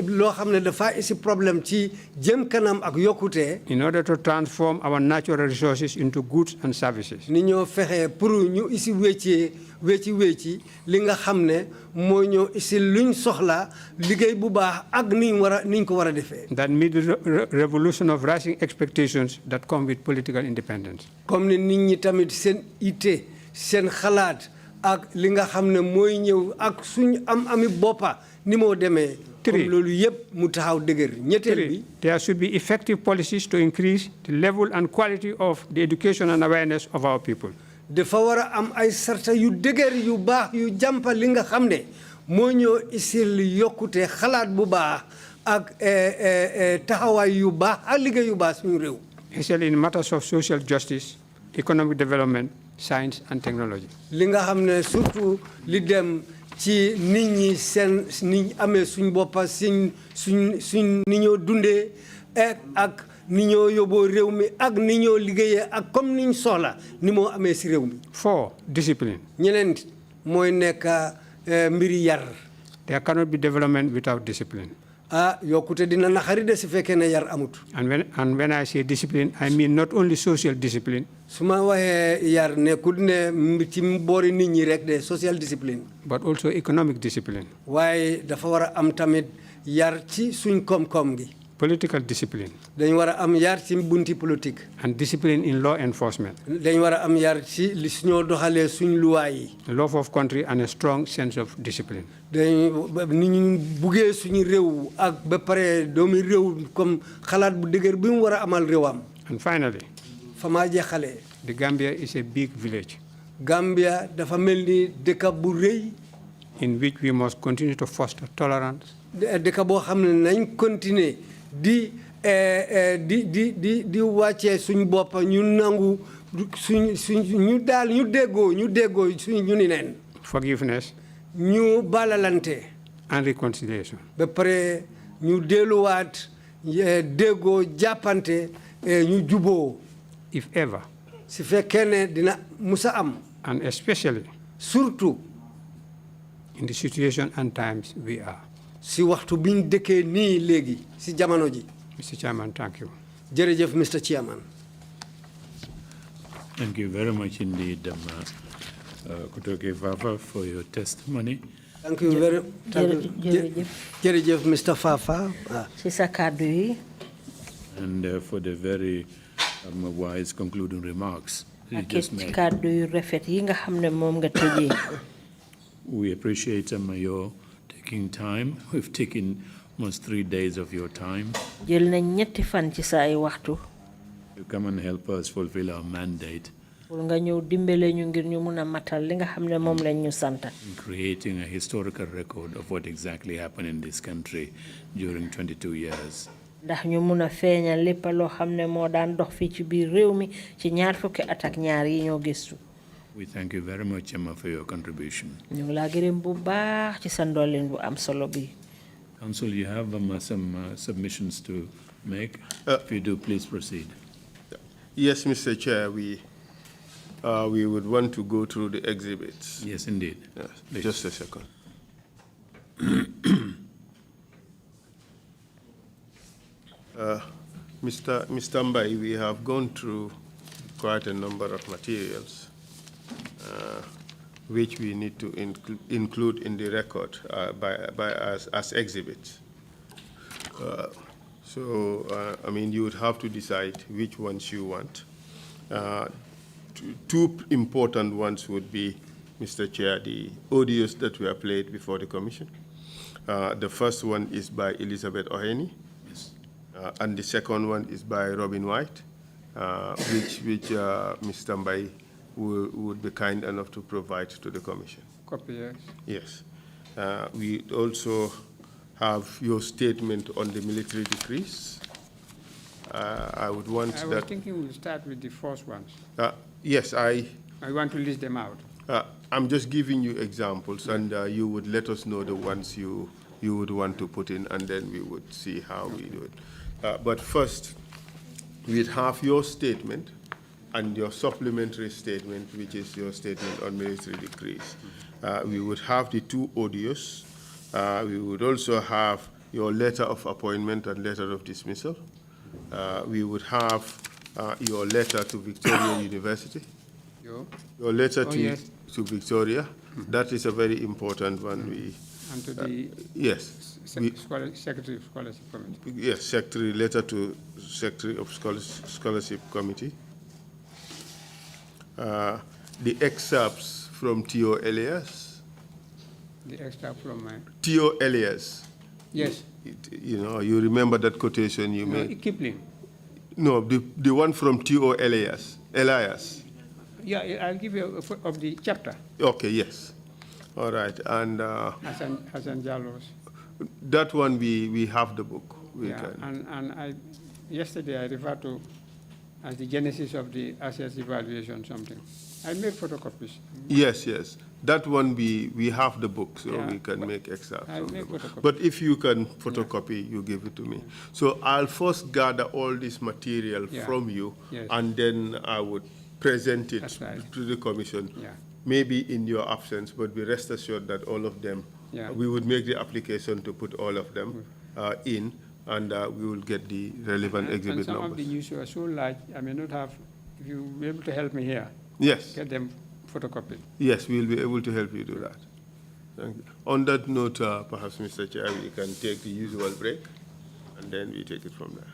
loo xam ne dafa isi problème ci jëm kanam ak yokkute. In order to transform our natural resources into goods and services. ni ñoo fexe pour ñu isi wecci li nga xam ne moo ñoo isi luñ soxla liggéey bu baax ak niñ ko war a defee. That meet the revolution of rising expectations that come with political independence. comme ni nit ñi tamit seen ité seen xalaat ak li nga xam ne mooy ñëw ak suñ ami boppa ni moo demee. comme loolu yëpp mu taxaw dëgër. ñetteel bi. There should be effective policies to increase the level and quality of the education and awareness of our people. dafa war a am ay sarta yu dëgër yu baax yu jàmpa li nga xam ne moo ñoo isil yokkute xalaat bu baax ak taxawaay yu baax ak liggéey yu baax suñu réew. Especially in matters of social justice, economic development, science and technology. li nga xam ne surtout li dem ci nit ñi seen ni amee suñ boppa suñ ni ñoo dundee ak ni ñoo yóbboo réew mi ak ni ñoo liggéeyee ak comme niñ soxla ni moo amee si réew mi. 4, discipline. ñeneen mooy nekk mbiri yar. There cannot be development without discipline. yokkute dina naxari de su fekkee ne yar amut. And when I say discipline, I mean not only social discipline. su ma waxee yar nekkul ne ci boori nit ñi rek de social discipline. But also economic discipline. waaye dafa war a am tamit yar ci suñ koom-koom gi. Political discipline. dañ war a am yar ci bunti politique. And discipline in law enforcement. dañ war a am yar ci li suñoo doxalee suñ luwaay yi. Love of country and a strong sense of discipline. dañ ni ñu buggee suñu réew ak ba pare doomi réew comme xalaat bu dëgër bi mu war a amal réewam. And finally, fa maa jeexalee. the Gambia is a big village. Gambia dafa mel ni dëkk bu rëy. in which we must continue to foster tolerance. dëkk boo xam ne nañ continuer di wàccee suñ bopp ñu nangu ñu daal ñu déggoo suñ ñu ni neen. Forgiveness. ñu balalante. And reconciliation. ba pare ñu delluwaat déggoo jàppante ñu juboo. If ever. si fekkee ne dina musa am. And especially. surtout. in the situation and times we are. si waxtu biñ dëkkee nii léegi si jamono ji. Mr. Chairman, thank you. jërëjëf Mr. Chairman. Thank you very much indeed, Kutoke Fafa, for your testimony. Thank you very much. Jërëjëf Mr. Fafa. ci sa kàddu yi. And for the very wise concluding remarks you just made. kàddu yu rafet yi nga xam ne moom nga tëjee. We appreciate your taking time. We've taken almost 3 days of your time. jël nañ ñetti fan ci sa ay waxtu. You come and help us fulfill our mandate. pour nga ñëw dimbale ñu ngir ñu mun a matal li nga xam ne moom lañ ñu sant. In creating a historical record of what exactly happened in this country during 22 years. ndax ñu mun a feeñal lépp loo xam ne moo daan dox fii ci biir réew mi ci ñaar fukki at ak ñaar yi ñoo gëstu. We thank you very much, Emma, for your contribution. ñu ngi laa gërëm bu baax ci sa ndolleen bu am solo bi. Council, you have some submissions to make. If you do, please proceed. Yes, Mr. Chair, we would want to go through the exhibits. Yes, indeed. Yes, just a second. Mr. Mbai, we have gone through quite a number of materials which we need to include in the record by us as exhibits. I mean, you would have to decide which ones you want. Two important ones would be, Mr. Chair, the audios that were played before the Commission. The first one is by Elizabeth Oheni. Yes. And the second one is by Robin White, which Mr. Mbai would be kind enough to provide to the Commission. Copy, yes. Yes. We also have your statement on the military decrees. I would want that. I was thinking we'll start with the first ones. Yes, I want to list them out. I'm just giving you examples, and you would let us know the ones you would want to put in, and then we would see how we do it. But first, we'd have your statement and your supplementary statement, which is your statement on military decrees. We would have the two audios. We would also have your letter of appointment and letter of dismissal. We would have your letter to Victoria University. Your letter to Victoria. That is a very important one. And to the yes. Secretary of Scholarship Committee. Yes, letter to Secretary of Scholarship Committee. The excerpts from Theo Elias. The extract from my... Theo Elias. Yes. You remember that quotation you made? Kipling. No, the one from Theo Elias. Yeah, I'll give you of the chapter. Okay, yes. All right, and... Hassan Jallo's. That one, we have the book. Yesterday I referred to as the genesis of the assets evaluation something. I made photocopies. Yes. That one, we have the book, so we can make excerpts of the book. But if you can photocopy, you give it to me. So I'll first gather all this material from you, and then I would present it to the Commission, maybe in your absence, but be rest assured that all of them, we would make the application to put all of them, in, and we will get the relevant exhibit and some numbers. of the news are so large, I may not have, if you will be able to help me here. Yes. Get them photocopied. Yes, we will be able to help you do that. Thank you. On that note, perhaps, Mr. Chair, we can take the usual break, and then we take it from there.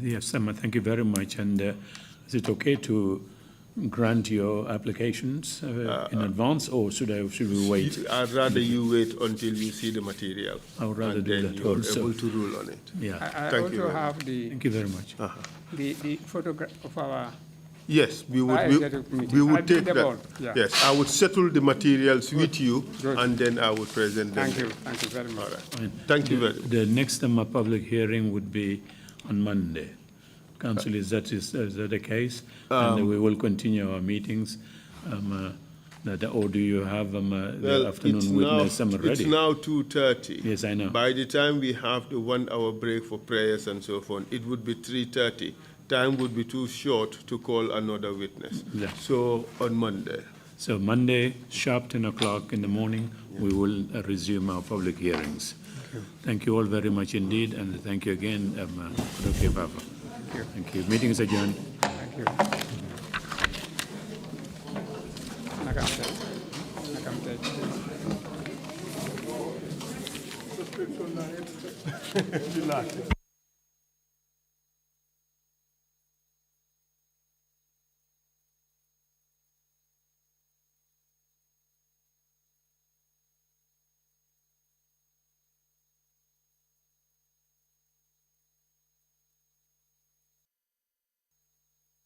Yes, thank you very much. And is it okay to grant your applications in advance, or should we wait? I'd rather you wait until you see the material. I would rather and do then that you're also. able to rule on it. Yeah. I Thank you also very have the, Thank you very much. the photograph of our. Yes, we would I'll get it we I'll would bring take them all, that. yeah. Yes, I would settle the materials with you, Good. and then I would present them. Thank you very much. All right. Fine. Thank you very much. The next public hearing would be on Monday. Council, is that the case? And we will continue our meetings. Or do you have the afternoon witness ready? It's now 2:30. Yes, I know. By the time we have the 1 hour break for prayers and so forth, it would be 3:30. Time would be too short to call another witness. Yeah. So on Monday. So Monday, sharp 10 o'clock in the morning, we will resume our public hearings. Thank you all very much indeed, and thank you again, Dr. Papa. Thank you. Meeting is adjourned. Thank you. Nakamte.